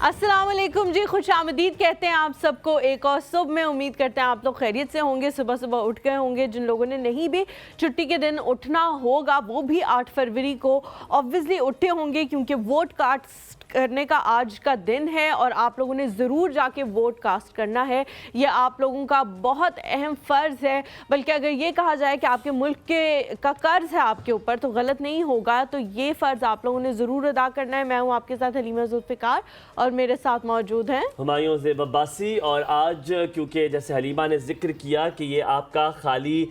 अस्सलाम वालेकुम जी, खुश आमदीद कहते हैं आप सबको एक और सुबह में। उम्मीद करते हैं आप लोग खैरियत से होंगे, सुबह सुबह उठ गए होंगे। जिन लोगों ने नहीं भी छुट्टी के दिन उठना होगा वो भी 8 फरवरी को ऑब्वियसली उठे होंगे, क्योंकि वोट कास्ट करने का आज का दिन है और आप लोगों ने ज़रूर जाके वोट कास्ट करना है। ये आप लोगों का बहुत अहम फ़र्ज़ है, बल्कि अगर ये कहा जाए कि आपके मुल्क का कर्ज़ है आपके ऊपर तो गलत नहीं होगा। तो ये फ़र्ज़ आप लोगों ने ज़रूर अदा करना है। मैं हूँ आपके साथ हलीमा जुल्फ़िकार और मेरे साथ मौजूद हैं हुमायूं ज़ेब अब्बासी। और आज क्योंकि जैसे हलीमा ने जिक्र किया कि ये आपका खाली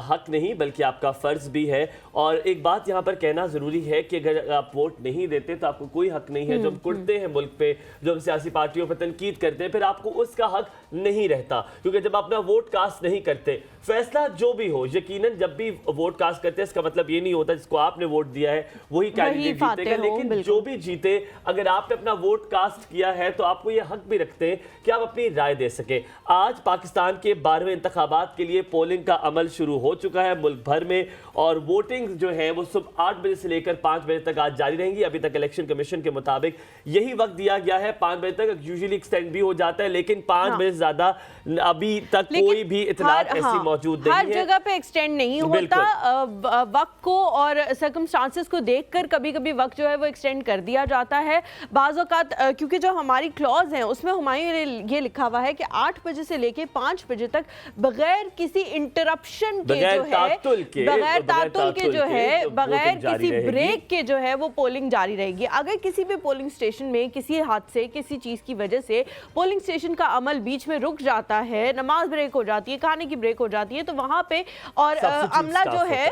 हक नहीं बल्कि आपका फ़र्ज़ भी है। और एक बात यहाँ पर कहना ज़रूरी है कि अगर आप वोट नहीं देते तो आपको कोई हक नहीं है। जो हम कुटते हैं मुल्क पे, जो हम सियासी पार्टियों पर तनकीद करते हैं, फिर आपको उसका हक नहीं रहता, क्योंकि जब अपना वोट कास्ट नहीं करते, फैसला जो भी हो, यकीनन जब भी वोट कास्ट करते हैं इसका मतलब ये नहीं होता जिसको आपने वोट दिया है वही कैंडिडेट जीतेगा। लेकिन जो भी जीते, अगर आपने अपना वोट कास्ट किया है तो आपको ये हक भी रखते हैं कि आप अपनी राय दे सकें। आज पाकिस्तान के 12वें इंतखाबात के लिए पोलिंग का अमल शुरू हो चुका है मुल्क भर में, और वोटिंग जो है वो सुबह 8 बजे से लेकर 5 बजे तक आज जारी रहेंगी। अभी तक इलेक्शन कमीशन के मुताबिक यही वक्त दिया गया है, 5 बजे तक। यूजुअली एक्सटेंड भी हो जाता है, लेकिन 5 बजे से ज्यादा अभी तक कोई भी इतलात ऐसी मौजूद नहीं है। हर जगह पे एक्सटेंड नहीं होता, वक्त को और सर्कमस्टांसेस को देखकर कभी कभी वक्त जो है वो एक्सटेंड कर दिया जाता है। बाज़ औक़ात क्योंकि जो हमारी क्लॉज है उसमें हुमायूं ये लिखा हुआ है कि 8 बजे से लेके 5 बजे तक बगैर किसी इंटरप्शन के जो है, बगैर तातुल के जो है, बगैर किसी ब्रेक के जो है वो पोलिंग जारी रहेगी। अगर किसी भी पोलिंग स्टेशन में किसी हादसे, किसी चीज़ की वजह से पोलिंग स्टेशन का अमल बीच में रुक जाता है, नमाज ब्रेक हो जाती है, खाने की ब्रेक हो जाती है, तो वहाँ पे और अमला जो है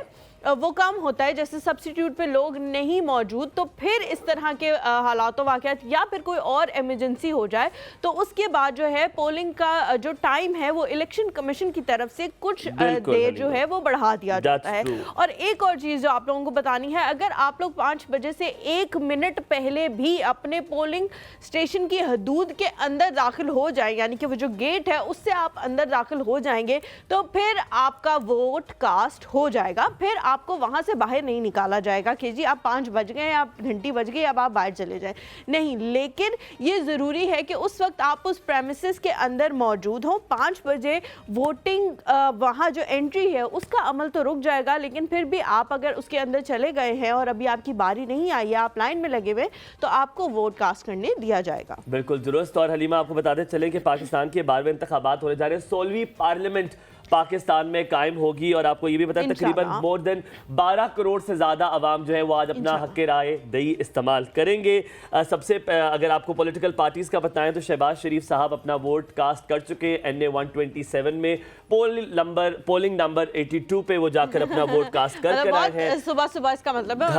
वो कम होता है, जैसे सब्स्टिट्यूट पे लोग नहीं मौजूद, तो फिर इस तरह के हालात वाक़यात या फिर कोई और इमरजेंसी हो जाए तो उसके बाद जो है पोलिंग का जो टाइम है वो इलेक्शन कमीशन की तरफ से कुछ देर जो है वो बढ़ा दिया जाता है। और एक और चीज़ जो आप लोगों को बतानी है, अगर आप लोग 5 बजे से 1 मिनट पहले भी अपने पोलिंग स्टेशन की हदूद के अंदर दाखिल हो जाए, यानी कि वो जो गेट है उससे आप अंदर दाखिल हो जाएंगे, तो फिर आपका वोट कास्ट हो जाएगा। फिर आपको वहां से बाहर नहीं निकाला जाएगा कि जी आप 5 बज गए, आप घंटी बज गई, अब आप बाहर चले जाएं, नहीं। लेकिन ये ज़रूरी है कि उस वक्त आप उस प्रेमिसेस के अंदर मौजूद हों। 5 बजे वोटिंग वहाँ जो एंट्री है उसका अमल तो रुक जाएगा, लेकिन फिर भी आप अगर उसके अंदर चले गए हैं और अभी आपकी बारी नहीं आई है, आप लाइन में लगे हुए, तो आपको वोट कास्ट करने दिया जाएगा। बिल्कुल दुरुस्त। और हलीमा आपको बताते चले कि पाकिस्तान के 12वें इंतखाबात होने जा रहे हैं। 16वीं पार्लियामेंट पाकिस्तान में कायम होगी, और आपको ये भी पता है तकरीबन मोर देन 12 करोड़ से ज़्यादा आवाम जो है वो आज अपना हक़ राय दही इस्तेमाल करेंगे। सबसे अगर आपको पॉलिटिकल पार्टीज़ का बताएं तो शहबाज शरीफ साहब अपना वोट कास्ट कर चुके हैं NA 127 में। पोलिंग नंबर 82 पे वो जाकर अपना वोट कास्ट कर आए हैं। सुबह सुबह इसका मतलब है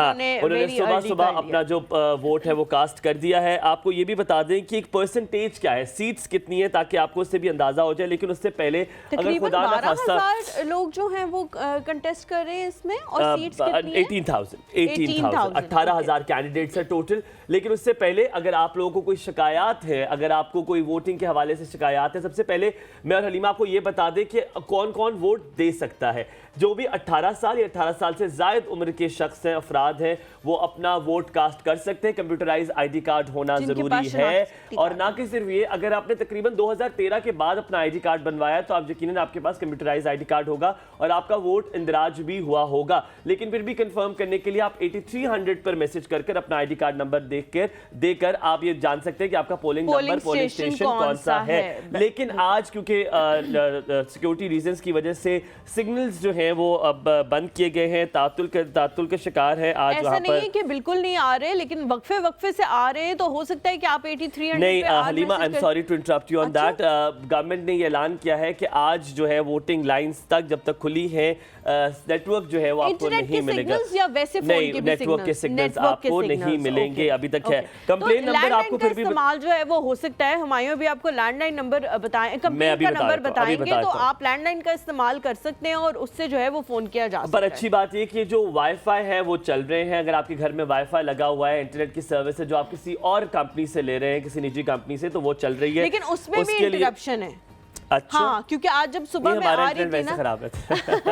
उन्होंने सुबह सुबह अपना जो वोट है वो कास्ट कर दिया है। आपको ये भी बता दें कि एक परसेंटेज क्या है, सीट्स कितनी है, ताकि आपको उससे भी अंदाजा हो जाए। लेकिन उससे पहले अगर खुदा 12,000 लोग जो हैं वो कंटेस्ट कर रहे हैं इसमें, और सीट्स कितनी हैं? 18,000 18,000 कैंडिडेट्स है टोटल। लेकिन उससे पहले अगर आप लोगों को कोई शिकायत है, अगर आपको कोई वोटिंग के हवाले से शिकायत है, सबसे पहले मैं और हलीमा आपको ये बता दें कि कौन कौन वोट दे सकता है। जो भी 18 साल या 18 साल से ज़ायद उम्र के शख्स हैं, अफराद हैं, वो अपना वोट कास्ट कर सकते हैं। कंप्यूटराइज ID कार्ड होना ज़रूरी है, और ना कि सिर्फ ये, अगर आपने तकरीबन 2013 के बाद अपना ID कार्ड बनवाया तो आप यकीनन आपके पास कंप्यूटराइज ID कार्ड होगा और आपका वोट इंदराज भी हुआ होगा। लेकिन फिर भी कंफर्म करने के लिए आप 8300 पर मैसेज कर अपना ID कार्ड नंबर देकर आप ये जान सकते हैं कि आपका पोलिंग स्टेशन कौन सा है। लेकिन आज क्योंकि सिक्योरिटी रीजंस की वजह से सिग्नल्स जो हैं वो अब बंद किए गए हैं, तातुल के शिकार है आज। ऐसा नहीं है कि बिल्कुल नहीं आ रहे, लेकिन वक्फे से आ रहे हैं, तो हो सकता है कि आप 8300 नहीं। Halima, I am sorry to interrupt you on that. Government ने ये ऐलान किया है कि आज जो है वोटिंग लाइंस तक जब तक खुली है, नेटवर्क जो है वो आपको नहीं मिलेगा। या वैसे नहीं, नेटवर्क के सिग्नल्स आपको नहीं मिलेंगे, अभी तक है। कंप्लेन नंबर आपको फिर भी इस्तेमाल जो है वो हो सकता है। हुमायूं भी आपको लैंडलाइन नंबर बताएं, कंप्लेन का नंबर बताएंगे, तो आप लैंडलाइन का इस्तेमाल कर सकते हैं और उससे जो है वो फोन किया जा सकता है। पर अच्छी बात ये कि जो वाईफाई है वो चल रहे हैं। अगर आपके घर में वाईफाई लगा हुआ है, इंटरनेट की सर्विस है जो आप किसी और कंपनी से ले रहे हैं, किसी निजी कंपनी से, तो वो चल रही है। लेकिन उसमें भी इंटरप्शन है। अच्छा। हाँ, क्योंकि आज जब सुबह में आ रही थी ना खराब है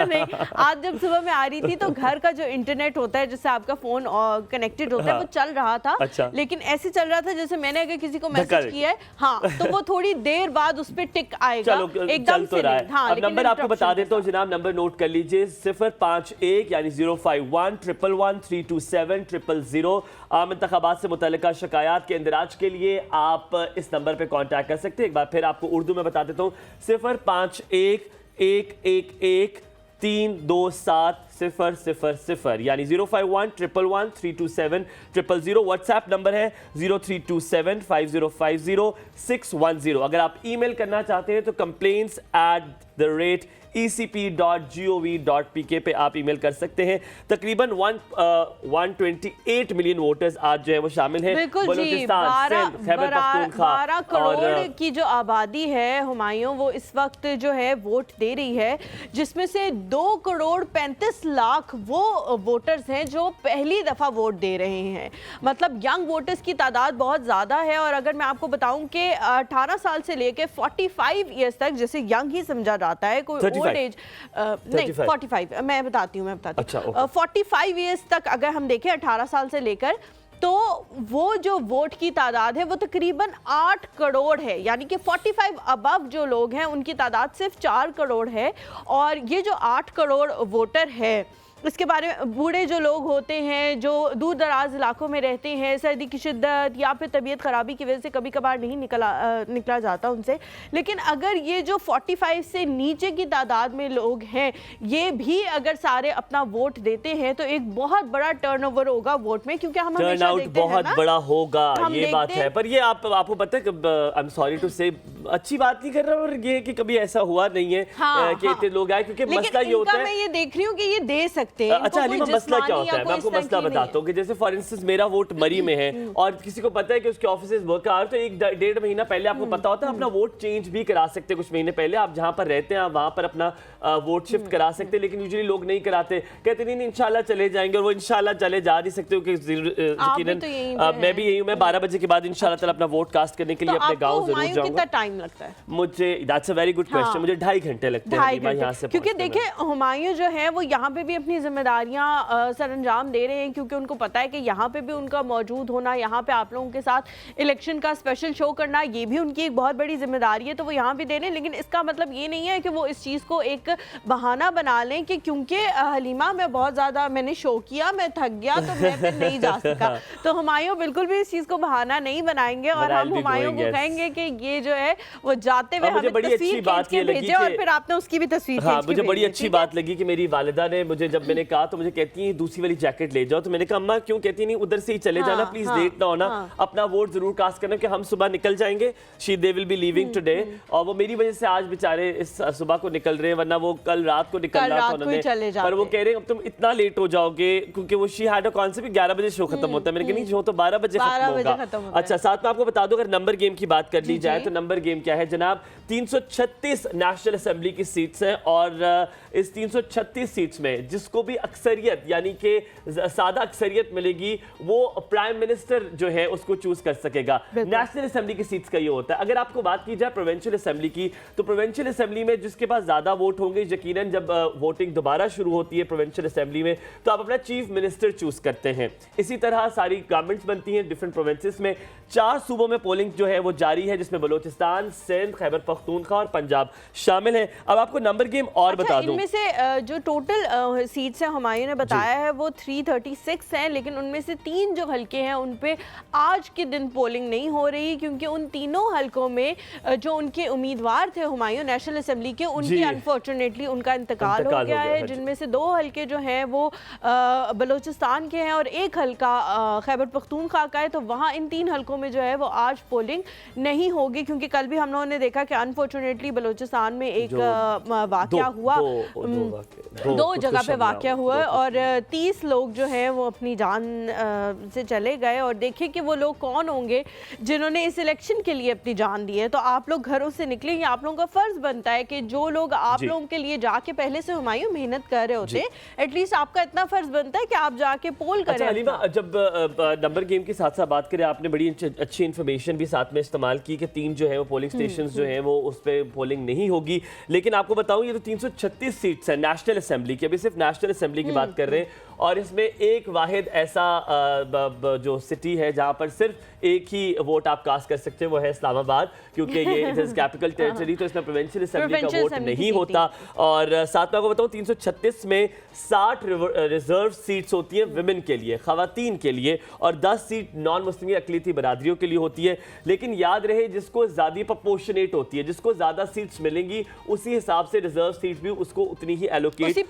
नहीं, आज जब सुबह में आ रही थी तो घर का जो इंटरनेट होता है जिससे आपका फोन कनेक्टेड होता है वो चल रहा था। अच्छा। लेकिन ऐसे चल रहा था जैसे मैंने अगर किसी को मैसेज किया है, हाँ, तो वो थोड़ी देर बाद उस पर टिक आएगा। चलो एकदम तो रहा है। हाँ, अब नंबर आपको बता देता हूँ जनाब, नंबर नोट कर लीजिए 051 यानी 051 111 327 000। आम इंतखाबात से मुतल्लिका शिकायत के इंदराज के लिए आप इस नंबर पे कांटेक्ट कर सकते हैं। एक बार फिर आपको उर्दू में बता देता हूँ 051 111 327 000 यानी 051 111 327 000। व्हाट्सएप नंबर है 0327 5050 610। अगर आप ईमेल करना चाहते हैं तो complaints@ecp.gov.pk पे आप ईमेल कर सकते हैं। तकरीबन 128 मिलियन वोटर्स आज जो है वो शामिल हैं। बिल्कुल जी, 12 करोड़ की जो आबादी है हुमायूं, वो इस वक्त जो है वोट दे रही है, जिसमें से 2 करोड़ 35 लाख वो वोटर्स हैं जो पहली दफ़ा वोट दे रहे हैं। मतलब यंग वोटर्स की तादाद बहुत ज़्यादा है। और अगर मैं आपको बताऊं कि 18 साल से लेकर 45 ईयर्स तक, जैसे यंग ही समझा जाता है, कोई ओल्ड एज नहीं, 45 मैं बताती हूँ। अच्छा, 45 ईयर्स तक अगर हम देखें 18 साल से लेकर, तो वो जो वोट की तादाद है वो तकरीबन 8 करोड़ है। यानी कि 45 अबव जो लोग हैं उनकी तादाद सिर्फ 4 करोड़ है। और ये जो 8 करोड़ वोटर है, इसके बारे में बूढ़े जो लोग होते हैं, जो दूर दराज इलाकों में रहते हैं, सर्दी की शिद्दत या फिर तबीयत ख़राबी की वजह से कभी कभार नहीं निकला जाता उनसे। लेकिन अगर ये जो 45 से नीचे की तादाद में लोग हैं, ये भी अगर सारे अपना वोट देते हैं तो एक बहुत बड़ा टर्नओवर होगा वोट में, क्योंकि हम हमेशा देखते हैं बहुत बड़ा होगा, ये बात है। पर ये आपको पता है, आई एम सॉरी टू से, अच्छी बात नहीं कर रहा, और ये कि कभी ऐसा हुआ नहीं है कि इतने लोग आए, क्योंकि मसला ये होता है, मैं ये देख रही हूँ कि ये दे सकते। अच्छा हलीमा, मसला क्या होता है, मैं आपको मसला बताता हूँ कि जैसे फॉर इंस्टेंस मेरा वोट मरी में है और किसी को पता है कि उसके ऑफिस वर्कर, तो 1-1.5 महीना पहले आपको पता होता है अपना वोट चेंज भी करा सकते हैं। कुछ महीने पहले आप जहाँ पर रहते हैं आप वहाँ पर अपना वोट शिफ्ट करा सकते हैं। लेकिन यूजुअली लोग नहीं कराते, कहते नहीं इंशाल्लाह चले जाएंगे, और वो इंशाल्लाह चले जा नहीं सकते, यकीनन मैं भी यही हूँ। मैं 12 बजे के बाद इंशाल्लाह ताला अपना वोट कास्ट करने के लिए अपने गाँव जरूर जाऊँगा। कितना टाइम लगता है मुझे? That's a very good question. मुझे 2.5 घंटे लगते हैं यहाँ से, क्योंकि देखिए हुमायूं जो है वो यहाँ पे भी अपनी जिम्मेदारियां सरअंजाम दे रहे हैं, क्योंकि उनको पता है कि यहाँ पे भी उनका मौजूद होना, यहाँ पे आप लोगों के साथ इलेक्शन का स्पेशल शो करना, ये भी उनकी एक बहुत बड़ी जिम्मेदारी है। तो वो यहाँ भी दे रहे हैं, लेकिन इसका मतलब ये नहीं है कि वो इस चीज़ को एक बहाना बना लें कि क्योंकि हलीमा मैं बहुत ज़्यादा मैंने शो किया, मैं थक गया, तो मैं फिर नहीं जा सका। तो हुमायूं बिल्कुल भी इस चीज़ को बहाना नहीं बनाएंगे, और हम हुमायूं को कहेंगे कि ये जो है वो जाते हुए हमें तस्वीर खींच के भेजे, और फिर आपने उसकी भी तस्वीर खींच के भेजी। मुझे बड़ी अच्छी बात लगी कि मेरी वालिदा ने मुझे, जब मैंने कहा तो मुझे कहती है दूसरी वाली जैकेट ले जाओ, तो मैंने कहा अम्मा क्यों? कहती नहीं उधर से ही चले जाना प्लीज, लेट ना होना, अपना वोट जरूर कास्ट करना कि हम सुबह निकल जाएंगे, they will be leaving today. और वो मेरी वजह से आज बेचारे इस सुबह को निकल रहे हैं, वरना वो कल रात को निकलना था उन्होंने, पर वो कह रहे हैं अब तुम इतना लेट हो जाओगे, क्योंकि वो शी हैड अ कॉन्सेप्ट 11 बजे शो खत्म होता है। मैंने कहा नहीं, शो तो 12 बजे खत्म होगा। अच्छा, साथ में आपको बता दो, अगर नंबर गेम की बात कर ली जाए तो नंबर गेम क्या है जनाब? 336 नेशनल असेंबली की सीट्स हैं, और इस 336 सीट्स में जिसको भी अक्सरियत यानी कि सादा अक्सरियत मिलेगी, वो प्राइम मिनिस्टर जो है उसको चूज कर सकेगा। नेशनल असेंबली की सीट्स का ये होता है। अगर आपको बात की जाए प्रोविंशियल असेंबली की, तो प्रोविंशियल असेंबली में जिसके पास ज्यादा वोट होंगे, यकीनन जब वोटिंग दोबारा शुरू होती है प्रोविंशियल असेंबली में, तो आप अपना चीफ मिनिस्टर चूज करते हैं। इसी तरह सारी गवर्नमेंट्स बनती हैं डिफरेंट प्रोविंसेस में। 4 सूबों में पोलिंग जो है वो जारी है, जिसमें बलोचिस्तान, सिंध, खैबर पख्तूनख्वा और पंजाब शामिल है। अब आपको नंबर गेम और बता दूं, इनमें से जो टोटल सीट्स हैं हुमायूं ने बताया है वो 336 हैं, लेकिन उनमें से 3 जो हलके हैं उन पे आज के दिन पोलिंग नहीं हो रही, क्योंकि उन तीनों हलकों में जो उनके उम्मीदवार थे हुमायूं नेशनल असेंबली के, उनकी अनफॉर्चुनेटली उनका इंतकाल हो गया है, जिनमें से 2 हलके जो हैं वो बलोचिस्तान के हैं और एक हलका खैबर पख्तूनख्वा का है। तो वहाँ इन 3 हलकों में जो है वो आज पोलिंग नहीं होगी, क्योंकि कल भी हम लोगों ने देखा कि अनफॉर्चुनेटली बलोचिस्तान में एक वाकया हुआ, 2 जगह पे वाकया हुआ, और 30 लोग जो हैं वो अपनी जान से चले गए। और देखिए कि वो लोग कौन होंगे जिन्होंने इस इलेक्शन के लिए अपनी जान दी है। तो आप लोग घरों से निकले, ये आप लोगों का फर्ज बनता है कि जो लोग आप लोगों के लिए जाके पहले से हुमायूं मेहनत कर रहे होते, एटलीस्ट आपका इतना फर्ज बनता है कि आप जाके पोल करें। अच्छा हलीमा, जब नंबर गेम के साथ साथ बात करें, आपने बड़ी अच्छी इन्फॉर्मेशन भी साथ में इस्तेमाल की कि 3 जो है वो पोलिंग स्टेशन जो हैं वो उस पर पोलिंग नहीं होगी। लेकिन आपको बताऊं, ये तो 336 सीट्स हैं नेशनल असेंबली की, अभी सिर्फ नेशनल असेंबली की बात कर रहे हैं, और इसमें एक वाहिद ऐसा जो सिटी है जहां पर सिर्फ एक ही वोट आप कास्ट कर सकते हैं, वो है इस्लामाबाद, क्योंकि ये कैपिटल टेरिटरी, तो इसमें प्रोविंशियल असेंबली का वोट नहीं होता। और साथ में आपको बताऊं 336 में 60 रिजर्व सीट्स होती हैं विमेन के लिए, खवातीन के लिए, और 10 सीट नॉन मुस्लिम अक़लियती बरादरियों के लिए होती है। लेकिन याद रहे, जिसको ज़्यादा प्रोपोर्शनेट होती है, जिसको ज़्यादा सीट्स मिलेंगी, उसी हिसाब से रिजर्व सीट्स भी उसको उतनी ही एलोकेट होती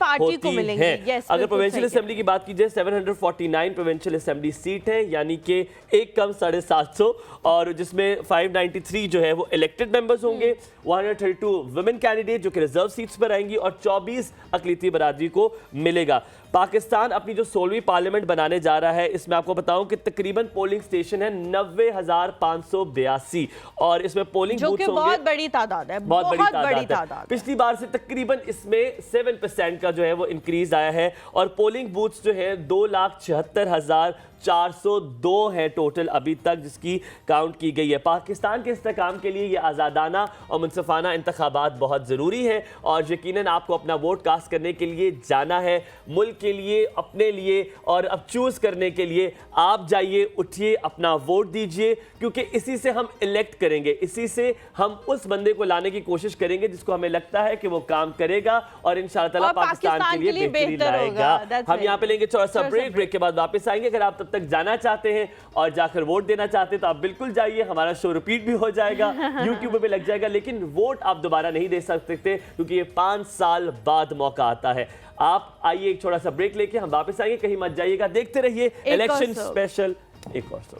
है। अगर प्रोविंशियल असेंबली की बात की जाए, 749 प्रोविंशियल असेंबली सीट है, यानी कि एक कम 750, और जिसमें 593 जो है वो इलेक्टेड मेंबर्स होंगे, 132 वुमेन कैंडिडेट जो कि रिजर्व सीट्स पर आएंगी, और 24 अक़लियती बरादरी को मिलेगा। पाकिस्तान अपनी जो 16वीं पार्लियामेंट बनाने जा रहा है, इसमें आपको बताऊं कि तकरीबन पोलिंग स्टेशन है 90,582, और इसमें पोलिंग बूथ्स होंगे, बहुत बड़ी तादाद है, बहुत बड़ी तादाद है। पिछली बार से तकरीबन इसमें 7% का जो है वो इंक्रीज आया है, और पोलिंग बूथ्स जो है 2,76,402 है टोटल अभी तक, जिसकी काउंट की गई है। पाकिस्तान के इस्तेहकाम के लिए ये आज़ादाना और मुनसिफाना इंतखाबात बहुत ज़रूरी है, और यकीनन आपको अपना वोट कास्ट करने के लिए जाना है, मुल्क के लिए, अपने लिए, और अब चूज़ करने के लिए आप जाइए, उठिए, अपना वोट दीजिए, क्योंकि इसी से हम इलेक्ट करेंगे, इसी से हम उस बंदे को लाने की कोशिश करेंगे जिसको हमें लगता है कि वो काम करेगा और इंशाअल्लाह ताला पाकिस्तान के लिए बेहतरी लाएगा। हम यहाँ पे लेंगे थोड़ा सा ब्रेक के बाद वापस आएंगे। अगर आप तब तक जाना चाहते हैं और जाकर वोट देना चाहते हैं तो आप बिल्कुल जाइए, हमारा शो रिपीट भी हो जाएगा, यूट्यूब पे लग जाएगा, लेकिन वोट आप दोबारा नहीं दे सकते क्योंकि ये 5 साल बाद मौका आता है। आप आइए, एक छोटा सा ब्रेक लेके हम वापस आएंगे, कहीं मत जाइएगा, देखते रहिए इलेक्शन स्पेशल। एक और सब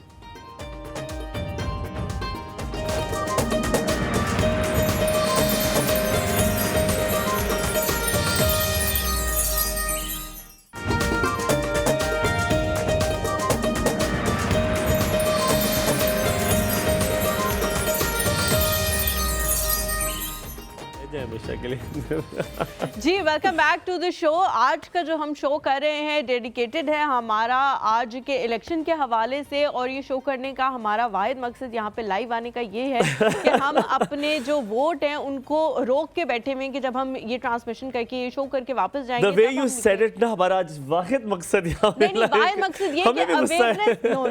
जी, welcome back to the show. आज का जो हम शो कर रहे हैं डेडिकेटेड है हमारा आज के इलेक्शन के हवाले से, और ये शो करने का हमारा वाहिद मकसद यहाँ पे लाइव आने का ये है कि हम अपने जो वोट हैं उनको रोक के बैठे हुए कि जब हम ये ट्रांसमिशन करके ये शो करके वापस जाएंगे। The way you said it ना, हमारा आज वाहिद मकसद यहाँ पे नहीं, वाहिद मकसद ये कि अवेयरनेस, नो,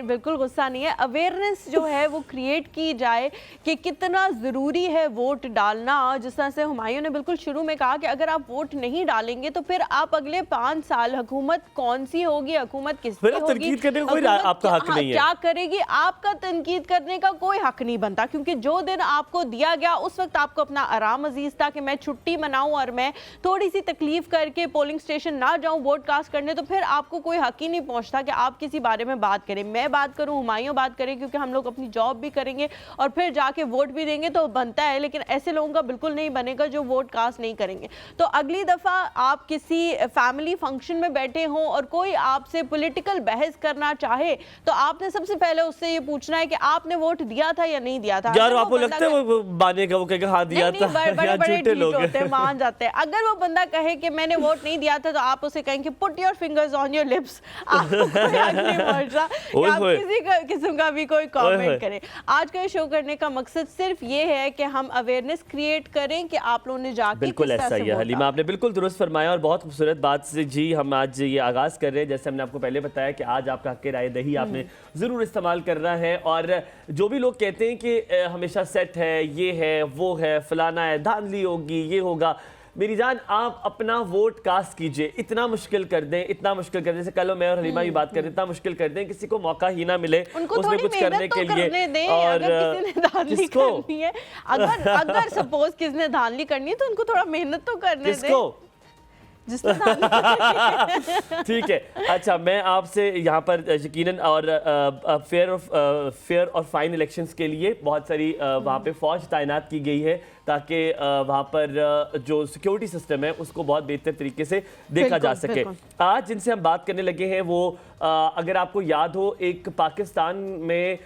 बिल्कुल गुस्सा नहीं है, अवेयरनेस जो है वो क्रिएट की जाए कि कितना ज़रूरी है वोट डालना। जिस तरह से हुमायूं ने बिल्कुल शुरू में कहा कि अगर आप वोट नहीं डालेंगे तो फिर आप अगले 5 साल हुकूमत कौन सी होगी, हुकूमत किसकी होगी, तनकीद करने का कोई आपका हक नहीं है, क्या करेगी, आपका तनकीद करने का कोई हक नहीं बनता, क्योंकि जो दिन आपको दिया गया उस वक्त आपको अपना आराम अजीज था कि मैं छुट्टी मनाऊं और मैं थोड़ी सी तकलीफ करके पोलिंग स्टेशन ना जाऊं वोट कास्ट करने, तो फिर आपको कोई हक ही नहीं पहुंचता कि आप किसी बारे में बात करें, मैं बात करूं, हुमायूं बात करें, क्योंकि हम लोग अपनी जॉब भी करेंगे और फिर जाके वोट भी देंगे तो बनता है। लेकिन ऐसे लोगों का बिल्कुल नहीं बनेगा जो वोट कास्ट नहीं करेंगे। तो अगली दफा आप किसी फैमिली फंक्शन में बैठे हों और कोई आपसे पॉलिटिकल बहस करना चाहे तो आपने सबसे पहले उससे ये पूछना है कि आपने वोट दिया था या नहीं दिया था। यार आपको लगता है वो बाने का, वो कहेगा हाँ दिया था, बड़े लोग होते हैं, मान जाते हैं। अगर वो बंदा कहे कि मैंने वोट नहीं दिया था तो आप उसे कहेंगे put your fingers on your lips, आपको कोई हक नहीं पहुंच रहा कि आप किसी किस्म का भी कोई कमेंट करें। आज का शो करने का मकसद सिर्फ ये है कि हम अवेयरनेस क्रिएट करें कि आप लोगों ने जाके बिल्कुल ऐसा ही है। हलीमा आपने बिल्कुल दुरुस्त फरमाया और बहुत खूबसूरत बात से जी हम आज ये आगाज़ कर रहे हैं। जैसे हमने आपको पहले बताया कि आज आपका हक़ राय दही आपने ज़रूर इस्तेमाल करना है, और जो भी लोग कहते हैं कि हमेशा सेट है, ये है, वो है, फलाना है, धांधली होगी, ये होगा, मेरी जान आप अपना वोट कास्ट कीजिए। इतना मुश्किल कर दें, इतना मुश्किल कर दें, जैसे कल मैं और हलीमा ये बात कर रहे, इतना मुश्किल कर दें किसी को मौका ही ना मिले उसमें कुछ करने के लिए। और किसको अगर सपोज किसने धांधली करनी है तो उनको थोड़ा मेहनत तो करने दें। ठीक है, अच्छा मैं आपसे यहाँ पर यकीनन और फेयर और फाइन इलेक्शंस के लिए बहुत सारी वहाँ पे फौज तैनात की गई है ताकि वहाँ पर जो सिक्योरिटी सिस्टम है उसको बहुत बेहतर तरीके से देखा जा सके। आज जिनसे हम बात करने लगे हैं वो अगर आपको याद हो, एक पाकिस्तान में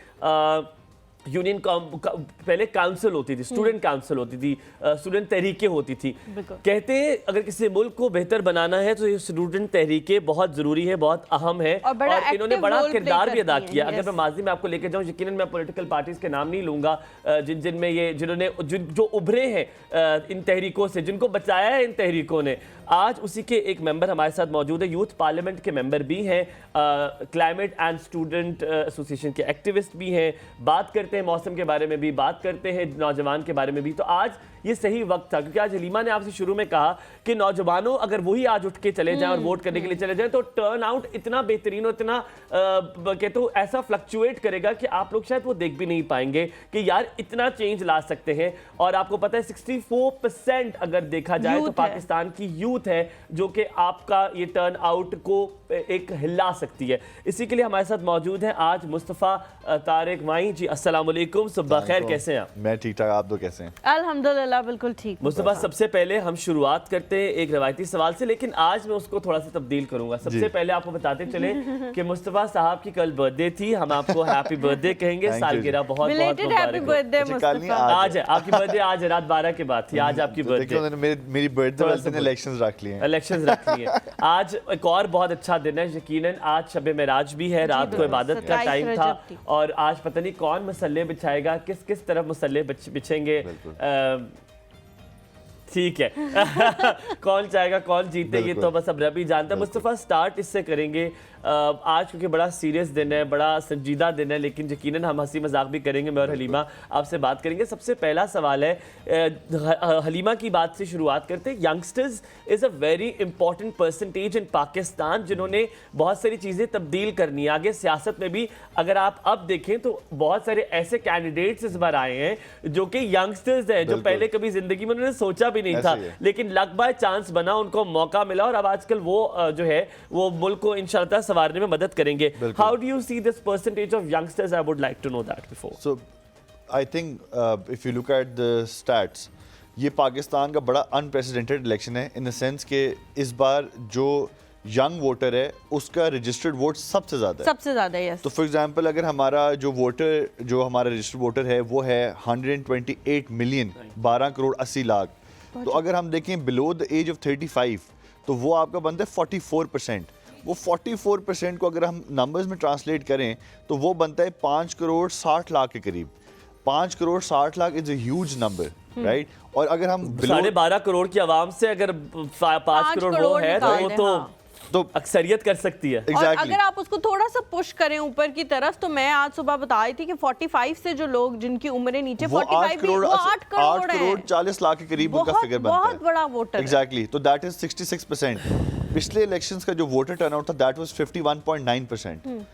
यूनियन पहले काउंसिल होती थी, स्टूडेंट काउंसिल होती थी, स्टूडेंट तहरीकें होती थी। कहते हैं अगर किसी मुल्क को बेहतर बनाना है तो ये स्टूडेंट तहरीकें बहुत ज़रूरी है, बहुत अहम है, और इन्होंने बड़ा किरदार भी अदा किया। अगर मैं माजी में आपको लेकर जाऊँ, यकीनन मैं पॉलिटिकल पार्टीज़ के नाम नहीं लूँगा जिनमें ये जिन्होंने जो उभरे हैं इन तहरीकों से, जिनको बचाया है इन तहरीकों ने, आज उसी के एक मेंबर हमारे साथ मौजूद है, यूथ पार्लियामेंट के मेंबर भी हैं, क्लाइमेट एंड स्टूडेंट एसोसिएशन के एक्टिविस्ट भी हैं, बात करते हैं मौसम के बारे में भी, बात करते हैं नौजवान के बारे में भी। तो आज ये सही वक्त था, क्योंकि आज हलीमा ने आपसे शुरू में कहा कि नौजवानों अगर वही आज उठ के चले जाएं और वोट करने के लिए चले जाएं तो टर्न आउट इतना बेहतरीन और इतना कहते हो ऐसा फ्लक्चुएट करेगा कि आप लोग शायद वो देख भी नहीं पाएंगे कि यार इतना चेंज ला सकते हैं। और आपको पता है 64% अगर देखा जाए तो पाकिस्तान की यूथ है जो कि आपका ये टर्न आउट को एक हिला सकती है। इसी के लिए हमारे साथ मौजूद हैं आज मुस्तफ़ा तारिक माई जी। अस्सलाम वालेकुम, सुबह खैर, कैसे हैं आप? मैं ठीक ठाक, आप दो कैसे हैं? अल्हम्दुलिल्लाह बिल्कुल ठीक। मुस्तफ़ा, सबसे पहले हम शुरुआत करते हैं एक रवायती सवाल से, लेकिन आज मैं उसको थोड़ा सा तब्दील करूंगा। सबसे पहले आपको बताते चले कि मुस्तफ़ा साहब की कल बर्थडे थी, हम आपको हैप्पी बर्थडे कहेंगे, सालगिरह बहुत बहुत मुबारक। आज है आपकी बर्थडे, आज रात 12 के बाद थी, आज आपकी बर्थडे। मेरी बर्थडे वाले दिन इलेक्शंस रख लिए हैं। इलेक्शंस रख लिए आज एक और बहुत अच्छा दिन है, यकीनन आज शब मेराज भी है, रात को इबादत का टाइम था, और आज पता नहीं कौन मसल्ले बिछाएगा, किस किस तरफ मसल्ले बिछेंगे, ठीक है कौन चाहेगा कौन जीते ये तो बस अब रब ही जानता है। मुस्तफ़ा, स्टार्ट इससे करेंगे आज, क्योंकि बड़ा सीरियस दिन है, बड़ा संजीदा दिन है, लेकिन यकीनन हम हंसी मजाक भी करेंगे। मैं और हलीमा आपसे बात करेंगे। सबसे पहला सवाल है, हलीमा की बात से शुरुआत करते हैं। Youngsters is a very important percentage in Pakistan, जिन्होंने बहुत सारी चीज़ें तब्दील करनी है आगे सियासत में भी। अगर आप अब देखें तो बहुत सारे ऐसे कैंडिडेट्स इस बार आए हैं जो कि यंगस्टर्स हैं, जो पहले कभी जिंदगी में उन्होंने सोचा भी नहीं था, लेकिन लक बाय चांस बना, उनको मौका मिला, और अब आजकल वो जो है वो मुल्क को इंशाअल्लाह संवारने में मदद करेंगे। How do you see this percentage of youngsters? I would like to know that before. So I think if you look at the stats, ये पाकिस्तान का बड़ा अनप्रेसिडेंटेड इलेक्शन है इन द सेंस के इस बार जो यंग वोटर है उसका रजिस्टर्ड वोट सबसे ज़्यादा है। तो फॉर एग्जांपल अगर हमारा जो हमारा रजिस्टर्ड वोटर है वो है 128 मिलियन, 12 करोड़ 80 लाख। तो अगर हम देखें बिलो द एज ऑफ 35 तो वो आपका बनता है 44%। वो 44% को अगर हम नंबर्स में ट्रांसलेट करें तो वो बनता है 5 करोड़ 60 लाख के करीब। 5 crore 60 lakh is a huge number, right? और अगर हम 12.5 करोड़ की आवाम से अगर 5 करोड़ वो है तो वो तो अक्सरियत कर सकती है। और अगर आप उसको थोड़ा सा पुश करें ऊपर की तरफ, तो मैं आज सुबह बता रही थी कि 45 से जो लोग जिनकी उम्र नीचे 45 करोड़ 40 लाख के करीब उनका फिगर बनता है। बहुत बड़ा वोटर एग्जैक्टली। तो दैट इज 66%। पिछले इलेक्शंस का जो वोटर टर्नआउट था दैट वाज 51.9%।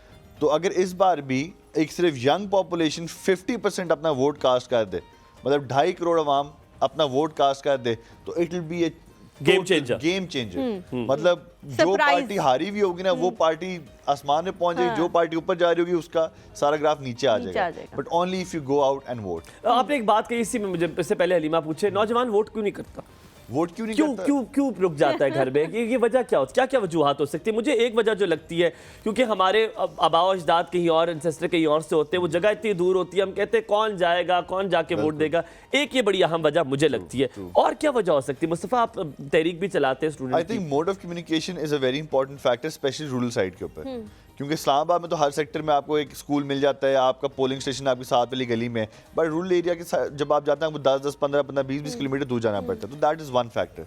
तो अगर इस बार भी एक सिर्फ यंग पॉपुलेशन 50% अपना वोट कास्ट कर दे, मतलब 2.5 करोड़ अवाम अपना वोट कास्ट कर दे, तो it will be A game changer. मतलब जो पार्टी हारी भी होगी ना वो पार्टी आसमान में पहुंच जाएगी, जो पार्टी ऊपर जा रही होगी उसका सारा ग्राफ नीचे आ जाएगा। But only if you go out and vote. आपने एक बात कही, इसी में मुझे इससे पहले हलीमा पूछे, नौजवान वोट क्यों नहीं करता? वोट क्यों नहीं करता? क्यों रुक जाता है घर में? ये वजह क्या होती है? क्या वजूहात हो सकती है? मुझे एक वजह जो लगती है, क्योंकि हमारे आबाओ अजदाद कहीं और, एंसेस्टर कहीं और से होते हैं, वो जगह इतनी दूर होती है, हम कहते हैं कौन जाएगा, कौन जाके वोट देगा। एक ये बड़ी अहम वजह मुझे लगती है। और क्या वजह हो सकती है? मुस्तफ़ा, आप तहरीक भी चलाते हैं student. I think mode of communication is a very important factor, specially rural side के ऊपर, क्योंकि इस्लामाबाद में तो हर सेक्टर में आपको एक स्कूल मिल जाता है, आपका पोलिंग स्टेशन आपकी साथ वाली गली में। बट रूरल एरिया के जब आप जाते हैं आपको 10-10, 15-15, 20-20 किलोमीटर दूर जाना पड़ता है। तो that is one factor.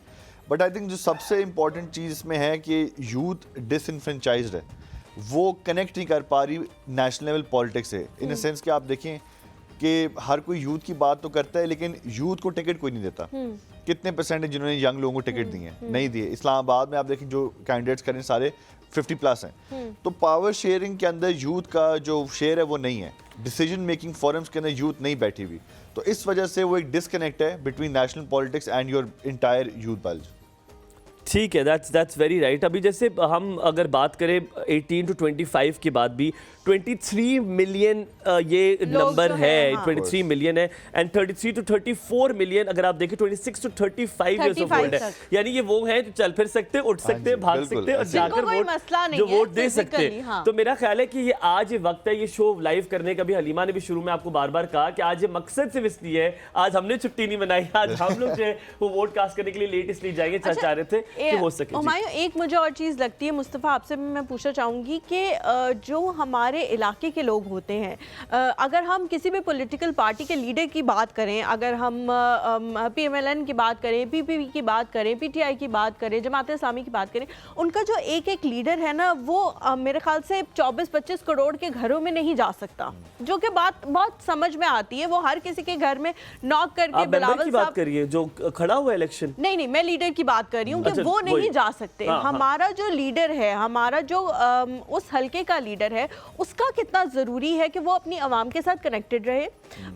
But I think जो सबसे इंपॉर्टेंट चीज़ इसमें है कि यूथ डिसइनफ्रेंचाइज्ड है, वो कनेक्ट नहीं कर पा रही नेशनल लेवल पॉलिटिक्स से। इन द सेंस कि आप देखें कि हर कोई यूथ की बात तो करता है, लेकिन यूथ को टिकट कोई नहीं देता। कितने परसेंट है जिन्होंने यंग लोगों को टिकट दिए हैं? नहीं दिए। इस्लामाबाद में आप देखें जो कैंडिडेट्स करें सारे 50+ हैं। तो पावर शेयरिंग के अंदर यूथ का जो शेयर है वो नहीं है, डिसीजन मेकिंग फोरम्स के अंदर यूथ नहीं बैठी हुई। तो इस वजह से वो एक डिस्कनेक्ट है between national politics and your entire youth bulge. ठीक है, दैट्स वेरी राइट। अभी जैसे हम अगर बात करें 18 to 25 की बात भी, 23 मिलियन ये नंबर जो है, हैं, हाँ। 23 मिलियन है, एंड 33 to 34 मिलियन अगर आप देखें 26 to 35 years of 35 old है, तक। यानी ये वो हैं जो चल फिर सकते हैं, उठ सकते हैं, भाग बिल्कुल, सकते हैं और ऐसे। जाकर जिनको कोई मसला नहीं जो है, वोट दे सकते physically, हैं। हाँ। तो मेरा ख्याल है कि ये आज ये वक्त है ये शो लाइव करने का भी। हलीमा ने भी शुरू में आपको बार बार कहा कि आज ये मकसद सिर्फ इसलिए है, आज हमने छुट्टी नहीं मनाई, आज हम लोग जो है वो वोट कास्ट करने के लिए लेट इसलिए जाएंगे, चाह रहे थे कि हो सके। जी। हुमायूं, एक मुझे और चीज़ लगती है, मुस्तफ़ा आपसे भी मैं पूछना चाहूँगी कि जो हमारे इलाके के लोग होते हैं, अगर हम किसी भी पॉलिटिकल पार्टी के लीडर की बात करें, अगर हम PMLN की बात करें, PPP की बात करें, PTI की बात करें, जमात इस्लामी की बात करें, उनका जो एक एक लीडर है ना, वो मेरे ख्याल से 24-25 करोड़ के घरों में नहीं जा सकता, जो कि बात बहुत समझ में आती है। वो हर किसी के घर में नॉक करके आप मेंबर की बात साहब, करिए जो खड़ा हुआ इलेक्शन। नहीं, मैं लीडर की बात कर रही हूँ कि अच्छा, वो नहीं वही। जा सकते। हाँ, हाँ। हमारा जो लीडर है, हमारा जो उस हलके का लीडर है, उसका कितना ज़रूरी है कि वो अपनी आवाम के साथ कनेक्टेड रहे।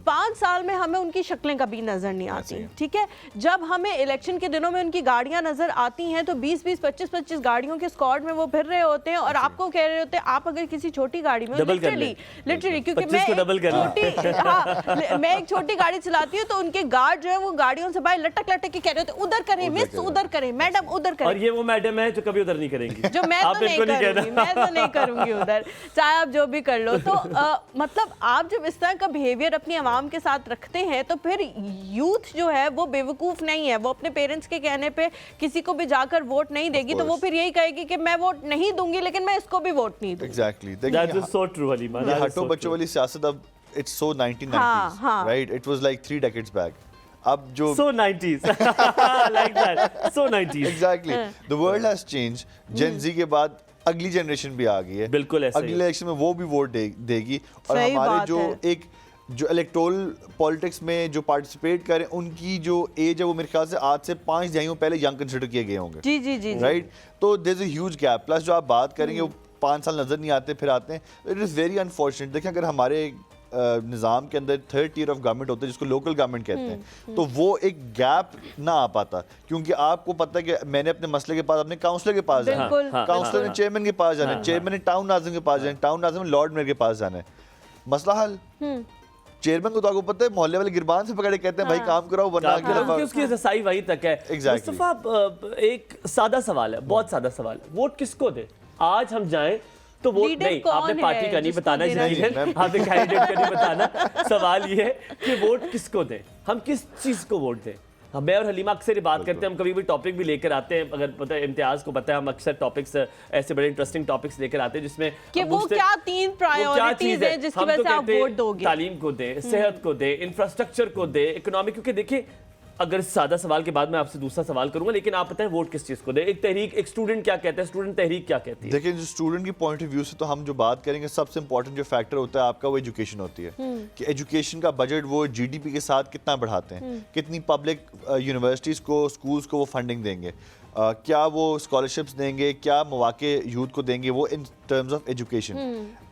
5 साल में हमें उनकी शक्लें कभी नज़र नहीं आती, ठीक है। जब हमें इलेक्शन के दिनों में उनकी गाड़ियाँ नज़र आती हैं तो 20-20, 25-25 गाड़ियों के स्क्वाड में वो फिर रहे होते हैं और आपको कह रहे होते हैं आप अगर किसी छोटी गाड़ी में, डबल कर ले। लिटरली, क्योंकि 25 को डबल कर ले। मैं एक छोटी गाड़ी चलाती हूँ तो उनके गार्ड जो है वो गाड़ियों से भाई लटक लटक के कह रहे होते उधर करें मिस, उधर करें मैडम, उधर करें। और ये वो मैडम है जो कभी उधर नहीं करेंगी, जो मैं आप तो नहीं इनको नहीं करूंगी, कहना। मैं तो नहीं करूंगी उधर, चाहे आप जो भी कर लो। तो मतलब आप जब इस तरह का बिहेवियर अपनी आवाम के साथ रखते हैं तो फिर यूथ जो है वो बेवकूफ़ नहीं है, वो अपने पेरेंट्स के कहने पे किसी को भी जाकर वोट नहीं देगी, तो वो फिर यही कहेगी कि मैं वोट नहीं दूंगी लेकिन मैं इसको भी वोट नहीं दूंगी। Exactly. That is so true, Halima. ये हटो बच्चों वाली सियासत अब इट्स सो 1990s, हाँ। Right? It was like 3 decades back. अब जो So 90s, like that, so 90s। Exactly, the world has change. Gen Z के बाद अगली जनरेशन भी आ गई है, बिल्कुल ऐसा ही अगले है। इलेक्शन में वो भी वोट देगी। और सही हमारे बात जो है। एक जो इलेक्टोरल पॉलिटिक्स में जो पार्टिसिपेट करें उनकी जो एज है वो मेरे ख्याल से आज से 5 दहाइयों पहले यंग कंसिडर किए गए होंगे। जी जी जी जी। राइट, तो there is a huge gap. Plus जो आप बात करेंगे वो 5 साल नजर नहीं आते, फिर आते हैं। It is very unfortunate. देखिए, अगर हमारे निज़ाम के अंदर 3rd tier ऑफ गवर्नमेंट होता है जिसको लोकल गवर्नमेंट कहते हैं, तो वो एक गैप ना आ पाता, क्योंकि आपको पता है कि मैंने अपने मसले के पास अपने काउंसलर के पास जाना बिल्कुल, है, हाँ, काउंसलर ने हाँ, चेयरमैन के पास जाना है, चेयरमैन ने टाउन नाज़िम के पास जाना है, टाउन नाज़िम ने लॉर्ड मेयर के पास जाना है। मसला हल। चेयरमैन को तो आपको पता है मोहल्ले वाले गिरबान से पकड़े कहते हैं भाई काम कराओ वरना अगली क्योंकि दफा। उसकी रसाई वहीं तक है। Exactly. मुस्तफा, एक सादा सवाल है, बहुत सादा सवाल है, वोट किसको दे? आज हम जाएं तो वोट लीडर नहीं, कौन आपने है पार्टी का नहीं जिसको बताना, देना जमीन चाहिए? आपने कैंडिडेट का नहीं बताना। सवाल ये है कि वोट किसको दें, हम किस चीज को वोट दें? मैं और हलीमा अक्सर ये बात करते हैं, हम कभी भी टॉपिक भी लेकर आते हैं, अगर पता है इम्तियाज को पता है, हम अक्सर टॉपिक्स ऐसे बड़े इंटरेस्टिंग टॉपिक्स लेकर आते हैं जिसमें कि हम वो पूछते- क्या 3 वो क्या प्रायोरिटीज चीज़ है जिसकी हम वजह तो से आप कहते हैं वोट दोगे। तालीम को दे, सेहत को दे, इंफ्रास्ट्रक्चर को दे, इकोनॉमी। क्योंकि देखिए, अगर सादा सवाल के बाद मैं आपसे दूसरा सवाल करूंगा, लेकिन आप बताएं वोट किस चीज को दे? एक तहरीक, एक स्टूडेंट क्या कहता है, स्टूडेंट तहरीक क्या कहती है? देखिए, जो स्टूडेंट की पॉइंट ऑफ व्यू से तो हम जो बात करेंगे, सबसे इंपॉर्टेंट जो फैक्टर होता है आपका वो एजुकेशन होती है कि एजुकेशन का बजट वो जीडीपी के साथ कितना बढ़ाते हैं, कितनी पब्लिक यूनिवर्सिटीज़ को, स्कूल्स को वो फंडिंग देंगे, क्या वो स्कॉलरशिप्स देंगे, क्या मौके यूथ को देंगे, वो in terms of education.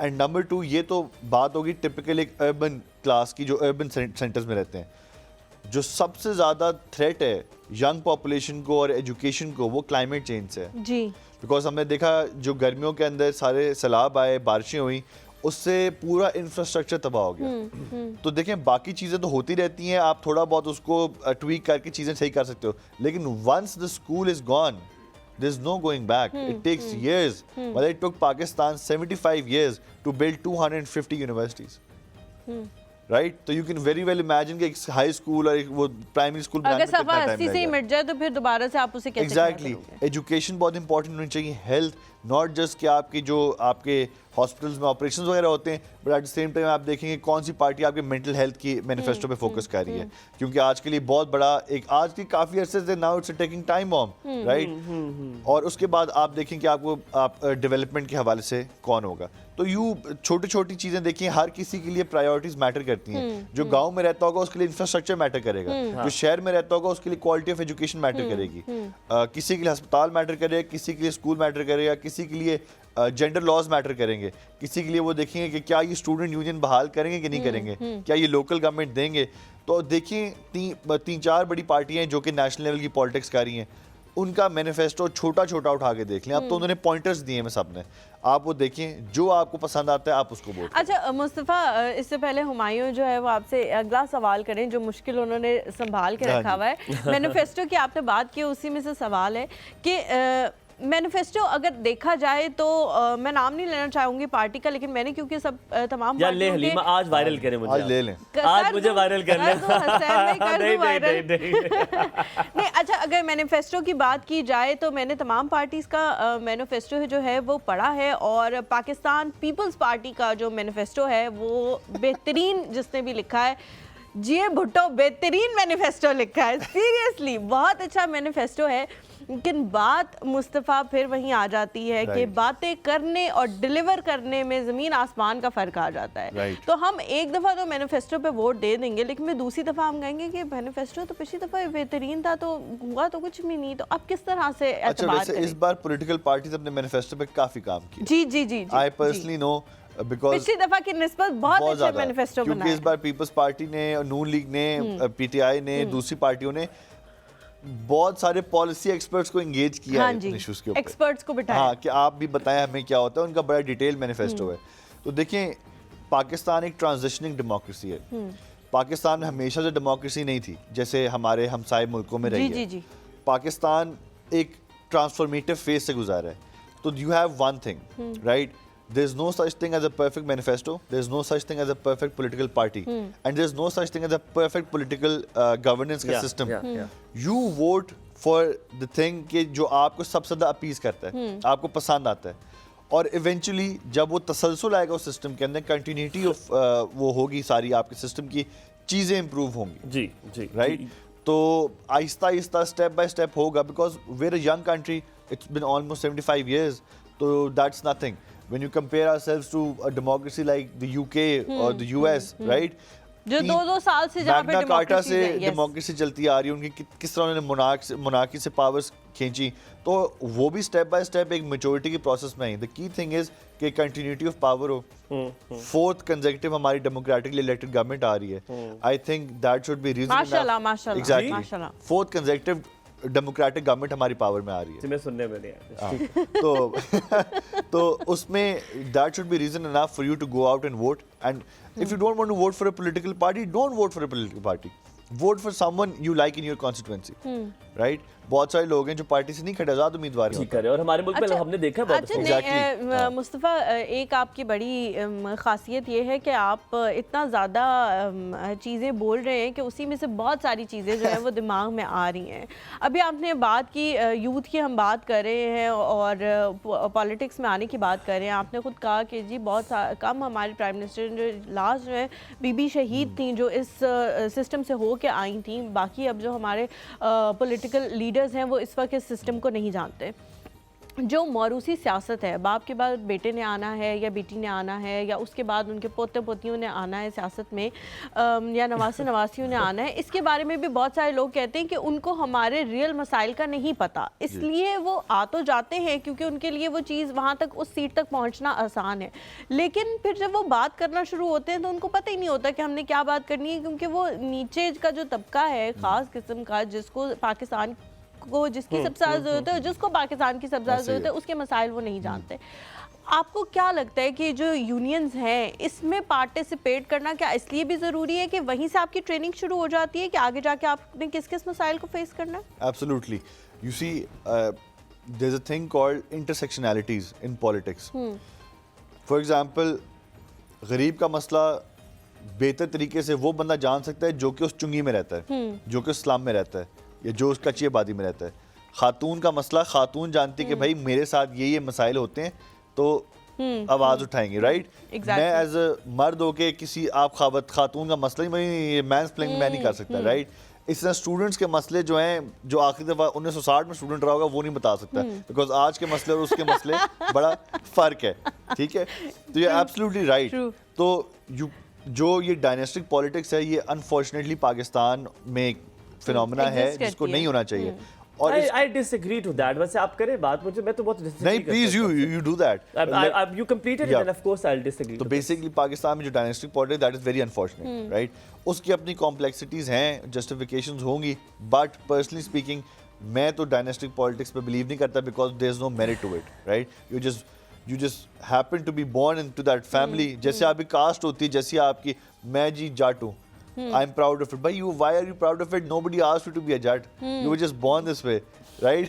And number 2, ये तो बात होगी टिपिकल एक अर्बन क्लास की जो अर्बन सेंटर्स में रहते हैं। जो सबसे ज़्यादा थ्रेट है यंग पॉपुलेशन को और एजुकेशन को, वो क्लाइमेट चेंज से है। जी। बिकॉज हमने देखा जो गर्मियों के अंदर सारे सैलाब आए, बारिशें हुई, उससे पूरा इंफ्रास्ट्रक्चर तबाह हो गया। तो देखें, बाकी चीज़ें तो होती रहती हैं, आप थोड़ा बहुत उसको ट्वीक करके चीज़ें सही कर सकते हो, लेकिन once the school is gone, there is no going back. It takes years. Well, it took Pakistan 75 years to build 250 universities. Right, तो you can very well imagine कि एक हाई स्कूल और एक वो प्राइमरी स्कूल अगर सफा 80 से ही मिट जाए तो फिर दोबारा से आप उसे कैसे एग्जैक्टली। एजुकेशन बहुत इंपॉर्टेंट होनी चाहिए, हेल्थ, नॉट जस्ट कि आपकी जो आपके हॉस्पिटल्स में ऑपरेशंस वगैरह होते हैं, but at the same time आप देखेंगे कौन सी पार्टी आपके मेंटल हेल्थ की मैनिफेस्टो पे फोकस कर रही है, क्योंकि आज के लिए बहुत बड़ा एक आज की काफ़ी अरसे से now it's taking time bomb, right. और उसके बाद आप देखें कि आपको आप डेवलपमेंट के हवाले से कौन होगा। तो यू छोटी छोटी चीज़ें देखिए, हर किसी के लिए प्रायोरिटीज मैटर करती हैं। जो गांव में रहता होगा उसके लिए इंफ्रास्ट्रक्चर मैटर करेगा, जो शहर में रहता होगा उसके लिए क्वालिटी ऑफ एजुकेशन मैटर करेगी, किसी के लिए अस्पताल मैटर करेगा, किसी के लिए स्कूल मैटर करेगा, किसी के लिए जेंडर लॉज मैटर करेंगे, किसी के लिए वो देखेंगे कि क्या ये स्टूडेंट यूनियन बहाल करेंगे कि नहीं करेंगे, क्या ये लोकल गवर्नमेंट देंगे। तो देखिए 3-4 बड़ी पार्टियां हैं जो कि नेशनल लेवल की पॉलिटिक्स कर रही हैं, उनका मैनिफेस्टो छोटा छोटा उठा के देख लें। अब तो उन्होंने पॉइंटर्स दिए हैं सबने, आप वो देखें, जो आपको पसंद आता है आप उसको वोट करें। अच्छा मुस्तफ़ा, इससे पहले हुमायूं जो है वो आपसे अगला सवाल करें जो मुश्किल उन्होंने संभाल के रखा हुआ है। मैनिफेस्टो की आपने बात की, उसी में से सवाल है कि मैनिफेस्टो अगर देखा जाए तो मैं नाम नहीं लेना चाहूंगी पार्टी का, लेकिन मैंने क्योंकि सब तमाम या ले हलीमा आज वायरल करें मुझे, आज ले लें, आज मुझे वायरल करना नहीं। अच्छा, अगर मैनिफेस्टो की बात की जाए तो मैंने तमाम पार्टीज का मैनिफेस्टो जो है वो पढ़ा है, और पाकिस्तान पीपल्स पार्टी का जो मैनिफेस्टो है वो बेहतरीन जिसने भी लिखा है, जी भुट्टो, बेहतरीन मैनिफेस्टो लिखा है, सीरियसली बहुत अच्छा मैनिफेस्टो है। लेकिन बात मुस्तफ़ा फिर वहीं आ जाती है कि बातें करने और डिलीवर करने में ज़मीन आसमान का फ़र्क आ जाता है। तो हम एक दफ़ा तो मैनिफेस्टो पे वोट दे देंगे, लेकिन फिर दूसरी दफ़ा हम कहेंगे कि मैनिफेस्टो तो पिछली दफ़ा बेहतरीन था, तो हुआ तो कुछ भी नहीं। तो अब किस तरह से अच्छा, इस बार पॉलिटिकल पार्टीज अपने मैनिफेस्टो पे काफ़ी काम किया। जी जी जी, आई पर्सनली नो, बिकॉज़ पिछली दफा की निस्बत बहुत अच्छे मैनिफेस्टो बनाया, क्योंकि इस बार पीपल्स पार्टी ने, नून लीग ने, पीटीआई ने, दूसरी पार्टियों ने बहुत सारे पॉलिसी एक्सपर्ट्स को एंगेज किया है इन इश्यूज के ऊपर, एक्सपर्ट्स को बिठाया। हाँ, कि आप भी बताएं हमें क्या होता है। उनका बड़ा डिटेल मैनिफेस्टो है। तो देखें, पाकिस्तान एक ट्रांजिशनिंग डेमोक्रेसी है। पाकिस्तान में हमेशा से डेमोक्रेसी नहीं थी जैसे हमारे हमसाये मुल्कों में रही है। पाकिस्तान एक ट्रांसफॉर्मेटिव फेज से गुजारा है। तो you have one thing, right, there is no such thing as a perfect manifesto, there is no such thing as a perfect political party, and there is no such thing as a perfect political governance का system. You vote for the thing कि जो आपको सबसे ज़्यादा appease करता है, आपको पसंद आता है, और इवेंचुअली जब वो तसलसल आएगा उस सिस्टम के अंदर, कंटिन्यूटी ऑफ वो होगी, सारी आपके सिस्टम की चीज़ें इम्प्रूव होंगी। जी जी, राइट। तो आहिस्ता आहिस्ता स्टेप बाय स्टेप होगा, because we're a young country, it's been almost 75 years, तो that's nothing when you compare ourselves to a democracy like the UK or the US, right? जो 2-2 साल से जहाँ पे कार्टा से डेमोक्रेसी चलती आ रही है, उनकी किस तरह उन्होंने मोनार्की से पावर्स खींची, तो वो भी स्टेप बाय स्टेप एक मेच्योरिटी की प्रोसेस में आई। द की थिंग इज कि कंटिन्यूटी ऑफ पावर हो। फोर्थ कंसेक्यूटिव हमारी डेमोक्रेटिकली इलेक्टेड गवर्नमेंट आ रही है। I think that should be reason. माशाल्लाह माशाल्लाह, exactly, fourth consecutive democratic government हमारी पावर में आ रही है। मैं सुनने में नहीं आया। तो उसमें that should be reason enough for you to go out and vote, and if you don't want to vote for a political party, don't vote for a political party, vote for someone you like in your constituency, right. बहुत सारे लोग हैं जो party से नहीं खड़े, आजाद उम्मीदवार हैं, और हमारे मुल्क में हमने देखा है बहुत। अच्छा, मुस्तफ़ा, एक आपकी बड़ी खासियत ये है कि आप इतना ज़्यादा चीज़ें बोल रहे हैं कि उसी में से बहुत सारी चीज़ें जो हैं वो दिमाग में आ रही हैं। अभी आपने बात की यूथ की, हम बात कर रहे हैं और पॉलिटिक्स में आने की बात कर रहे हैं। आपने खुद कहा कि जी बहुत कम हमारे प्राइम मिनिस्टर जो लास्ट जो है बीबी शहीद थी, जो इस सिस्टम से हो के आई थी। बाकी अब जो हमारे पॉलिटिकल लीडर्स हैं वो इस वक्त इस सिस्टम को नहीं जानते। जो मौरूसी सियासत है, बाप के बाद बेटे ने आना है या बेटी ने आना है या उसके बाद उनके पोते पोतियों ने आना है सियासत में, या नवासे नवासियों ने आना है, इसके बारे में भी बहुत सारे लोग कहते हैं कि उनको हमारे रियल मसाइल का नहीं पता, इसलिए वो आ तो जाते हैं क्योंकि उनके लिए वो चीज़ वहाँ तक, उस सीट तक पहुँचना आसान है। लेकिन फिर जब वो बात करना शुरू होते हैं तो उनको पता ही नहीं होता कि हमने क्या बात करनी है, क्योंकि वो नीचे का जो तबका है ख़ास किस्म का, जिसको पाकिस्तान को, जिसकी सबसे ज़्यादा ज़रूरत है, जिसको पाकिस्तान की सबसे ज़्यादा ज़रूरत है, उसके मसाइल वो नहीं जानते। आपको क्या लगता है कि जो यूनियंस हैं इसमें पार्टिसिपेट करना क्या इसलिए भी ज़रूरी है कि वहीं से आपकी ट्रेनिंग शुरू हो जाती है कि आगे जाके आपने किस किस मसाइल को फेस करना है? Absolutely. You see, there's a thing called intersectionalities in politics. For example, गरीब का मसला बेहतर तरीके से वो बंदा जान सकता है जो कि उस चुंगी में रहता है, जो कि उस स्लम में रहता है या जो उस कच्ची आबादी में रहता है। खातून का मसला खातून जानती है कि भाई मेरे साथ ये मसाइल होते हैं, तो आवाज़ उठाएंगे, राइट। मैं एज अ मर्द होके किसी आप खातून का मसला ही मैंसप्लेनिंग मैं नहीं कर सकता, राइट। इस तरह स्टूडेंट्स के मसले जो हैं, जो आखिरी दफ़ा 1960 में स्टूडेंट रहा होगा वो नहीं बता सकता, बिकॉज आज के मसले और उसके मसले बड़ा फ़र्क है, ठीक है। तो ये एब्सोल्युटली राइट। तो जो ये डायनेस्टिक पॉलिटिक्स है, ये अनफॉर्चुनेटली पाकिस्तान में फिनोमेना है जिसको नहीं होना चाहिए। और I disagree to that. वैसे आप करें बात, मुझे, मैं तो बहुत disagree नहीं, please you do that. You completed it, and of course I'll disagree. तो basically पाकिस्तान में जो dynastic politics, that is very unfortunate, right? उसकी अपनी कॉम्प्लेक्सिटीज हैं, जस्टिफिकेशंस होंगी, बट पर्सनली स्पीकिंग मैं तो डायनेस्टिक पॉलिटिक्स पे बिलीव नहीं करता because there is no merit to it, right? You just happen to be born into that family. जैसे आपकी कास्ट होती है, जैसे आपकी, मैं जी जाट हूँ, I am proud of it. भाई why are you proud of it? Nobody asked you to be a jat. You were just born this way, right?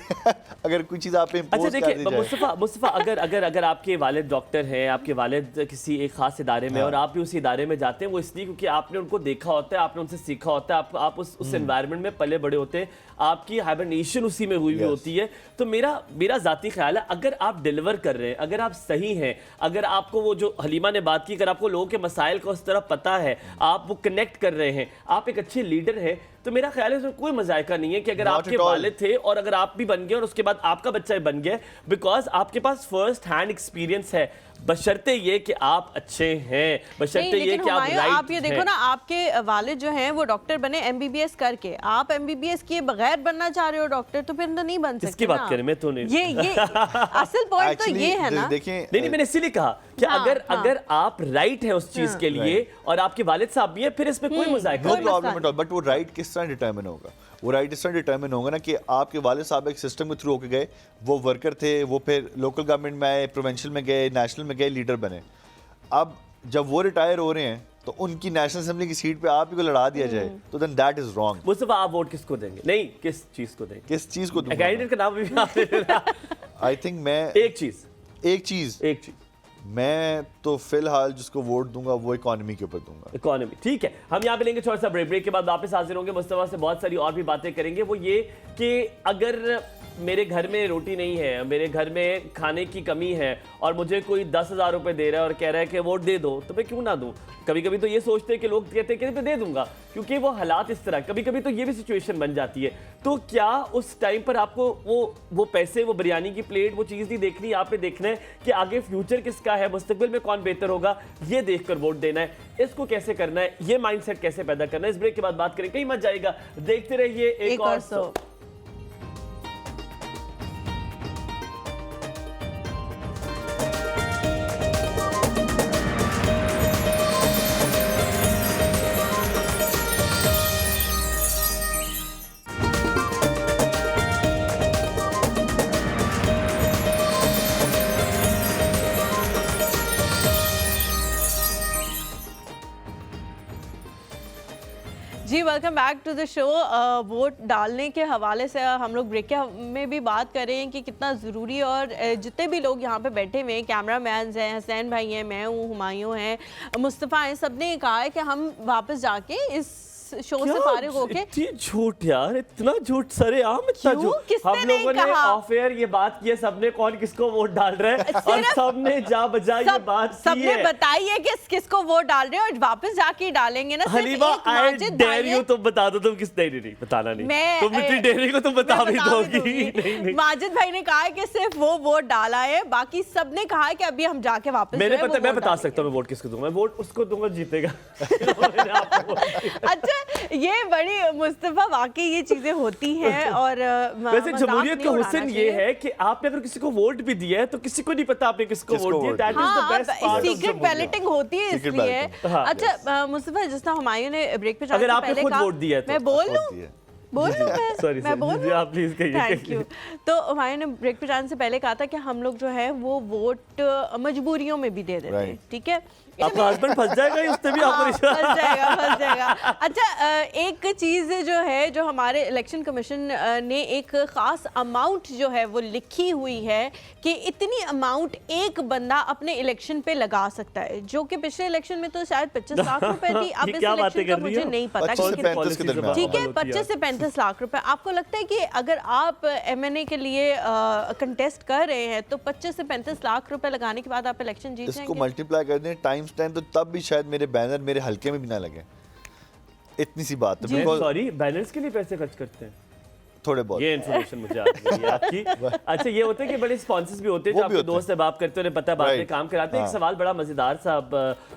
अगर कोई चीज़ आप पे अच्छा impose कर दी देखिए जाए। मुस्तफ़ा, अगर आपके वालिद डॉक्टर हैं, आपके वालिद किसी एक खास इदारे में, और आप भी उस इदारे में जाते हैं, वो इसलिए क्योंकि आपने उनको देखा होता है, आपने उनसे सीखा होता है, आप उस एनवायरनमेंट में पले बड़े होते हैं, आपकी हाइबरनेशन उसी में हुई होती है। तो मेरा ज़ाती ख्याल है, अगर आप डिलीवर कर रहे हैं, अगर आप सही हैं, अगर आपको वो जो हलीमा ने बात की, अगर आपको लोगों के मसाइल का उस तरह पता है, आप वो कनेक्ट कर रहे हैं, आप एक अच्छे लीडर हैं, तो मेरा ख्याल है इसमें कोई मजायका नहीं है कि अगर आपके वालिद थे और अगर आप भी बन गए और उसके बाद आपका बच्चा बन गया, बिकॉज आपके पास फर्स्ट हैंड एक्सपीरियंस है, बशर्ते ये कि आप अच्छे हैं, बशर्ते ये कि आप राइट हैं। आप ये देखो ना, आपके वालिद जो हैं वो डॉक्टर बने एमबीबीएस करके, आप एमबीबीएस किए बगैर बनना चाह रहे हो डॉक्टर, तो फिर तो नहीं बन सकते। किसकी बात करें, मैं तो नहीं। ये असल पॉइंट तो ये है ना। देखिए नहीं, मैंने इसीलिए कहा कि अगर आप राइट हैं उस चीज के लिए और आपके वालिद साहब भी है, फिर इसमें कोई मजाक no problem at all. But वो राइट किस तरह डिटरमिन होगा? वो राइट इस तरह डिटरमिन होगा ना कि आपके वालिद साहब एक सिस्टम के थ्रू होके गए, वो वर्कर थे, वो फिर लोकल गवर्नमेंट में आए, प्रोविंशियल में गए, नेशनल में गए, लीडर बने। अब जब वो रिटायर हो रहे हैं तो उनकी नेशनल असेंबली की सीट पे आप ही को लड़ा दिया जाए, तो then that is wrong. Mustafa, आप वोट किसको देंगे? नहीं, किस चीज को देंगे? किस चीज को दूंगा? कैंडिडेट का नाम भी आपने आई थिंक मैं एक चीज मैं तो फिलहाल जिसको वोट दूंगा वो इकोनॉमी के ऊपर दूंगा। इकोनॉमी, ठीक है। हम यहाँ पे लेंगे छोटा सा ब्रेक के बाद वापस हाजिर होंगे, मुस्तफा से बहुत सारी और भी बातें करेंगे। वो ये कि अगर मेरे घर में रोटी नहीं है, मेरे घर में खाने की कमी है और मुझे कोई 10,000 रुपए दे रहा है और कह रहा है कि वोट दे दो, तो मैं क्यों ना दूं? कभी कभी तो ये सोचते हैं कि लोग कहते हैं कि मैं दे दूंगा, क्योंकि वो हालात इस तरह, कभी कभी तो ये भी सिचुएशन बन जाती है। तो क्या उस टाइम पर आपको वो पैसे, वो बिरयानी की प्लेट, वो चीज़ नहीं देखनी, आप पे देखना है कि आगे फ्यूचर किसका है, मुस्तकबिल में कौन बेहतर होगा, ये देखकर वोट देना है। इसको कैसे करना है, ये माइंडसेट कैसे पैदा करना है, इस ब्रेक के बाद बात करें। कहीं मत जाएगा, देखते रहिए एक और सो। जी welcome back to the show. वोट डालने के हवाले से हम लोग ब्रेक में भी बात कर रहे हैं कि कितना ज़रूरी, और जितने भी लोग यहाँ पे बैठे हुए हैं, कैमरा मैन हैं, हसैन भाई हैं, मैं हूँ, हुमायूं हैं, मुस्तफ़ा हैं, सब ने कहा है कि हम वापस जाके इस शो से फारिग होके। इतनी झूठ यार, इतना झूठ सरेआम, इतना झूठ। हम लोगों ने ऑफ एयर ये बात की है, सबने कौन किसको वोट डाल रहा है और सबने जा बजा ये बात की है। सबने बताई है कि किसको वोट डाल रहे हैं और वापस जाके डालेंगे ना। हलीमा, आई डेयर यू, तुम बता दो, तुम किस नहीं बताना नहीं, तुम इतनी डेयरी को तुम बता भी दोगी। नहीं, माजिद भाई ने कहा है कि सिर्फ वो वोट डाला है, बाकी सबने कहा है कि अभी हम जाके वापस। मैं बता सकता हूँ मैं वोट किसको दूंगा, मैं वोट उसको दूंगा जीतेगा। अच्छा, ये बड़ी मुस्तफा वाकई ये चीजें होती हैं। और वैसे जमहूरियत का हुस्न ये है कि आपने अगर किसी को वोट भी दिया है तो किसी को नहीं पता आपने किसको वोट दिया। That is the best part. Secret balloting होती है इसलिए। अच्छा मुस्तफा, जिस तरह हुमायूं ने ब्रेक पे अगर आपने खुद वोट दिया है तो मैं बोल लूं मैं बोल लूं, आप प्लीज कहिए। Thank you. तो हुमायूं ने ब्रेक पे जाने से पहले कहा था कि हम लोग जो है वो वोट मजबूरियों में भी दे देते हैं, ठीक है। आपका हस्बैंड फंस जाएगा उससे भी, फंस जाएगा। अच्छा, एक चीज़ जो है, जो हमारे इलेक्शन कमीशन ने एक ख़ास अमाउंट जो है वो लिखी हुई है कि इतनी अमाउंट एक बंदा अपने इलेक्शन पे लगा सकता है, जो कि पिछले इलेक्शन में तो शायद 25 लाख रुपए थी। अब इस इलेक्शन का मुझे नहीं पता, ठीक है, 25 से 35 लाख रुपए। आपको लगता है कि अगर आप MNA के लिए कंटेस्ट कर रहे हैं तो 25 से 35 लाख रुपए लगाने के बाद आप इलेक्शन जीत जाएंगे? इसको मल्टीप्लाई कर दें टाइम तो तब भी शायद मेरे बैनर मेरे हल्के में भी ना लगे। इतनी सी बात है। सॉरी, बैनर्स के लिए पैसे खर्च करते हैं थोड़े बहुत। ये इन्फॉर्मेशन मुझे आज मिली आपकी। अच्छा, ये होता है कि बड़े स्पॉन्सर्स भी होते हैं जो आपके दोस्त से बात करते हैं, उन्हें पता है बात में काम कराते हैं। एक सवाल बड़ा मजेदार सा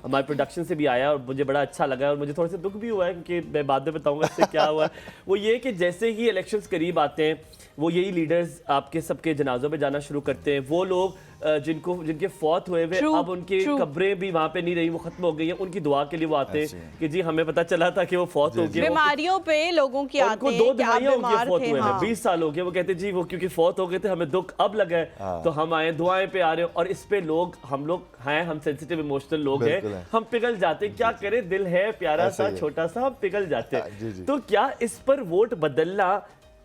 हमारे प्रोडक्शन से भी आया और मुझे बड़ा अच्छा लगा और मुझे थोड़ा सा दुख भी हुआ है, क्योंकि मैं बाद में बताऊंगा इससे क्या हुआ। वो ये कि जैसे ही इलेक्शंस करीब आते हैं, वो यही लीडर्स आपके सबके जनाजों में जाना शुरू करते हैं। वो लोग जिनके फौत हुए हुए, True, अब उनकी true. कब्रें भी वहाँ पे नहीं रही, वो खत्म हो गई हैं, उनकी दुआ के लिए वो आते ऐसे हैं हैं। कि जी हमें पता चला था कि वो फौत हो गए। बीमारियों पे लोगों की आते उनको हैं 2 कि आप दहाइयाँ हो गई बीमार फौत थे, हुए हैं, हाँ। 20 साल हो गए। वो कहते जी वो क्योंकि फौत हो गए थे, हमें दुख अब लगा है तो हम आए, दुआएं पे आ रहे हो। और इस पे हम लोग हैं, हम सेंसिटिव इमोशनल लोग बिल्कुल हैं, हैं। हम पिघल जाते हैं। क्या करें, दिल है प्यारा ऐसा सा ही है। छोटा सा, हम पिघल जाते जी, हैं। जी। तो क्या इस पर वोट बदलना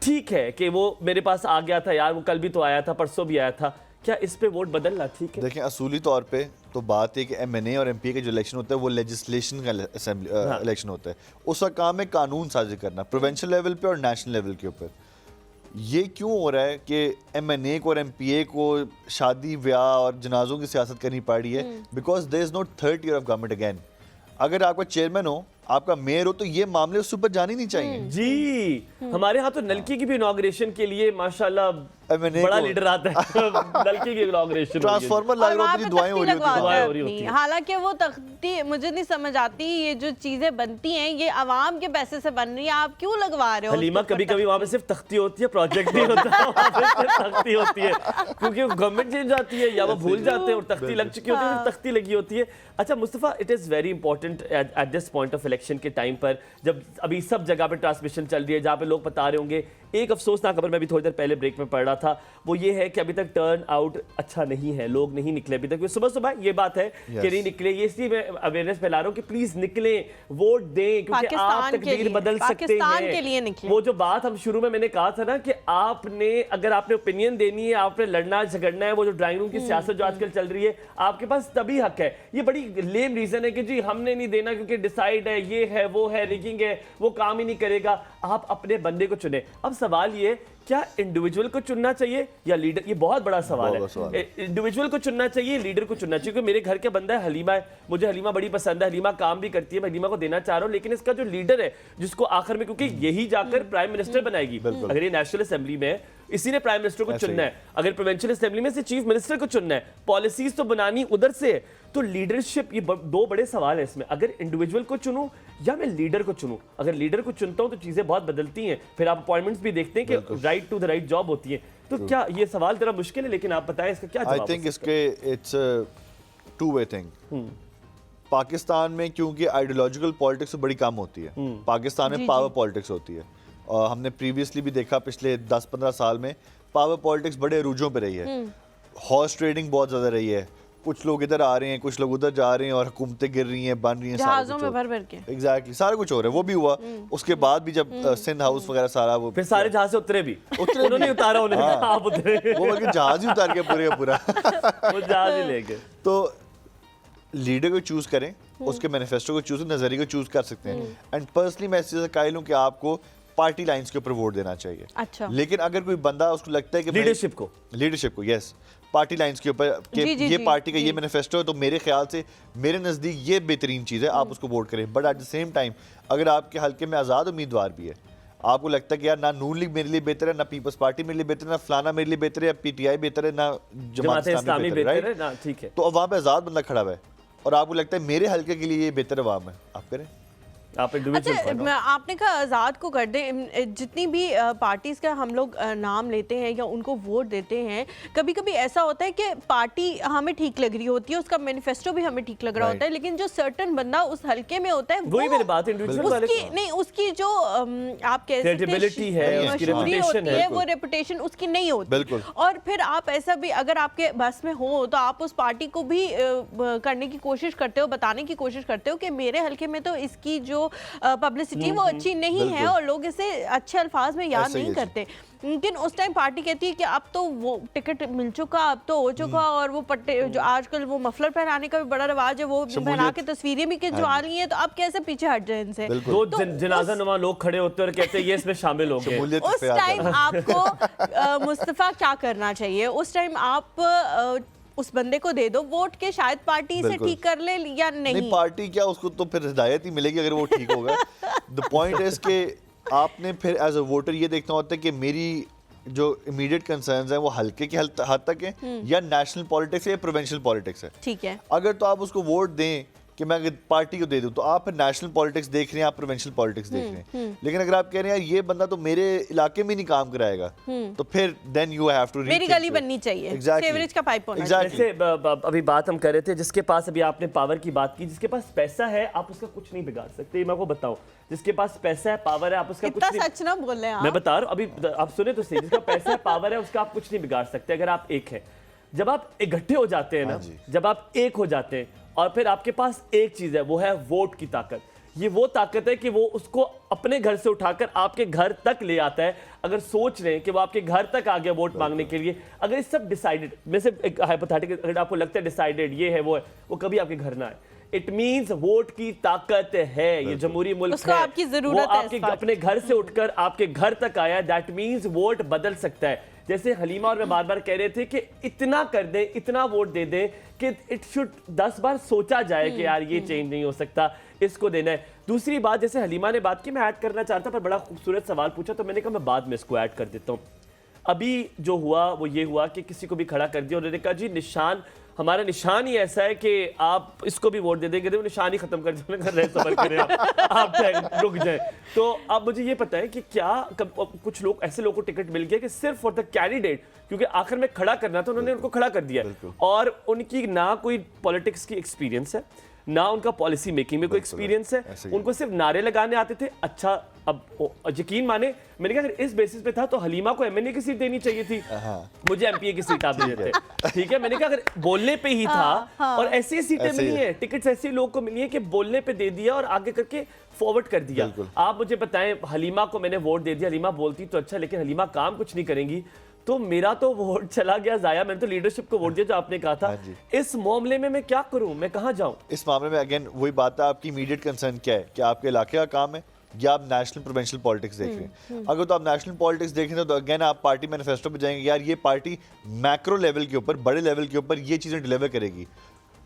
ठीक है कि वो मेरे पास आ गया था यार, वो कल भी तो आया था, परसों भी आया था, क्या इस पे वोट बदलना ठीक है? देखें, असूली तौर पे तो बात है कि एमएनए और एमपी का जो इलेक्शन होता है वो लेजिस्लेशन का इलेक्शन होता है। उसका काम है कानून साजी करना, प्रोविंशियल लेवल पे और नेशनल लेवल के ऊपर। ये क्यों हो रहा है कि एमएनए को और एमपीए को शादी ब्याह और जनाजों की सियासत करनी पड़ रही है? Because there is no third year of government again. अगर आपका चेयरमैन हो, आपका मेयर हो, तो ये मामले उससे ऊपर जाने नहीं चाहिए। जी, हमारे यहाँ तो नलकी की भी इनॉग्रेशन के लिए माशाल्लाह MNA बड़ा को- लीडर आता है। नलकी की इनॉग्रेशन ट्रांसफार्मर लग और रहा वहाँ होती पे है, दुआएं हो रही तख्ती होती हैं। लगवाते हैं हो रही होती अपनी। है। हालांकि वो तख्ती मुझे नहीं समझ आती, ये जो चीजें बनती हैं ये अवाम के पैसे से बन रही है, आप क्यों लगवा रहे हो? हलीमा उसके कभी ऊपर कभी वहाँ पे सिर्फ तख्ती होती है, प्रोजेक्ट नहीं होता, वहाँ पे सिर्फ तख्ती होती है क्योंकि गवर्नमेंट चेंज आती है या वो भूल जाते हैं और तख्ती लग चुकी होती है, फिर तख्ती लगी होती है। अच्छा Mustafa, it is very important at this point of election के टाइम पर, जब अभी सब जगह पे ट्रांसमिशन चल रही है, जहाँ पे लोग बता रहे होंगे, एक अफसोसनाक खबर मैं भी थोड़ी देर पहले ब्रेक में पढ़ रहा था, वो ये है कि अभी तक टर्न आउट अच्छा नहीं है, लोग नहीं निकले अभी तक। सुबह सुबह ये बात है कि नहीं निकले, ये इसलिए मैं अवेयरनेस फैला रहा हूँ कि प्लीज निकले, वोट दें, क्योंकि आप पाकिस्तान के तकदीर लिए, बदल सकते पाकिस्तान हैं। के लिए निकले। वो जो बात हम शुरू में मैंने कहा था ना कि आपने अगर आपने ओपिनियन देनी है, आपने लड़ना झगड़ना है, वो जो ड्राइंग रूम की सियासत जो आजकल चल रही है, आपके पास तभी हक है। ये बड़ी लेम रीजन है कि जी हमने नहीं देना क्योंकि डिसाइड है, ये है, वो है, रिगिंग है, वो काम ही नहीं करेगा। आप अपने बंदे को चुने। अब सवाल ये, क्या इंडिविजुअल को चुनना चाहिए या लीडर? ये बहुत बड़ा सवाल है। इंडिविजुअल को चुनना चाहिए, लीडर को चुनना चाहिए? क्योंकि मेरे घर के बंदा है हलीमा है, मुझे हलीमा बड़ी पसंद है, हलीमा काम भी करती है, मैं हलीमा को देना चाह रहा हूँ, लेकिन इसका जो लीडर है जिसको आखिर में, क्योंकि यही जाकर प्राइम मिनिस्टर बनाएगी, अगर ये नेशनल असेंबली में है, इसी ने प्राइम मिनिस्टर को चुनना है, अगर प्रोविंशियल असेंबली में से चीफ मिनिस्टर को चुनना है, पॉलिसीज तो बनानी उधर से है। तो लीडरशिप, ये दो बड़े सवाल है इसमें, अगर इंडिविजुअल को चुनूं या मैं लीडर को चुनूं। अगर लीडर को चुनता हूं तो चीजें बहुत बदलती हैं, फिर आप अपॉइंटमेंट्स भी देखते हैं कि right to the right job होती है। तो क्या ये सवाल जरा मुश्किल है, लेकिन आप बताएं इसका क्या जवाब? आई थिंक इसके it's two way thing. Pakistan में क्योंकि आइडियोलॉजिकल पॉलिटिक्स से बड़ी कम होती है, पाकिस्तान में पावर पॉलिटिक्स होती है। और हमने प्रीवियसली भी देखा पिछले 10-15 साल में पावर पॉलिटिक्स बड़े अरूजों पे रही है। हॉर्स ट्रेडिंग बहुत ज़्यादा रही है, कुछ लोग इधर आ रहे हैं, कुछ लोग उधर जा रहे हैं और हुकूमतें गिर रही हैं, बन रही हैं, जहाज़ों में भर भर के। एग्जैक्टली सारा कुछ हो रहा है। वो भी हुआ, उसके बाद भी जब सिंध हाउस वगैरह सारा वो फिर सारे जहाज से उतरे भी, उन्होंने उतारा, उन्हें आप उतरे, वो बल्कि जहाज ही उतार के पूरे का पूरा वो जहाज ही ले गए। तो लीडर को चूज करें, उसके मैनिफेस्टो को चूज, नजरिए को चूज कर सकते हैं। एंड पर्सनली मैं इस चीज़ से कायल हूं कि आपको पार्टी लाइंस के ऊपर वोट देना चाहिए। अच्छा। लेकिन अगर कोई बंदा उसको लगता है कि लीडरशिप को यस पार्टी लाइंस के ऊपर कि ये पार्टी का ये मैनिफेस्टो है, तो मेरे ख्याल से, मेरे नज़दीक ये बेहतरीन चीज़ है, आप उसको वोट करें। But at the same time अगर आपके हल्के में आज़ाद उम्मीदवार भी है, आपको लगता है कि यार ना नून लीग मेरे लिए बेहतर है, ना पीपल्स पार्टी मेरे लिए बेहतर है, ना फलाना मेरे लिए बेहतर है, या पीटीआई बेहतर है, ना जमात इस्लामी बेहतर है, ना, ठीक है। तो अब वहाँ पे आज़ाद बंदा खड़ा हुआ है और आपको लगता है मेरे हल्के के लिए ये बेहतर अवाम है, आप करें। आप अच्छा, आपने कहा आज़ाद को कर दें। जितनी भी पार्टीज का हम लोग नाम लेते हैं या उनको वोट देते हैं, कभी कभी ऐसा होता है कि पार्टी हमें ठीक लग रही होती है, उसका मैनिफेस्टो भी हमें ठीक लग रहा होता है, लेकिन जो सर्टन बंदा उस हल्के में होता है, वही मेरी बात है, उसकी जो आप कह क्रेडिबिलिटी है, उसकी रेपुटेशन है, वो रेपुटेशन उसकी नहीं होती। और फिर आप ऐसा भी अगर आपके बस में हो तो आप उस पार्टी को भी करने की कोशिश करते हो, बताने की कोशिश करते हो कि मेरे हल्के में तो इसकी जो पब्लिसिटी वो अच्छी नहीं है और लोग इसे अच्छे अल्फाज में याद नहीं करते। लेकिन उस टाइम पार्टी कहती है कि अब तो वो टिकट मिल चुका, अब तो हो चुका, और वो पट्टे जो आजकल वो मफलर पहनाने का भी बड़ा रिवाज है, वो पहना के तस्वीरें भी जो आ रही हैं, तो अब कैसे पीछे हट जाए इनसे। दो जनाजा नुमा लोग खड़े होते हैं और कहते हैं ये इसमें शामिल हो गए। उस टाइम आपको मुस्तफा क्या करना चाहिए? उस टाइम आप उस बंदे को दे दो वोट के, शायद पार्टी इसे ठीक कर ले या नहीं पार्टी क्या, उसको तो फिर हिदायत ही मिलेगी अगर वो ठीक होगा। द पॉइंट इज कि आपने फिर एज अ वोटर ये देखना होता है कि मेरी जो इमीडिएट कंसर्न्स हैं वो हल्के के हद तक हैं या नेशनल पॉलिटिक्स है या प्रोविंशियल पॉलिटिक्स है। ठीक है। अगर तो आप उसको वोट दें कि मैं अगर पार्टी को दे दूं, तो आप नेशनल पॉलिटिक्स देख रहे हैं, आप प्रोविंशियल पॉलिटिक्स देख रहे हैं। लेकिन अगर आप कह रहे हैं यार ये बंदा तो मेरे इलाके में नहीं काम कराएगा, तो फिर देन यू हैव टू मेरी गली बननी चाहिए, सीवरेज का पाइप होना चाहिए। जैसे अभी बात हम कर रहे थे, जिसके पास, अभी आपने पावर की बात की, जिसके पास पैसा है आप उसका कुछ नहीं बिगाड़ सकते। मैं आपको बताऊं, जिसके पास पैसा है, पावर है, आप उसका कुछ नहीं, सच ना बोल रहे हैं मैं बता रहा हूं, अभी आप सुने तो सही, जिसका पैसा है, पावर है, उसका आप कुछ नहीं बिगाड़ सकते अगर आप एक है। जब आप इकट्ठे हो जाते हैं ना, जब आप एक हो जाते हैं और फिर आपके पास एक चीज है, वो है वोट की ताकत। ये वो ताकत है कि वो उसको अपने घर से उठाकर आपके घर तक ले आता है। अगर सोच रहे हैं कि वो आपके घर तक आ गया वोट मांगने के लिए, अगर इस सब डिसाइडेड में से एक हाइपोथेटिकल, अगर आपको लगता है डिसाइडेड ये है वो है, वो कभी आपके घर ना आए। इट मींस वोट की ताकत है, ये जमहूरी मुल्क उसको है, आपकी जरूरत वो है, आपके अपने घर से उठकर आपके घर तक आया। दैट मींस वोट बदल सकता है। जैसे हलीमा और मैं बार बार कह रहे थे कि इतना कर दें, इतना वोट दे दें कि इट शुड 10 बार सोचा जाए कि यार ये चेंज नहीं हो सकता, इसको देना है। दूसरी बात, जैसे हलीमा ने बात की, मैं ऐड करना चाहता पर बड़ा खूबसूरत सवाल पूछा, तो मैंने कहा मैं बाद में इसको ऐड कर देता हूँ। अभी जो हुआ वो ये हुआ कि किसी को भी खड़ा कर दिया, उन्होंने कहा जी निशान, हमारा निशान ही ऐसा है कि आप इसको भी वोट दे देंगे, तो निशान ही खत्म कर दिया, सफर करें आप रुक जाए। तो अब मुझे ये पता है कि क्या कुछ लोग, ऐसे लोगों को टिकट मिल गया कि सिर्फ फॉर द कैंडिडेट, क्योंकि आखिर में खड़ा करना था, उन्होंने उनको खड़ा कर दिया, और उनकी ना कोई पॉलिटिक्स की एक्सपीरियंस है, ना उनका पॉलिसी मेकिंग में कोई एक्सपीरियंस है, उनको सिर्फ नारे लगाने आते थे। अच्छा, अब यकीन माने, मैंने कहा अगर इस बेसिस पे था तो हलीमा को एमएनए की सीट देनी चाहिए थी, मुझे एमपीए की सीट आप दे देते। ठीक है, मैंने कहा अगर बोलने पे ही था, और ऐसी सीटें मिली है, टिकट्स ऐसे लोगों को मिली है कि बोलने पे दे दिया और आगे करके फॉरवर्ड कर दिया। आप मुझे बताएं, हलीमा को मैंने वोट दे दिया, हलीमा बोलती तो अच्छा, लेकिन हलीमा काम कुछ नहीं करेंगी, तो मेरा तो वोट चला गया जाया। मैंने तो लीडरशिप को वोट दिया जो आपने कहा था। इस मामले में मैं क्या करूं, मैं कहां जाऊं? इस मामले में अगेन वही बात है, आपकी इमीडिएट कंसर्न क्या है, कि आपके इलाके का काम है या आप नेशनल प्रोविंशियल पॉलिटिक्स देख रहे हैं। अगर तो आप नेशनल पॉलिटिक्स देख रहे हैं तो अगेन आप पार्टी मैनिफेस्टो पे जाएंगे, यार ये पार्टी मैक्रो लेवल के ऊपर, बड़े लेवल के ऊपर ये चीज़ें डिलीवर करेगी,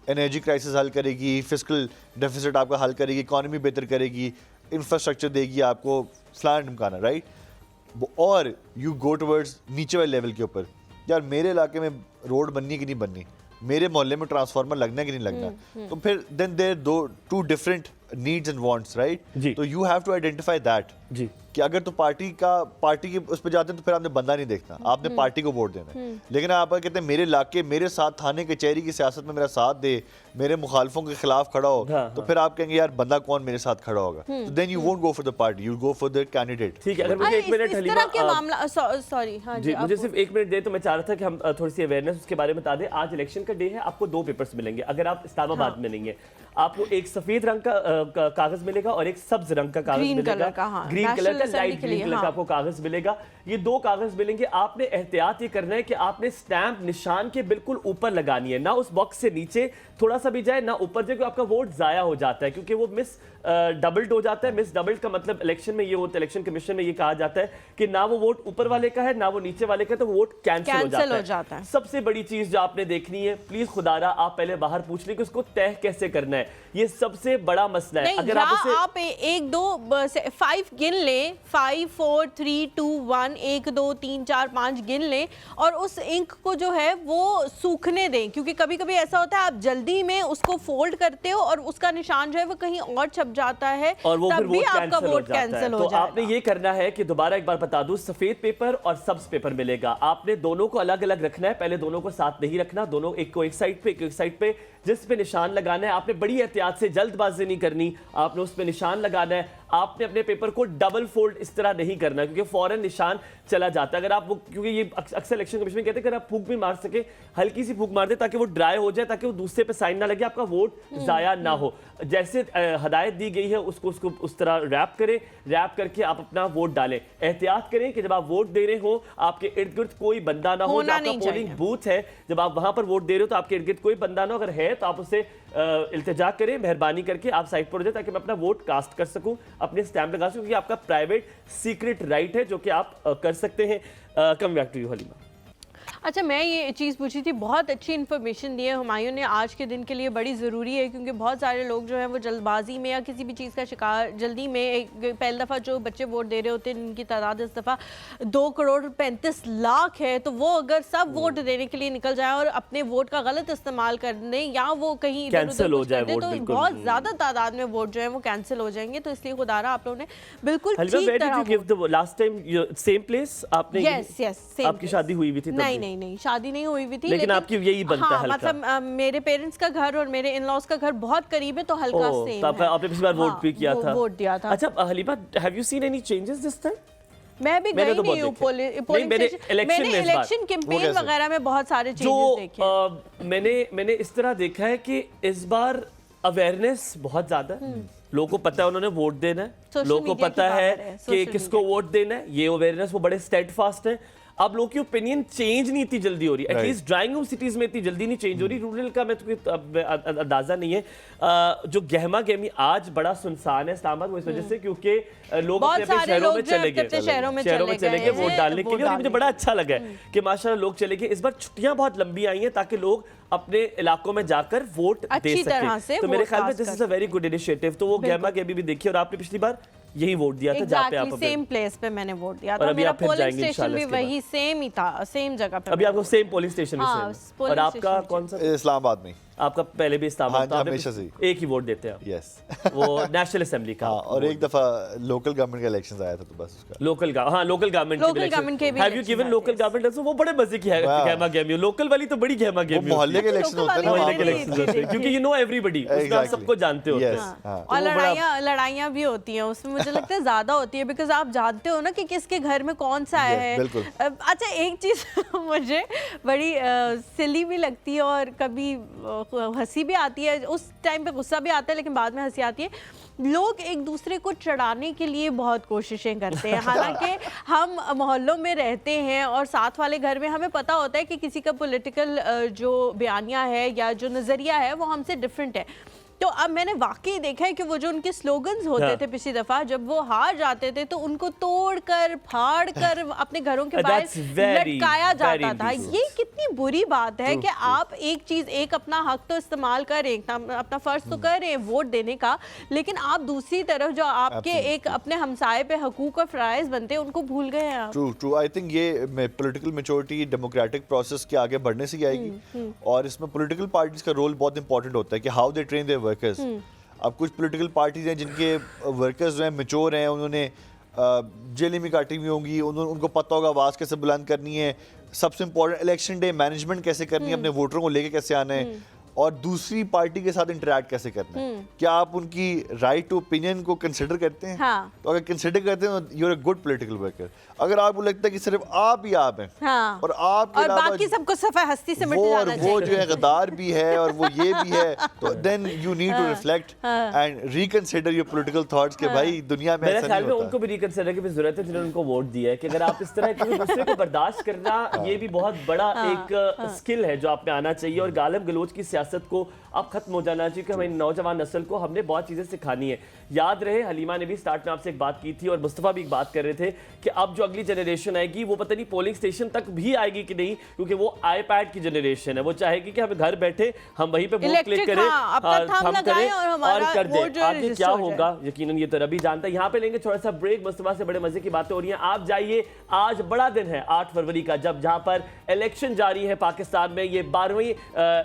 एनर्जी क्राइसिस हल करेगी, फिस्कल डेफिसिट आपका हल करेगी, इकॉनमी बेहतर करेगी, इंफ्रास्ट्रक्चर देगी आपको, फलाना ढिमकाना, राइट। और यू गो टुवर्ड्स नीचे वाले लेवल के ऊपर, यार मेरे इलाके में रोड बननी है कि नहीं बननी, मेरे मोहल्ले में ट्रांसफार्मर लगना है कि नहीं लगना, तो फिर then there two different needs and wants, right. तो you have to identify that जी, कि अगर तो पार्टी की उस पर जाते हैं तो फिर आपने बंदा नहीं देखना, आपने पार्टी को वोट देना है। लेकिन आप कहते हैं मेरे इलाके, मेरे साथ थाने कचहरी की सियासत में मेरा साथ दे, मेरे मुखालफों के खिलाफ खड़ा हो, तो फिर आप कहेंगे यार बंदा कौन मेरे साथ खड़ा होगा, तो then you won't go for the party, you go for the candidate. ठीक है, अगर मुझे 1 मिनट हलीमा, सॉरी, हाँ जी, मुझे सिर्फ 1 मिनट दे, तो मैं चाह रहा था कि हम थोड़ी सी अवेयरनेस उसके बारे में बता दें। आज इलेक्शन का डे है, आपको 2 पेपर्स मिलेंगे अगर आप इस्लामाबाद में नहीं है। आपको एक सफेद रंग का कागज मिलेगा और एक सब्ज रंग का कागज मिलेगा, ग्रीन कलर का, लाइट ग्रीन कलर का आपको कागज मिलेगा। ये 2 कागज मिलेंगे। आपने एहतियात ये करना है कि आपने स्टैंप निशान के बिल्कुल ऊपर लगानी है, ना उस बॉक्स से नीचे थोड़ा सा भी जाए, ना ऊपर जाए, क्योंकि आपका वोट जाया हो जाता है, क्योंकि वो मिस डबल्ड हो जाता है। मिस डबल्ड का मतलब इलेक्शन में ये होता है, इलेक्शन कमीशन में ये कहा जाता है कि ना वो वोट ऊपर वाले का है ना वो नीचे वाले का, तो वोट कैंसिल हो जाता है। सबसे बड़ी चीज जो आपने देखनी है, प्लीज खुदारा आप पहले बाहर पूछ लें कि उसको तय कैसे करना है, ये सबसे बड़ा मसला है। अगर आप 1 2 5 गिन लें, 5 4 3 2 1, 1 2 3 4 5 गिन लें, और उस इंक को जो है वो सूखने दें, क्योंकि कभी कभी ऐसा होता है आप जल्दी में उसको फोल्ड करते हो और उसका निशान जो है वो कहीं और छप जाता है, और वो तब फिर भी आपका वोट कैंसिल हो जाएगा। तो आपने ये करना है कि दोबारा एक बार बता दूं, सफेद पेपर और सब्ज पेपर मिलेगा, आपने दोनों को अलग अलग रखना है। पहले दोनों को साथ नहीं रखना, दोनों एक को एक साइड पे, एक साइड पे, जिस पे निशान लगाना है। आपने बड़ी एहतियात से, जल्दबाजी नहीं करनी, आपने उस पे निशान लगाना है। आपने अपने पेपर को डबल फोल्ड इस तरह नहीं करना, क्योंकि फौरन निशान चला जाता है। अगर आप वो, क्योंकि ये अक्सर इलेक्शन कमीशन में कहते हैं कि अगर आप फूंक भी मार सके, हल्की सी फूंक मार दे ताकि वो ड्राई हो जाए, ताकि वो दूसरे पे साइन ना लगे, आपका वोट जाया ना हो। जैसे हदायत दी गई है उसको उस तरह रैप करें, रैप करके आप अपना वोट डालें। एहतियात करें कि जब आप वोट दे रहे हो आपके इर्द गिर्द कोई बंदा ना हो। आपका पोलिंग बूथ है, जब आप वहां पर वोट दे रहे हो तो आपके इर्द गिर्द कोई बंदा ना हो, अगर है तो आप उससे इल्तिजा करें, मेहरबानी करके आप साइड पर हो जाए, ताकि मैं अपना वोट कास्ट कर सकूं, अपने स्टैम्प लगा सकूं, क्योंकि आपका प्राइवेट सीक्रेट राइट है जो कि आप कर सकते हैं। Come back to you Halima. अच्छा, मैं ये चीज़ पूछी थी, बहुत अच्छी इन्फॉर्मेशन दी है हुमायूं ने, आज के दिन के लिए बड़ी ज़रूरी है, क्योंकि बहुत सारे लोग जो हैं वो जल्दबाजी में या किसी भी चीज़ का शिकार जल्दी में, पहली दफ़ा जो बच्चे वोट दे रहे होते हैं उनकी तादाद इस दफ़ा 2,35,00,000 है, तो वो अगर सब वोट देने के लिए निकल जाए और अपने वोट का गलत इस्तेमाल कर दें या वो कहीं कैंसिल हो जाए वोट, तो बिल्कुल। बहुत ज़्यादा तादाद में वोट जो है वो कैंसिल हो जाएंगे। तो इसलिए खुदारा आप लोगों ने बिल्कुल हलवा, ठीक where did तरह you give the last time same place आपने? यस यस, आपकी शादी हुई हुई थी तब नहीं भी? नहीं नहीं, शादी नहीं हुई हुई थी, लेकिन आपकी यही बनता है हाँ, हल्का। मतलब मेरे पेरेंट्स का घर और मेरे इन लॉज का घर बहुत करीब है, तो हल्का ओह, सेम तो आपने पिछली बार वोट भी किया था। वोट दिया था। अच्छा Halima, have you seen any changes this time? मैं भी मैंने गई तो नहीं हूँ बहुत देखे। नहीं, मैंने इलेक्शन में इस बार। इलेक्शन कैंपेन वगैरह में बहुत सारे चेंजेस देखे हैं। मैंने इस तरह देखा है कि इस बार अवेयरनेस बहुत ज्यादा है, लोगों को पता है उन्होंने वोट देना है, Social लोगों को media की पता है power है, कि social किसको media। वोट देना है, ये अवेयरनेस वो बड़े स्टेडफास्ट है। अब लोगों की ओपिनियन चेंज नहीं इतनी जल्दी हो रही, एटलीस्ट ड्राइंग रूम सिटीज में इतनी जल्दी नहीं चेंज हो रही। रूरल का मैं तो अंदाजा नहीं है। जो गहमा गहमी आज बड़ा सुनसान है इस्लामाबाद, वो इस वजह से क्योंकि लोग बहुत अपने सारे शहरों लोग में जो है चले अपने शहरों में गए चले गए वोट हैं, डालने के वोट लिए, और मुझे डालने बड़ा अच्छा लगा है कि माशाल्लाह लोग चले गए। इस बार छुट्टियां बहुत लंबी आई हैं ताकि लोग अपने इलाकों में जाकर वोट दे अच्छी तरह से सके। तो मेरे वोट ख्याल में cast this is a very good initiative. तो वो गहमा गहमी भी देखिए, और आपने पिछली बार यही वोट दिया था जहाँ पे आप एग्जैक्टली सेम प्लेस पे मैंने वोट दिया और था। अभी मेरा आप फिर पोलिंग जाएंगे स्टेशन इंशाल्लाह भी इसके बाद। वही सेम ही था, सेम जगह पे। अभी आपको सेम पोलिंग स्टेशन हाँ, में सेम। पोलिंग और आपका स्टेशन कौन सा? इस्लामाबाद में। आपका पहले भी इस्लामाबाद हाँ, था, आपने हमेशा से एक ही वोट देते हैं आप। यस। वो नेशनल असेंबली का। हाँ, और एक दफा लोकल गवर्नमेंट का इलेक्शन आया था तो बस उसका। लोकल गवर्नमेंट के भी have you given local government? वो बड़े मजे की है गहमा गहमी। लोकल वाली तो बड़ी गहमा गहमी। मोहल्ले के इलेक्शन होते हैं ना, मोहल्ले के वहाँ पे। इलेक्शन होते हैं क्योंकि यू नो एवरीबॉडी, उसमें आप सबको जानते होते हैं। हाँ। और लड़ाइयाँ भी होती हैं उसमें, मुझे लगता है ज्यादा होती है, बिकॉज आप जानते हो ना कि किसके घर में कौन सा है। बिल्कुल। अच्छा, एक चीज मुझे बड़ी सिली भी लगती है और कभी हंसी भी आती है। उस टाइम पे गुस्सा भी आता है लेकिन बाद में हंसी आती है। लोग एक दूसरे को चढ़ाने के लिए बहुत कोशिशें करते हैं, हालांकि हम मोहल्लों में रहते हैं और साथ वाले घर में हमें पता होता है कि किसी का पॉलिटिकल जो बयानिया है या जो नज़रिया है वो हमसे डिफरेंट है। तो अब मैंने वाकई देखा है कि वो जो उनके स्लोगन्स होते थे पिछली दफा जब वो हार जाते थे तो उनको तोड़कर फाड़कर अपने घरों के बाहर लटकाया जाता था। ये कितनी बुरी बात है कि आप एक चीज, एक अपना हक तो इस्तेमाल करें, अपना फर्ज तो करें वोट देने का, लेकिन आप दूसरी तरफ जो आपके एक अपने हमसाये पे हकूक और फराइज बनते हैं उनको भूल गए हैं। ट्रू। आई थिंक ये पॉलिटिकल मैच्योरिटी डेमोक्रेटिक प्रोसेस के आगे बढ़ने से ही आएगी, और इसमें पॉलिटिकल पार्टीज का रोल बहुत इंपॉर्टेंट होता है कि how they train their workers. अब कुछ पॉलिटिकल पार्टीज हैं जिनके वर्कर्स जो हैं मैच्योर हैं, उन्होंने जेलें भी काटी हुई होंगी, उनको पता होगा आवाज़ कैसे बुलंद करनी है, सबसे इंपॉर्टेंट इलेक्शन डे मैनेजमेंट कैसे करनी है, अपने वोटरों को लेके कैसे आना है, और दूसरी पार्टी के साथ इंटरेक्ट कैसे करना है। क्या आप उनकी राइट टू ओपिनियन को कंसिडर करते हैं? हाँ। तो अगर कंसिडर करते हैं तो you are a good political worker. अगर आपको लगता है कि सिर्फ आप ही आप हैं, हाँ। और आपके और बाकी सबको सफा हस्ती से मिट जाना चाहिए, वो जो है गद्दार भी है और वो ये भी है, तो then you need to reflect and reconsider your political thoughts कि भाई दुनिया में मेरे ऐसा ख्याल नहीं में होता। उनको भी रिकंसिडर की भी जरूरत है जिन्होंने उनको वोट दिया है, कि अगर आप इस तरह किसी दूसरे को बर्दाश्त करना, ये भी बहुत बड़ा एक स्किल है जो आप में आना चाहिए। और गालिब गलोच की सियासत को अब खत्म हो जाना चाहिए कि हमारी नौजवान नस्ल को हमने बहुत चीजें सिखानी है। याद रहे, हलीमा ने भी स्टार्ट में आपसे एक बात की थी और मुस्तफा भी एक बात कर रहे थे कि अब जो अगली जनरेशन आएगी वो पता नहीं पोलिंग स्टेशन तक भी आएगी कि नहीं, क्योंकि वो आईपैड की जनरेशन है। वो चाहेगी कि हमें घर बैठे हम वहीं पे वोट क्लिक करें, हम करें और कर दें। आगे क्या होगा यकीनन ये तो रबी जानता है। यहाँ पे लेंगे थोड़ा सा ब्रेक। मुस्तफा से बड़े मजे की बातें हो रही हैं, आप जाइए। आज बड़ा दिन है 8 फरवरी का, जब जहाँ पर इलेक्शन जारी है पाकिस्तान में। ये 12वीं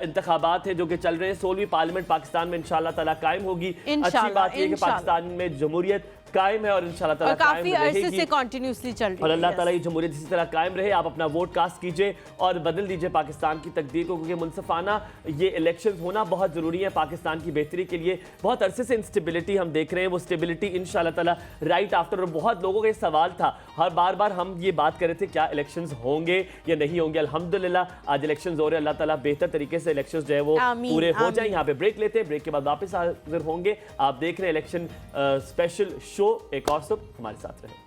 इंतखाबात है जो कि चल रहे हैं। 16वीं पार्लियामेंट पाकिस्तान में इंशाल्लाह ताला कायम होगी। अच्छी बात यह कि पाकिस्तान में जमहूरियत कायम है और इंशाल्लाह ताला काफी अरसे से कंटिन्यूअसली चल रही है। और अल्लाह ताला ये जमहूरियत इसी तरह कायम रहे। आप अपना वोट कास्ट कीजिए और बदल दीजिए पाकिस्तान की तकदीर को, क्योंकि मुनसफाना ये इलेक्शंस होना बहुत ज़रूरी है पाकिस्तान की बेहतरी के लिए। बहुत अरसे से इंस्टेबिलिटी हम देख रहे हैं, वो स्टेबिलिटी इंशाल्लाह ताला राइट आफ्टर। और बहुत लोगों का ये सवाल था, हर बार हम ये बात कर रहे थे क्या इलेक्शंस होंगे या नहीं होंगे। अल्हम्दुलिल्लाह आज इलेक्शंस हो रहे हैं। अल्लाह ताला बेहतर तरीके से इलेक्शंस जो है वो पूरे हो जाए। यहाँ पे ब्रेक लेते हैं, ब्रेक के बाद वापस हाजिर होंगे। आप देख रहे हैं इलेक्शन स्पेशल शो। एक और सब हमारे साथ रहे।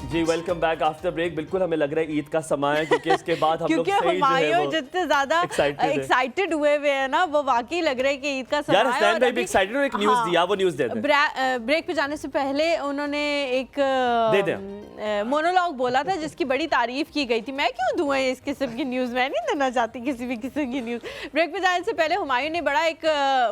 जी वेलकम बैक आफ्टर ब्रेक। बिल्कुल हमें लग रहा है ईद का समय है, क्योंकि इसके बाद हम लोग क्योंकि सही जो है हुमायूं वो जितने ज्यादा एक्साइटेड हुए हैं ना, वो वाकई लग रहा है कि ईद का समय यार है। हसनैन और भाई भी अभी- एक्साइटेड हो, एक न्यूज़ दिया, वो न्यूज़ दे दें। ब्रेक पे जाने से पहले उन्होंने एक दे मोनोलॉग बोला था जिसकी बड़ी तारीफ की गई थी। मैं क्यों दूं इस किस्म की न्यूज़, मैं नहीं देना चाहती किसी भी किस्म की न्यूज़। ब्रेक पे जाने से पहले हुमायूं ने बड़ा एक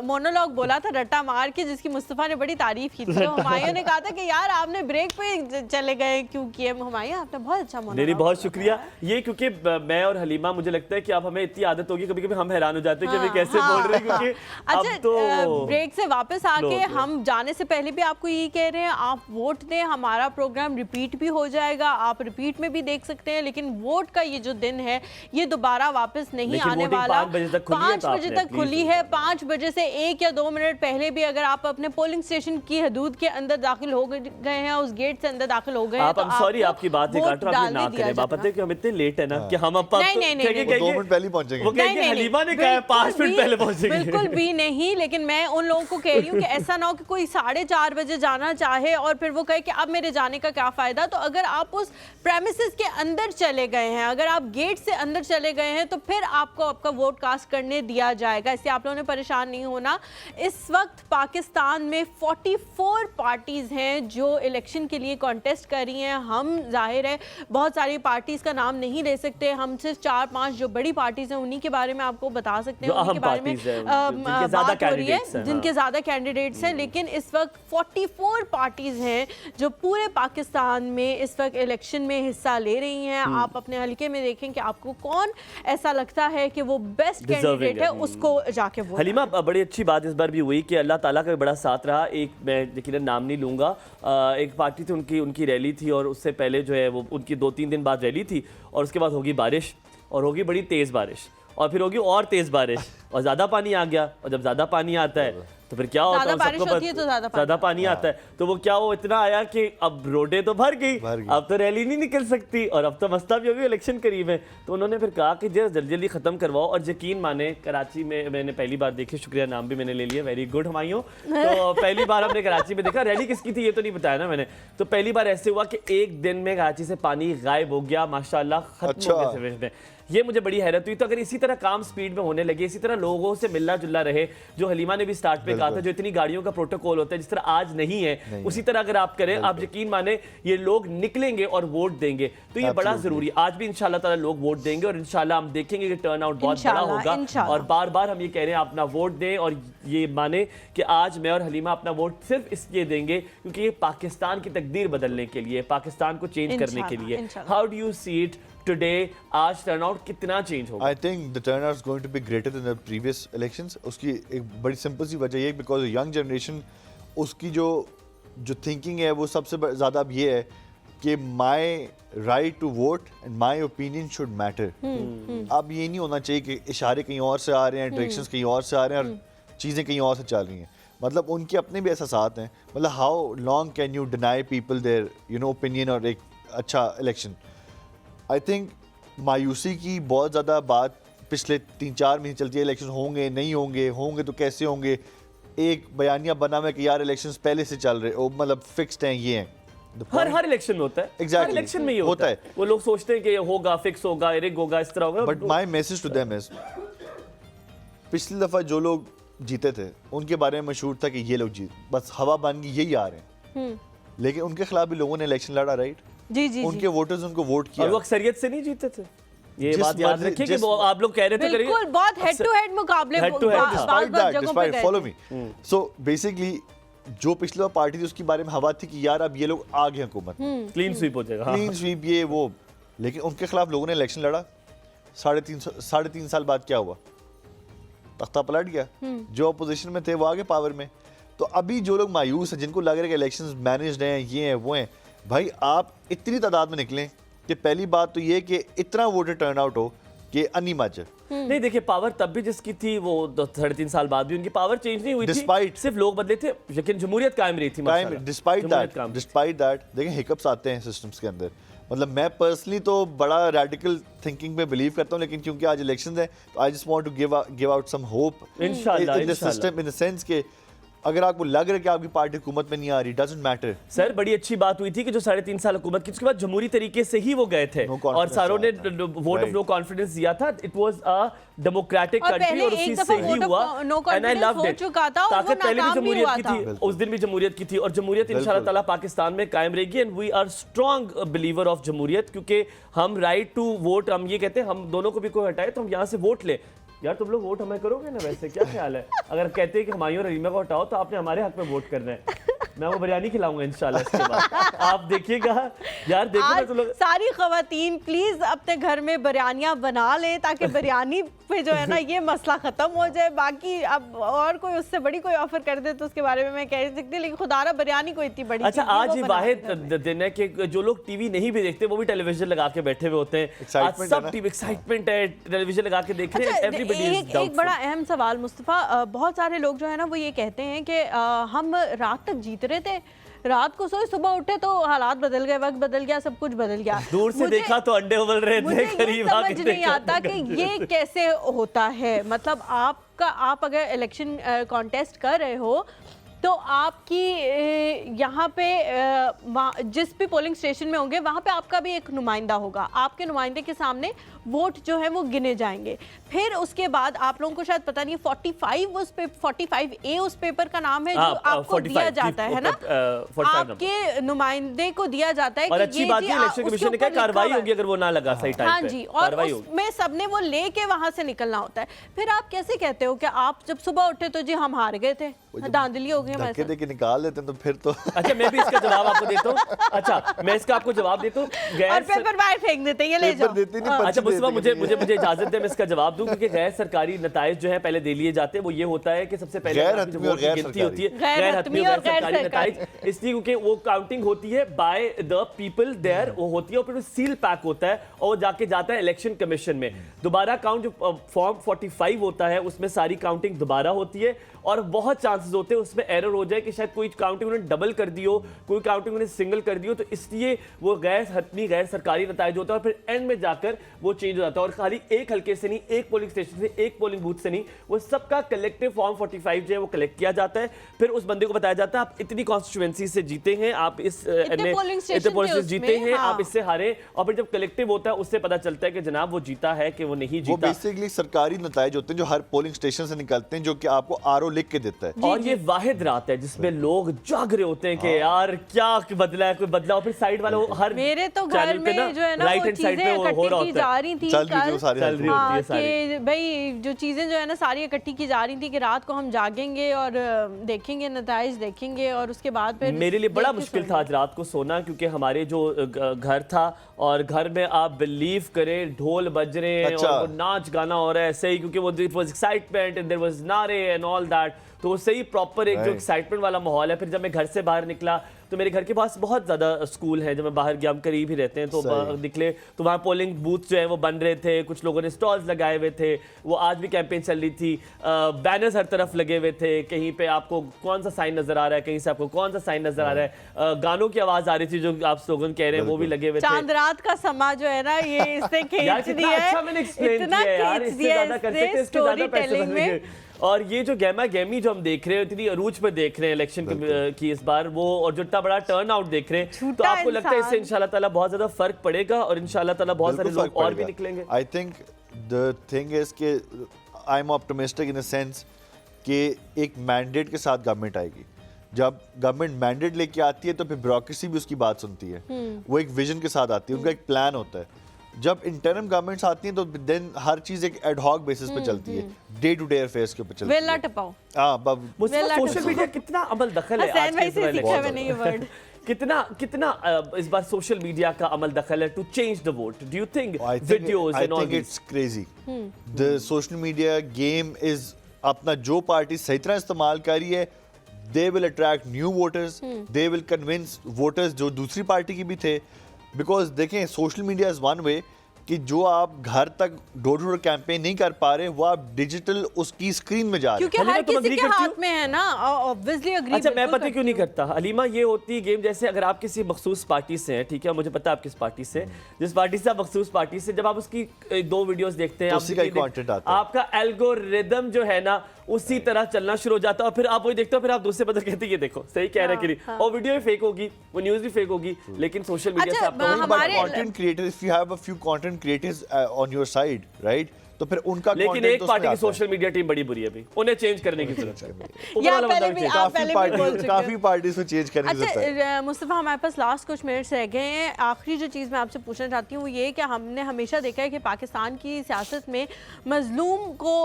मोनोलॉग बोला था रट्टा मार के, जिसकी मुस्तफ़ा ने बड़ी तारीफ की थी। तो हुमायूं ने कहा था कि यार आपने ब्रेक पे चले गए क्यों किए। हुमायूं आपने बहुत अच्छा मोनोलॉग। नहीं बहुत शुक्रिया। ये क्योंकि मैं और हलीमा, मुझे लगता है कि अब हमें इतनी आदत होगी, कभी कभी हम हैरान हो जाते हैं कि अभी कैसे बोल रहे हैं, क्योंकि अच्छा अब तो ब्रेक से वापस आके हम जाने से पहले भी आपको यही कह रहे हैं, आप वोट दें। हमारा प्रोग्राम रिपीट भी हो जाएगा, आप रिपीट में भी देख सकते हैं, लेकिन वोट का ये जो दिन है ये दोबारा वापस नहीं आने वाला। 5 बजे तक खुली है, 5 बजे तक खुली है। 5 बजे से 1 या 2 मिनट पहले भी अगर आप अपने पोलिंग स्टेशन की हदूद के अंदर दाखिल हो गए हैं, उस गेट से अंदर दाखिल हो गए हैं, आप सॉरी आपकी बात नहीं काट रहा, आप ना करें। आप पता है कि हम इतने लेट है ना कि हम अब 2 मिनट पहले पहुंचेंगे। वो कहेंगे हलीमा ने कहा 5 मिनट पहले पहुंचेंगे। बिल्कुल भी नहीं, लेकिन मैं उन लोगों को कह रही हूँ कि ऐसा ना हो कि कोई 4:30 बजे जाना चाहे और फिर वो कहे कि अब मेरे जाने का क्या फायदा। तो अगर आप उस प्रेमिसेस के अंदर चले गए हैं, अगर आप गेट से अंदर चले गए हैं, तो फिर आपको आपका वोट कास्ट करने दिया जाएगा। इससे आप लोगों ने परेशान नहीं होना। इस वक्त पाकिस्तान में 44 पार्टीज हैं जो इलेक्शन के लिए कॉन्टेस्ट कर रही हैं। हम जाहिर है बहुत सारी पार्टीज का नाम नहीं ले सकते, हम सिर्फ 4-5 जो बड़ी पार्टीज हैं उन्हीं के बारे में आपको बता सकते हैं, उन्हीं के बारे में बात हो रही है, जिनके ज्यादा कैंडिडेट्स हैं। लेकिन इस वक्त 44 पार्टीज हैं जो पूरे पाकिस्तान में इस वक्त इलेक्शन में हिस्सा ले रही हैं। आप अपने हल्के में देखें कि आपको कौन ऐसा लगता है कि वो बेस्ट कैंडिडेट है, उसको जाके वोट। हलीमा बड़ी अच्छी बात इस बार भी हुई कि अल्लाह ताला का भी बड़ा साथ रहा। एक मैं यकीनन नाम नहीं लूँगा, एक पार्टी थी, उनकी रैली थी और उससे पहले जो है वो उनकी 2-3 दिन बाद रैली थी और उसके बाद होगी बारिश, और होगी बड़ी तेज़ बारिश, और फिर होगी और तेज़ बारिश और ज़्यादा पानी आ गया। और जब ज़्यादा पानी आता है तो फिर क्या होता है, सबको ज़्यादा पानी आता है तो वो क्या हो इतना आया कि अब रोडें तो भर गई, अब तो रैली नहीं निकल सकती और अब तो मसला भी होगी, इलेक्शन करीब है। तो उन्होंने फिर कहा कि जल्दी जल्दी ख़त्म करवाओ। और यकीन माने कराची में मैंने पहली बार देखी, शुक्रिया नाम भी मैंने ले लिया, वेरी गुड हुमायूं। तो पहली बार हमने कराची में देखा, रैली किसकी थी ये तो नहीं बताया ना मैंने। तो पहली बार ऐसे हुआ कि एक दिन में कराची से पानी गायब हो गया, माशाल्लाह खत्म हो गया सिर्फ में। ये मुझे बड़ी हैरत हुई। तो अगर इसी तरह काम स्पीड में होने लगे, इसी तरह लोगों से मिलना जुलना रहे, जो हलीमा ने भी स्टार्ट पे कहा था, जो इतनी गाड़ियों का प्रोटोकॉल होता है जिस तरह आज नहीं है, उसी तरह अगर आप करें, आप यकीन माने ये लोग निकलेंगे और वोट देंगे। तो ये बड़ा जरूरी, आज भी इंशाल्लाह ताला लोग वोट देंगे और इंशाल्लाह हम देखेंगे कि टर्न आउट बहुत बड़ा होगा। और बार बार हम ये कह रहे हैं, अपना वोट दें और ये माने कि आज मैं और हलीमा अपना वोट सिर्फ इसलिए देंगे क्योंकि ये पाकिस्तान की तकदीर बदलने के लिए, पाकिस्तान को चेंज करने के लिए। How do you see it today? आज टर्नआउट कितना चेंज होगा? I think the turnout is going to be greater than the previous elections. उसकी एक बड़ी सिंपल सी वजह ये है बिकॉज यंग जनरेशन, उसकी जो थिंकिंग है वो सबसे ज़्यादा अब ये है कि my right to vote and my opinion should matter. अब ये नहीं होना चाहिए कि इशारे कहीं और से आ रहे हैं, डायरेक्शंस कहीं और से आ रहे हैं और चीज़ें कहीं और से चल रही हैं। मतलब उनके अपने भी एहसास हैं। मतलब how long can you deny people their opinion और एक अच्छा इलेक्शन। आई थिंक मायूसी की बहुत ज़्यादा बात पिछले 3-4 महीने चलती है, इलेक्शन होंगे नहीं होंगे, होंगे तो कैसे होंगे। एक बयानिया बना हुआ है कि यार इलेक्शंस पहले से चल रहे, मतलब फिक्स्ड हैं, ये हैं। हर इलेक्शन में होता है, Exactly. इलेक्शन में ये होता है। वो लोग सोचते हैं कि ये होगा, फिक्स होगा, रिग होगा, इस तरह होगा। But my message to them is, पिछली दफ़ा जो लोग जीते थे उनके बारे में मशहूर था कि ये लोग जीत, बस हवा बन गई, यही आ रहे हैं। लेकिन उनके खिलाफ भी लोगों ने इलेक्शन लड़ा, राइट? जी उनके वोटर्स उनको वोट किया और वो अक्सरियत से नहीं जीते थे। ये बात याद रखिए कि आप लोग कह रहे थे बिल्कुल बहुत हेड टू हेड मुकाबले, फॉलो मी। सो बेसिकली जो पिछली बार पार्टी थी उसके बारे में हवा थी कि यार अब ये लोग आ गए हुकूमत, क्लीन स्वीप हो जाएगा, क्लीन स्वीप ये वो। लेकिन उनके खिलाफ लोगों ने इलेक्शन लड़ा, 3.5 साल बाद क्या हुआ? तख्ता पलट गया। जो अपोजिशन में थे वो आगे पावर में। तो अभी जो लोग मायूस हैं, जिनको लग रहा है कि इलेक्शंस मैनेज्ड हैं, ये हैं वो हैं, भाई आप इतनी तादाद में निकलें कि पहली बात तो ये कि इतना वोटर टर्नआउट हो कि अन्नी मच। नहीं देखिए, पावर तब भी जिसकी थी वो 3.5 साल बाद भी उनकी पावर चेंज नहीं हुई थी, सिर्फ लोग बदले थे, लेकिन जमहूरियत कायम रही थी। डिस्पाइट दैट देखिए हिकअप्स आते हैं सिस्टम्स के अंदर। मतलब मैं पर्सनली तो बड़ा रेडिकल थिंकिंग में बिलीव करता हूँ, लेकिन क्योंकि आज इलेक्शंस है तो I just want to give out some hope in the system, in the sense के अगर आपको लग रहा है कि आपकी पार्टी हुकूमत में नहीं आ रही, डजंट मैटर। सर बड़ी अच्छी बात हुई थी कि जो 3.5 साल हुकूमत की, उसके बाद जमहूरी तरीके से ही वो गए थे No और confidence सारों ने था। वोट ऑफ नो कॉन्फिडेंस दिया था। इट वाज अ डेमोक्रेटिक और कंट्री पहले और एक उसी दफा से ही vote of हुआ no and I confidence loved हो इट। चुका था और वो ताकत पहले भी नाकाम भी जमहूरियत हुआ की था। थी, उस दिन भी जमहूरियत की थी और जमहूरियत इंशाल्लाह ताला पाकिस्तान में कायम रहेगी and we are strong believer of जमहूरियत, क्योंकि हम राइट टू वोट, हम ये कहते हैं हम दोनों को भी कोई हटाए तो हम यहाँ से वोट ले। यार तुम लोग वोट हमें करोगे ना? वैसे क्या ख्याल है? अगर कहते हैं कि हुमायूं और हलीमा को हटाओ तो आपने हमारे हक में वोट करना है। मैं वो बिरयानी खिलाऊंगा इंशाल्लाह इसके बाद, आप देखिएगा। यार देखो ना आज तुम लोग, सारी खवातीन प्लीज अपने घर में बिरयानियां बना लें ताकि बिरयानी पे जो है ना ये मसला खत्म हो जाए। बाकी अब और कोई उससे बड़ी कोई ऑफर कर दे तो उसके बारे में मैं कह नहीं सकती, लेकिन खुदारा बिरयानी कोई इतनी बड़ी अच्छा चीज़ नहीं, आज वो ये बना वाहिद के घर में। दिन है कि जो लोग टीवी नहीं भी देखते वो भी टेलीविजन लगा के बैठे हुए होते हैं। आज Excitement है सब ना? टीवी एक्साइटमेंट है, टेलीविजन लगा के देख रहे हैं। अच्छा, एवरीबॉडी एक बड़ा अहम सवाल मुस्तफ़ा, बहुत सारे लोग जो है ना वो ये कहते हैं कि हम रात तक जीत रहे थे, रात को सोए सुबह उठे तो हालात बदल गए, वक्त बदल गया, सब कुछ बदल गया। दूर से मुझे- देखा तो अंडे उबल रहे मुझे थे, ये करीब समझ आके नहीं देखा आता तो कि गंदे। ये कैसे होता है। मतलब आप अगर इलेक्शन कॉन्टेस्ट कर रहे हो तो आपकी यहाँ पे जिस भी पोलिंग स्टेशन में होंगे वहाँ पे आपका भी एक नुमाइंदा होगा, आपके नुमाइंदे के सामने वोट जो है वो गिने जाएंगे। फिर उसके बाद आप लोगों को शायद पता नहीं 45A उस पेपर का नाम है जो आपको दिया जाता है ना, 45 आपके नुमाइंदे को दिया जाता है और कि अच्छी ये बात जी है इलेक्शन उसके कमीशन ने कहा ऊपर लिखा कार्रवाई हुआ है। होगी अगर वो ना लगा सही टाइम हाँ पे। जी, और कार्रवाई होगी। उसमें सबने वो लेके वहां से निकलना होता है। फिर आप कैसे कहते हो कि आप जब सुबह उठे तो जी हम हार गए थे, धांधली हो गई हमारे धक्के साथ। दे के निकाल देते हैं तो फिर तो अच्छा मैं भी इसका जवाब आपको देता हूँ। अच्छा मैं इसका आपको जवाब देता हूँ। और पेपर बाहर फेंक देते हैं, ये ले पेपर जाओ। देते नहीं, हाँ। पर्ची अच्छा मुस्तफा देते मुझे नहीं मुझे मुझे इजाजत दे मैं इसका जवाब दूं, क्योंकि गैर सरकारी नताइज जो है पहले दे लिए जाते हैं। वो ये होता है कि सबसे पहले गैर आपकी जो हतमी और वोट की गैर गिनती होती है, गैर गैर हतमी हतमी और और गैर सरकारी सरकारी। नताइज, इसलिए क्योंकि वो काउंटिंग होती है बाय द पीपल देयर, वो होती है और फिर सील पैक होता है और वो जाके जाता है इलेक्शन कमीशन में। दोबारा काउंट जो फॉर्म 45 होता है उसमें सारी काउंटिंग दोबारा होती है और बहुत चांसेस होते हैं उसमें एरर हो जाए कि शायद कोई काउंटिंग उन्होंने डबल कर दी हो, कोई काउंटिंग उन्होंने सिंगल कर दी हो, तो इसलिए वो गैर हतमी गैर सरकारी नताइज होता है और फिर एंड में जाकर वो चेंज हो जाता है। और खाली एक हल्के से नहीं, एक पोलिंग स्टेशन से, एक पोलिंग बूथ से नहीं, वो सबका कलेक्टिव फॉर्म 45 जो है वो कलेक्ट किया जाता है। फिर उस बंदे को बताया जाता है आप इतनी कॉन्स्टिट्यूएंसी से जीते हैं, आप इस पोलिंग स्टेशन थे जीते उसमें, हैं, हाँ। आप इससे हारे, और फिर जब कलेक्टिव होता है उससे पता चलता है कि जनाब वो जीता है कि वो नहीं वो जीता। बेसिकली सरकारी नताइज होते हैं जो हर पोलिंग स्टेशन से निकलते हैं, जो कि आपको आरओ लिख के देता है। और ये वाहिद रात है जिसमें लोग जाग रहे होते हैं कि यार क्या बदला है, कोई बदला, और फिर साइड वाले वो हर मेरे तो घर चैनल पे में जो है ना राइट वो हैंड साइड चीजें पे वो हो इकट्ठी रहा की होता जा है। रही थी चल रही थी वो कल। सारी चल रही होती है सारी। कि भाई जो चीजें जो है ना सारी इकट्ठी की जा रही थी कि रात को हम जागेंगे और देखेंगे नताइज देखेंगे और उसके बाद फिर मेरे लिए बड़ा देख के मुश्किल सोएंगे। था आज रात को सोना, क्योंकि हमारे जो घर था और घर में आप बिलीव करें ढोल बज रहे हैं अच्छा। और वो नाच गाना हो रहा है सही, क्योंकि वो it was excitement and there was नारे एंड ऑल दैट, तो वो सही प्रॉपर एक जो Right. एक्साइटमेंट वाला माहौल है। फिर जब मैं घर से बाहर निकला तो मेरे घर के पास बहुत ज़्यादा स्कूल है, जब मैं बाहर गया, हम करीब ही रहते हैं, तो सही। निकले तो वहाँ पोलिंग बूथ जो है वो बन रहे थे, कुछ लोगों ने स्टॉल्स लगाए हुए थे, वो आज भी कैंपेन चल रही थी, बैनर्स हर तरफ लगे हुए थे, कहीं पे आपको कौन सा साइन नजर आ रहा है, कहीं से आपको कौन सा साइन नजर आ रहा है, गानों की आवाज़ आ रही थी जो आप स्लोगन कह रहे हैं वो भी लगे हुए थे। चांद रात का समा जो है ना ये इससे यार खींच कितना दिया है, अच्छा मैंने एक्सप्लेन इतना किया है यार, खींच इससे दिया ज्यादा कर सकते हैं, इससे ज्यादा स्टोरी पैसे टेलिंग में। बनेंगे। और ये जो गैमा गैमी जो हम देख रहे हैं, इतनी अरूज पे देख रहे हैं इलेक्शन की इस बार वो, और जो इतना बड़ा टर्न आउट देख रहे हैं, तो झूठा आपको लगता है इससे इंसान। इंशाल्लाह ताला बहुत ज्यादा फर्क पड़ेगा और इंशाल्लाह ताला बहुत सारे लोग और भी निकलेंगे। I think the thing is कि I am optimistic in the sense कि एक मैंडेट के साथ गवर्नमेंट आएगी। जब गवर्नमेंट मैंडेट लेके आती है तो फिर ब्यूरोक्रेसी भी उसकी बात सुनती है, वो एक विजन के साथ आती है, उनका एक प्लान होता है। जब इंटरम गवर्नमेंट्स आती हैं तो देन हर चीज एक एड हॉक बेसिस पे चलती है, डे टू डे अफेयर्स के ऊपर चलती वेला है। टपाओ। हाँ, मुझे सोशल मीडिया कितना अमल दखल है हसैन आज भाई के से इस सीखा इलेक्शन मैंने ये वर्ड। कितना इस बार सोशल मीडिया का अमल दखल है to change the vote, do you think videos and all it's crazy. The social media game is, अपना जो पार्टी सही तरह इस्तेमाल कर रही है, they will attract new voters, they will convince voters जो दूसरी पार्टी की भी थे। बिकॉज देखें social media is one way कि जो आप घर तक डोर टू डोर कैंपेन नहीं कर पा रहे, वो आप डिजिटल उसकी स्क्रीन में जा रहे क्योंकि हलीमा, हर तुम किसी agree के करती हो? हाथ में है ना, ऑब्वियसली एग्री। अच्छा मैं पता क्यों नहीं करता हलीमा, ये होती है गेम जैसे अगर आप किसी मखसूस पार्टी से हैं, ठीक है, मुझे पता है आप किस पार्टी से, जिस पार्टी से आप मखसूस पार्टी से, जब आप उसकी 2 वीडियोस देखते हैं तो आप उसी का ही content आता है। आपका एल्गोरिदम जो है ना उसी तरह चलना शुरू हो जाता है और फिर आप वही देखते हो, फिर आप दूसरे बंदे कहते हैं ये देखो सही कह रहा है कि नहीं, और वीडियो भी फेक होगी, वो न्यूज़ भी फेक होगी, लेकिन सोशल मीडिया से आपका हमारे content creators, if you have a few content creators on your side, right, तो फिर उनका लेकिन content एक तो पार्टी उसमें की आता है। सोशल मीडिया टीम बड़ी बुरी है अभी, उन्हें चेंज करने की जरूरत है। ऊपर या वाला बंदा पहले भी भी change- आप पहले भी बोल चुके काफी पार्टीज में चेंज करने की जरूरत है। अच्छा मुस्तफ़ा, हमारे पास लास्ट कुछ मिनट्स रह गए हैं। आखिरी जो चीज़ मैं आपसे पूछना चाहती हूँ वो ये कि हमने हमेशा देखा है कि पाकिस्तान की सियासत में मजलूम को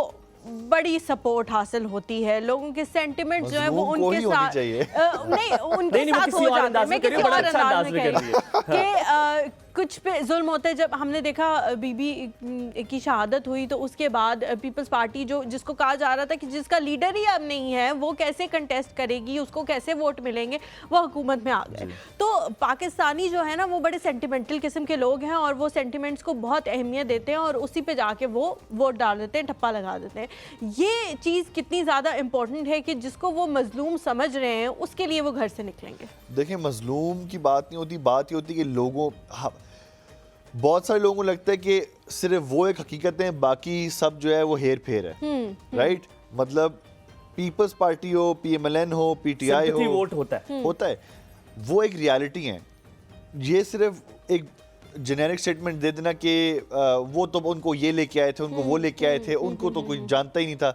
बड़ी सपोर्ट हासिल होती है, लोगों के सेंटिमेंट जो है वो मजलूम को उनके ही होनी साथ चाहिए। नहीं उनके नहीं, वो साथ किसी हो और जाते हैं। अंदाज में मैं करिए, किसी बड़ा और अच्छा अंदाज अंदाज में में कह रही हूँ कि कुछ पे जुल्म होता है। जब हमने देखा बीबी की शहादत हुई तो उसके बाद पीपल्स पार्टी जो जिसको कहा जा रहा था कि जिसका लीडर ही अब नहीं है वो कैसे कंटेस्ट करेगी, उसको कैसे वोट मिलेंगे, वो हुकूमत में आ गए। तो पाकिस्तानी जो है ना वो बड़े सेंटिमेंटल किस्म के लोग हैं और वो सेंटिमेंट्स को बहुत अहमियत देते हैं और उसी पे जाके वो वोट डाल देते हैं, ठप्पा लगा देते हैं। ये चीज़ कितनी ज़्यादा इंपॉर्टेंट है कि जिसको वो मजलूम समझ रहे हैं उसके लिए वो घर से निकलेंगे। देखिए, मजलूम की बात नहीं होती, बात ये होती कि लोगों, बहुत सारे लोगों को लगता है कि सिर्फ वो एक हकीकत है, बाकी सब जो है वो हेर फेर है, राइट। मतलब पीपल्स पार्टी हो, PMLN हो, PTI Sympathy हो, वोट होता है। वो एक रियलिटी है। ये सिर्फ एक जेनेरिक स्टेटमेंट दे देना कि वो तो उनको ये लेके आए थे, उनको वो लेके आए थे, उनको तो कोई जानता ही नहीं था।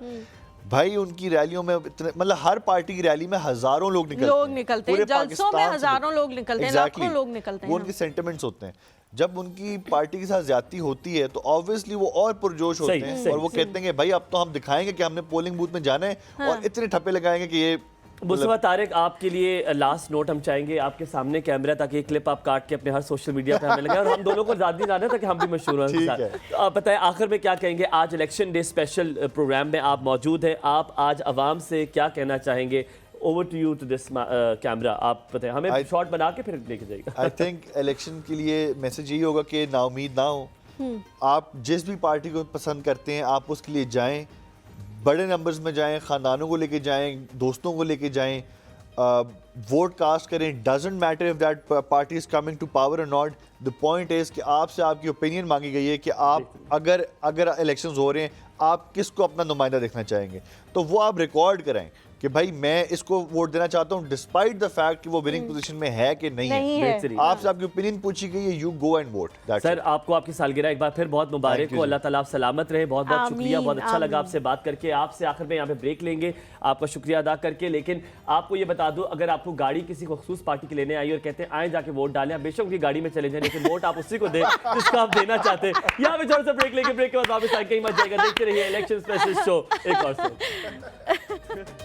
भाई उनकी रैलियों में इतने, मतलब हर पार्टी की रैली में हजारों लोग निकलते हैं, हैं, जलसों में हजारों लोग निकलते हैं, लाखों लोग निकलते हैं। वो उनके सेंटिमेंट्स होते हैं। जब उनकी पार्टी के साथ ज्यादती होती है तो ऑब्वियसली वो और पुरजोश होते हैं और वो कहते हैं कि भाई अब तो हम दिखाएंगे कि हमने पोलिंग बूथ में जाना है और इतने ठप्पे लगाएंगे कि ये मुस्तफा तारिक, आपके लिए लास्ट नोट हम चाहेंगे आपके सामने कैमरा, ताकि एक क्लिप आप काट के अपने हर सोशल मीडिया पे हमें लगे और हम दोनों को ज़्यादा नहीं जाने ताकि हम भी मशहूर हों उनके साथ। तो आप बताएं आखिर में क्या कहेंगे, आज इलेक्शन डे स्पेशल प्रोग्राम में आप मौजूद हैं, आप आज आवाम से क्या कहना चाहेंगे? Over to you to this camera, आप बताएं, हमें शॉट बना के फिर लेके जाएगा। आई थिंक इलेक्शन के लिए मैसेज यही होगा कि नाउमीद ना हो। आप जिस भी पार्टी को पसंद करते हैं आप उसके लिए जाएं, बड़े नंबर्स में जाएं, ख़ानदानों को लेके जाएं, दोस्तों को लेके जाएं, वोट कास्ट करें। Doesn't matter if that party is coming to power और नॉट। द पॉइंट इज कि आपसे आपकी ओपिनियन मांगी गई है कि आप अगर इलेक्शंस हो रहे हैं आप किसको अपना नुमाइंदा देखना चाहेंगे, तो वो आप रिकॉर्ड कराएं कि भाई मैं इसको वोट देना चाहता हूं डिस्पाइट द फैक्ट कि वो विनिंग पोजीशन में है कि नहीं है। आपसे आपकी ओपिनियन पूछी गई है, you go and vote. Sir आपको आपकी सालगिरह एक बार फिर बहुत मुबारक हो, अल्लाह ताला आप सलामत रहे, बहुत बहुत शुक्रिया, बहुत अच्छा लगा आपसे बात करके। आपसे आखिर में यहाँ पे ब्रेक लेंगे आपका शुक्रिया अदा करके, लेकिन आपको ये बता दूं अगर आपको गाड़ी किसी खसूस पार्टी के लेने आई और कहते हैं आए जाके वोट डालें, आप बेशक उनकी गाड़ी में चले जाए लेकिन वोट आप उसी को दें जिसको आप देना चाहते हैं। यहाँ पे थोड़ा सा ब्रेक लेंगे, ब्रेक के बाद वापस आके कहीं मत जाएगा। देखते रहिए इलेक्शन स्पेशल शो एक और से।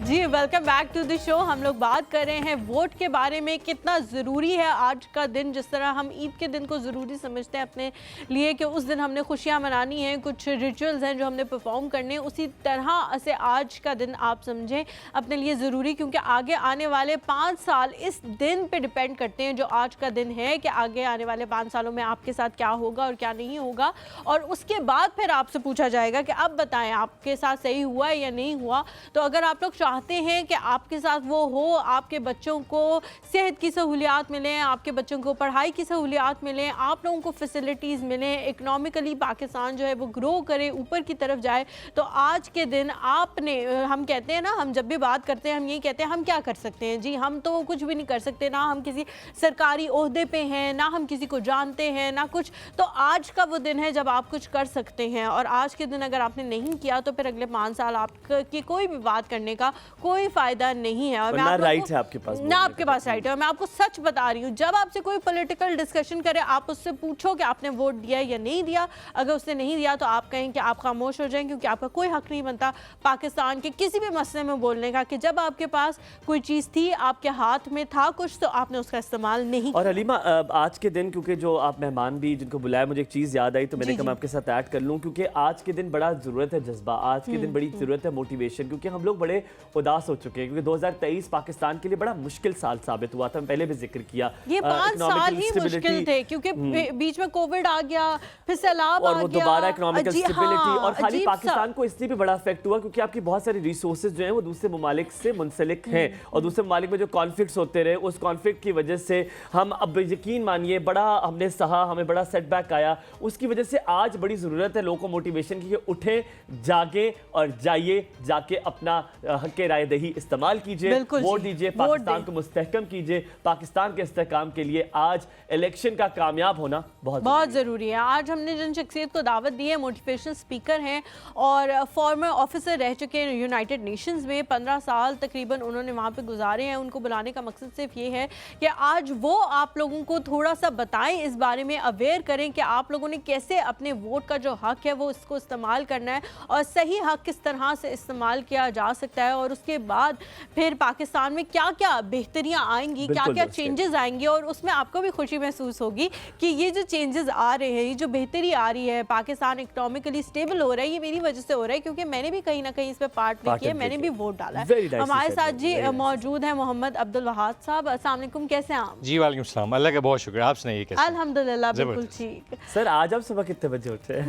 जी welcome back to the show. हम लोग बात कर रहे हैं वोट के बारे में, कितना ज़रूरी है आज का दिन। जिस तरह हम ईद के दिन को ज़रूरी समझते हैं अपने लिए कि उस दिन हमने खुशियां मनानी हैं, कुछ रिचुअल्स हैं जो हमने परफॉर्म करने हैं, उसी तरह से आज का दिन आप समझें अपने लिए ज़रूरी, क्योंकि आगे आने वाले 5 साल इस दिन पे डिपेंड करते हैं जो आज का दिन है, कि आगे आने वाले 5 सालों में आपके साथ क्या होगा और क्या नहीं होगा। और उसके बाद फिर आपसे पूछा जाएगा कि अब बताएं आपके साथ सही हुआ या नहीं हुआ। तो अगर आप लोग चाहते हैं कि आपके साथ वो हो, आपके बच्चों को सेहत की सहूलियात मिलें, आपके बच्चों को पढ़ाई की सहूलियात मिलें, आप लोगों को फैसिलिटीज़ मिलें, इकनॉमिकली पाकिस्तान जो है वो ग्रो करे, ऊपर की तरफ जाए, तो आज के दिन आपने, हम कहते हैं ना, हम जब भी बात करते हैं हम यही कहते हैं हम क्या कर सकते हैं जी, हम तो कुछ भी नहीं कर सकते, ना हम किसी सरकारी ओहदे पे हैं, ना हम किसी को जानते हैं, ना कुछ। तो आज का वो दिन है जब आप कुछ कर सकते हैं, और आज के दिन अगर आपने नहीं किया तो फिर अगले 5 साल आपकी कोई भी बात करने का कोई फायदा नहीं है। और ना राइट है आपके पास, ना आपके पास राइट है। और मैं आपको सच बता रही हूँ, जब आपसे कोई पॉलिटिकल डिस्कशन करे आप उससे पूछो कि आपने वोट दिया या नहीं दिया। अगर उसने नहीं दिया तो आप कहें कि आप खामोश हो जाएं, क्योंकि आपका कोई हक नहीं बनता पाकिस्तान के किसी भी मसले में बोलने का, कि जब आपके पास कोई चीज़ थी, आपके हाथ में था कुछ, तो आपने उसका इस्तेमाल नहीं किया। और हलीमा आज के दिन, क्योंकि जो आप मेहमान भी जिनको बुलाया, मुझे एक चीज़ याद आई तो मैंने कहा मैं आपके साथ ऐड कर लूँ, क्योंकि आज के दिन बड़ा ज़रूरत है जज्बा, आज के दिन बड़ी ज़रूरत है मोटिवेशन, क्योंकि हम लोग बड़े उदास हो चुके हैं, क्योंकि 2023 पाकिस्तान के लिए बड़ा मुश्किल साल साबित हुआ था, पहले भी जिक्र किया। ये 5 साल ही मुश्किल थे, क्योंकि बीच में कोविड आ गया, फिर सैलाब आ गया, और वो दोबारा इकोनॉमिकल स्टेबिलिटी, और खाली अजीब पाकिस्तान को इसलिए भी बड़ा इफेक्ट हुआ क्योंकि आपकी बहुत सारी रिसोर्सेज जो हैं वो दूसरे ममालिक से मुंसलिक हैं, और दूसरे ममालिक में जो कॉन्फ्लिक्ट्स होते रहे, उस कॉन्फ्लिक्ट की वजह से हम अब यकीन मानिए बड़ा हमने सहा, हमें बड़ा सेटबैक आया। उसकी वजह से आज बड़ी ज़रूरत है लोगों को मोटिवेशन की, उठें, जागें और जाइए, जाके अपना हक राय दही इस्तेमाल कीजिए, वोट दीजिए, पाकिस्तान को मुस्तहकम कीजिए। पाकिस्तान के इस्तेहकाम के लिए आज इलेक्शन का कामयाब होना बहुत ज़रूरी है। आज हमने जिन शख्सियत को दावत दी है, मोटिवेशनल स्पीकर हैं और फॉर्मर ऑफिसर रह चुके हैं यूनाइटेड नेशंस में, 15 साल तकरीबन उन्होंने वहाँ पे गुजारे हैं। उनको बुलाने का मकसद सिर्फ ये है कि आज वो आप लोगों को थोड़ा सा बताएं, इस बारे में अवेयर करें कि आप लोगों ने कैसे अपने वोट का जो हक है वो इसको इस्तेमाल करना है, और सही हक किस तरह से इस्तेमाल किया जा सकता है, और उसके बाद फिर पाकिस्तान में क्या क्या बेहतरियाँ आएंगी, क्या क्या चेंजेस आएंगी, और उसमें आपको भी खुशी महसूस होगी कि ये जो चेंजेस आ रहे हैं, ये जो बेहतरी आ रही है, पाकिस्तान इकोनॉमिकली स्टेबल हो रहा है, ये मेरी वजह से हो रहा है क्योंकि मैंने भी कहीं ना कहीं इस पर पार्ट प्ले किया, मैंने भी वोट डाला है। हमारे साथ जी मौजूद है मोहम्मद अब्दुल वहाब साहब। अस्सलाम वालेकुम, कैसे हैं आप? जी वालेकुम सलाम, अल्लाह का बहुत शुक्र। आप सुनाइए कैसे? अल्हम्दुलिल्लाह बिल्कुल ठीक। सर आज आप सुबह कितने बजे उठे?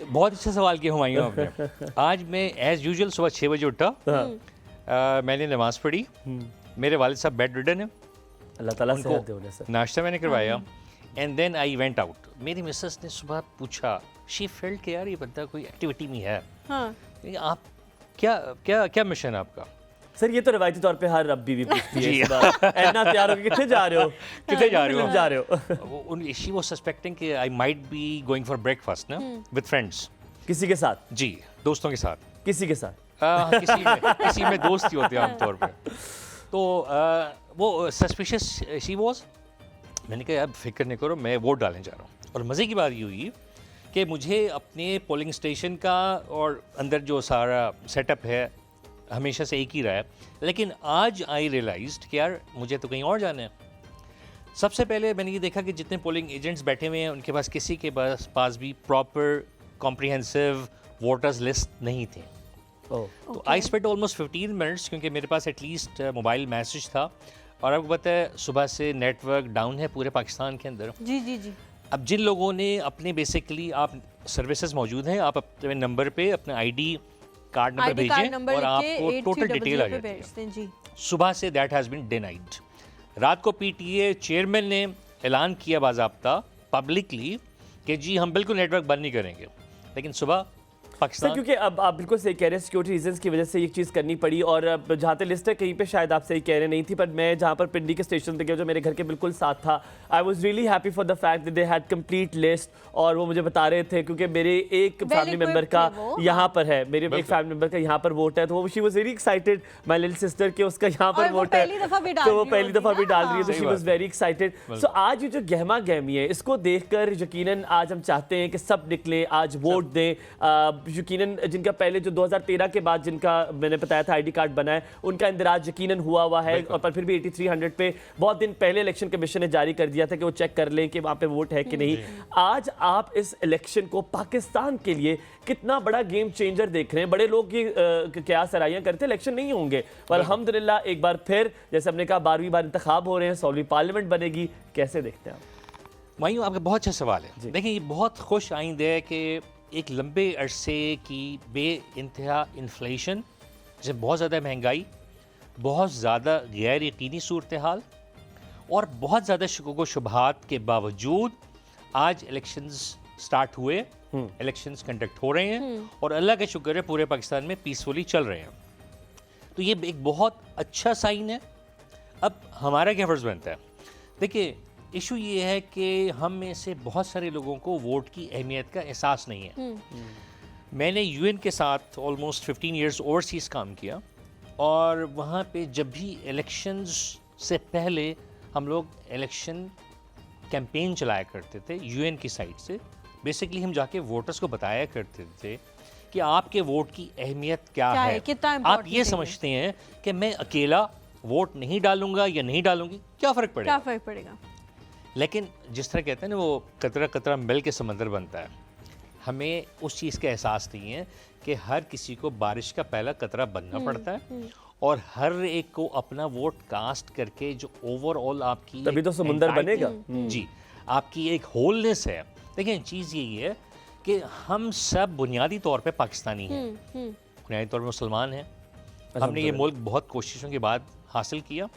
बहुत अच्छा सवाल किया हुमायूं आपने। आज मैं एज यूजुअल सुबह 6 बजे उठा, मैंने नमाज पढ़ी, मेरे वालिद साहब बेड रिडन है, अल्लाह ताला सेहत दे उन्हें सर। नाश्ता मैंने करवाया, and then I went out. मेरी मिसेस ने सुबह पूछा, शी फेल्ट कि यार ये बंदा कोई एक्टिविटी में है, आप क्या क्या क्या मिशन है आपका? सर ये तो रवायती तौर पे हर रब्बी भी पूछती है सुबह, इतना तैयार हो कि कितने जा रहे हो, कितने जा रहे हो, जा रहे हो। शी वाज सस्पेक्टिंग कि I might be going for breakfast ना विद फ्रेंड्स। किसी के साथ? जी, दोस्तों के साथ। किसी के साथ? किसी में दोस्त ही होते हैं आमतौर पे। तो वो सस्पिशियस शी वाज। मैंने कहा यार फिक्र नहीं करो, मैं वोट डालने जा रहा हूँ। और मज़े की बात ये हुई कि मुझे अपने पोलिंग स्टेशन का और अंदर जो सारा सेटअप है हमेशा से एक ही रहा है, लेकिन आज आई रियलाइज्ड कि यार मुझे तो कहीं और जाना है। सबसे पहले मैंने ये देखा कि जितने पोलिंग एजेंट्स बैठे हुए हैं उनके पास किसी के पास भी प्रॉपर कॉम्प्रिहेंसिव वोटर्स लिस्ट नहीं थे। तो आई स्पेंड ऑलमोस्ट 15 मिनट्स, क्योंकि मेरे पास एटलीस्ट मोबाइल मैसेज था, और आपको पता है सुबह से नेटवर्क डाउन है पूरे पाकिस्तान के अंदर। जी जी जी। अब जिन लोगों ने अपने बेसिकली आप सर्विसेज मौजूद हैं, आप अपने नंबर पे अपना आईडी कार्ड नंबर भेजें और आपको टोटल डिटेल आ जाती है। सुबह say that has been denied. रात को पीटीए चेयरमैन ने ऐलान किया बाज़ाब्ता पब्लिकली कि जी हम बिल्कुल नेटवर्क बंद नहीं करेंगे, लेकिन सुबह सर क्योंकि अब आप बिल्कुल सही कह रहे हैं, सिक्योरिटी रीजंस की वजह से ये चीज़ करनी पड़ी, और जहाँ तक लिस्ट है कहीं पे शायद आप सही कह रहे नहीं थी, पर मैं जहाँ पर पिंडी के स्टेशन पे गया जो मेरे घर के बिल्कुल साथ था, I was really happy for the fact that they had complete list, और वो मुझे बता रहे थे क्योंकि मेरे एक फैमिली मेम्बर का यहाँ पर है, मेरे एक फैमिली मेम्बर का यहाँ पर वोट है, तो वो she was very excited, my little sister के उसका यहाँ पर वोट है, तो वो पहली दफा भी डाल रही है, तो शी वाज वेरी एक्साइटेड। सो आज ये जो गहमा गहमी है इसको देखकर यकीनन आज हम चाहते हैं कि सब निकले, आज वोट दें। यकीनन जिनका पहले जो 2013 के बाद जिनका मैंने बताया था आईडी कार्ड बना है, उनका इंदिराज यकीनन हुआ है, और पर फिर भी 8300 पे बहुत दिन पहले इलेक्शन कमीशन ने जारी कर दिया था कि वो चेक कर लें कि वहाँ पे वोट है कि नहीं। आज आप इस इलेक्शन को पाकिस्तान के लिए कितना बड़ा गेम चेंजर देख रहे हैं। बड़े लोग ये क्या सराहियां करते हैं इलेक्शन नहीं होंगे, पर अल्हम्दुलिल्लाह एक बार फिर जैसे हमने कहा 12वीं बार इंतखाब हो रहे हैं, 16वीं पार्लियामेंट बनेगी, कैसे देखते हैं आप? मायूं आपका बहुत अच्छा सवाल है। देखिए ये बहुत खुश आइंद है कि एक लंबे अरसे की बे इंतहा इन्फ्लेशन, जैसे बहुत ज़्यादा महंगाई, बहुत ज़्यादा गैर यकीनी सूरत हाल और बहुत ज़्यादा शुकूक व शुबहात के बावजूद आज इलेक्शंस स्टार्ट हुए, इलेक्शंस कंडक्ट हो रहे हैं, और अल्लाह का शुक्र है पूरे पाकिस्तान में पीसफुली चल रहे हैं। तो ये एक बहुत अच्छा साइन है। अब हमारा क्या फ़र्ज़ बनता है? देखिए इशू ये है कि हम में से बहुत सारे लोगों को वोट की अहमियत का एहसास नहीं है। मैंने यूएन के साथ ऑलमोस्ट 15 इयर्स ओवरसीज़ काम किया, और वहाँ पे जब भी इलेक्शंस से पहले हम लोग इलेक्शन कैंपेन चलाया करते थे यूएन की साइड से। बेसिकली हम जाके वोटर्स को बताया करते थे कि आपके वोट की अहमियत क्या है। आप ये समझते हैं कि मैं अकेला वोट नहीं डालूंगा या नहीं डालूंगी, क्या फ़र्क पड़ेगा? लेकिन जिस तरह कहते हैं ना वो कतरा कतरा मिल के समंदर बनता है, हमें उस चीज़ का एहसास नहीं है कि हर किसी को बारिश का पहला कतरा बनना पड़ता है और हर एक को अपना वोट कास्ट करके जो ओवरऑल आपकी तभी तो समुंदर बनेगा। जी, आपकी एक होलनेस है। देखिए चीज़ यही है कि हम सब बुनियादी तौर पे पाकिस्तानी हैं, बुनियादी तौर पे मुसलमान हैं। हमने ये मुल्क बहुत कोशिशों के बाद हासिल किया।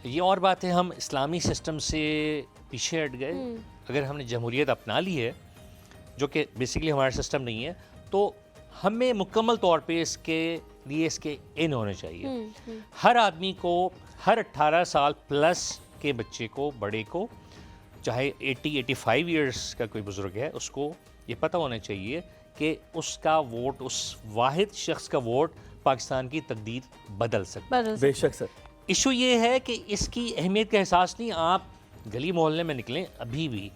ये और बात है हम इस्लामी सिस्टम से पीछे हट गए। अगर हमने जमहूरियत अपना ली है जो कि बेसिकली हमारा सिस्टम नहीं है, तो हमें मुकम्मल तौर पे इसके लिए इसके इन होने चाहिए। हर आदमी को, हर 18 साल प्लस के बच्चे को, बड़े को, चाहे 80-85 इयर्स का कोई बुजुर्ग है, उसको ये पता होना चाहिए कि उसका वोट, उस वाहिद शख्स का वोट पाकिस्तान की तकदीर बदल सकता है। बेशक सर। इशू ये है कि इसकी अहमियत का एहसास नहीं। आप गली मोहल्ले में निकलें अभी भी,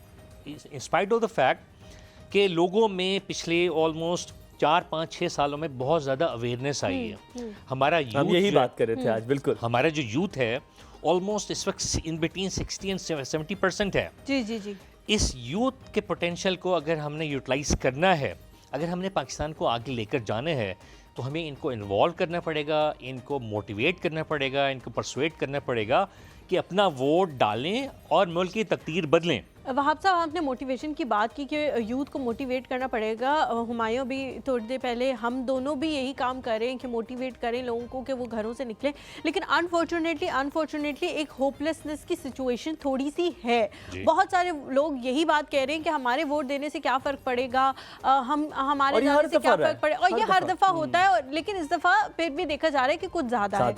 इंस्पाइट ऑफ द फैक्ट कि लोगों में पिछले ऑलमोस्ट 4-5-6 सालों में बहुत ज़्यादा अवेयरनेस आई है। हमारा हम यूथ यही बात कर रहे थे आज, बिल्कुल। हमारा जो यूथ है ऑलमोस्ट इस वक्त इन बिटवीन 60 एंड 70% है। जी जी जी। इस यूथ के पोटेंशियल को अगर हमने यूटिलाइज करना है, अगर हमने पाकिस्तान को आगे लेकर जाना है, तो हमें इनको इन्वॉल्व करना पड़ेगा, इनको मोटिवेट करना पड़ेगा, इनको परसुएट करना पड़ेगा कि अपना वोट डालें और मुल्क की तकदीर बदलें। वहाब साहब, आपने मोटिवेशन की बात की कि यूथ को मोटिवेट करना पड़ेगा। हुमायूं भी थोड़ी देर पहले, हम दोनों भी यही काम कर रहे हैं कि मोटिवेट करें लोगों को कि वो घरों से निकलें, लेकिन अनफॉर्चुनेटली एक होपलेसनेस की सिचुएशन थोड़ी सी है। बहुत सारे लोग यही बात कह रहे हैं कि हमारे वोट देने से क्या फ़र्क पड़ेगा, हम हमारे जाने से क्या फ़र्क पड़ेगा, और ये हर दफ़ा होता है। लेकिन इस दफ़ा फिर भी देखा जा रहा है कि कुछ ज़्यादा है।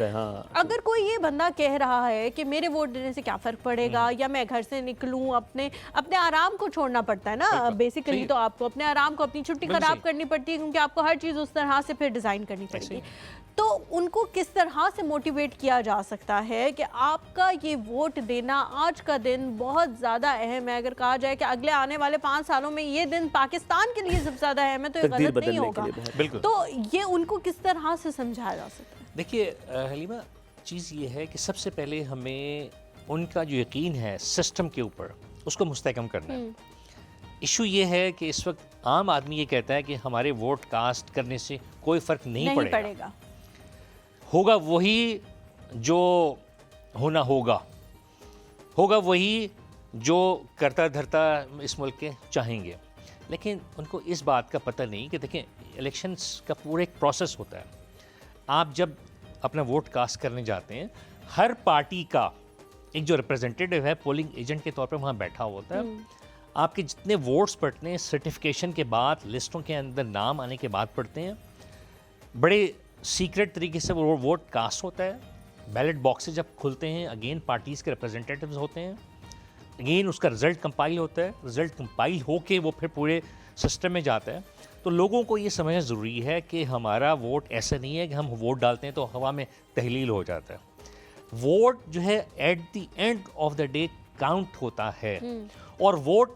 अगर कोई ये बंदा कह रहा है कि मेरे वोट देने से क्या फ़र्क पड़ेगा, या मैं घर से निकलूँ, अपने आराम को छोड़ना पड़ता है ना बेसिकली, तो आपको अपने आराम को, अपनी छुट्टी खराब करनी पड़ती है, क्योंकि आपको हर चीज़ उस तरह से फिर डिज़ाइन करनी पड़ेगी। तो उनको किस तरह से मोटिवेट किया जा सकता है कि आपका ये वोट देना आज का दिन बहुत ज़्यादा अहम है। अगर कहा जाए कि अगले आने वाले 5 सालों में ये दिन पाकिस्तान के लिए सबसे ज़्यादा अहम है, तो ये गलत नहीं होगा। बिल्कुल। तो ये उनको किस तरह से समझाया जा सकता है? देखिए हलीमा, चीज़ ये है कि सबसे पहले हमें उनका जो यकीन है सिस्टम के ऊपर, उसको मुस्तहकम करना है। इशू ये है कि इस वक्त आम आदमी ये कहता है कि हमारे वोट कास्ट करने से कोई फ़र्क नहीं पड़ेगा। होगा वही जो होना होगा वही जो करता धरता इस मुल्क के चाहेंगे। लेकिन उनको इस बात का पता नहीं कि देखें, इलेक्शंस का पूरा एक प्रोसेस होता है। आप जब अपना वोट कास्ट करने जाते हैं, हर पार्टी का एक जो रिप्रेजेंटेटिव है पोलिंग एजेंट के तौर पे वहाँ बैठा होता है। आपके जितने वोट्स पड़ते हैं सर्टिफिकेशन के बाद, लिस्टों के अंदर नाम आने के बाद पड़ते हैं। बड़े सीक्रेट तरीके से वो वोट कास्ट होता है। बैलेट बॉक्सेज जब खुलते हैं, अगेन पार्टीज़ के रिप्रेजेंटेटिव्स होते हैं, अगेन उसका रिज़ल्ट कंपाइल होता है। रिज़ल्ट कंपाइल होके वो फिर पूरे सिस्टम में जाता है। तो लोगों को ये समझना ज़रूरी है कि हमारा वोट ऐसा नहीं है कि हम वोट डालते हैं तो हवा में तहलील हो जाता है। वोट जो है at the end of the day count होता है। और वोट,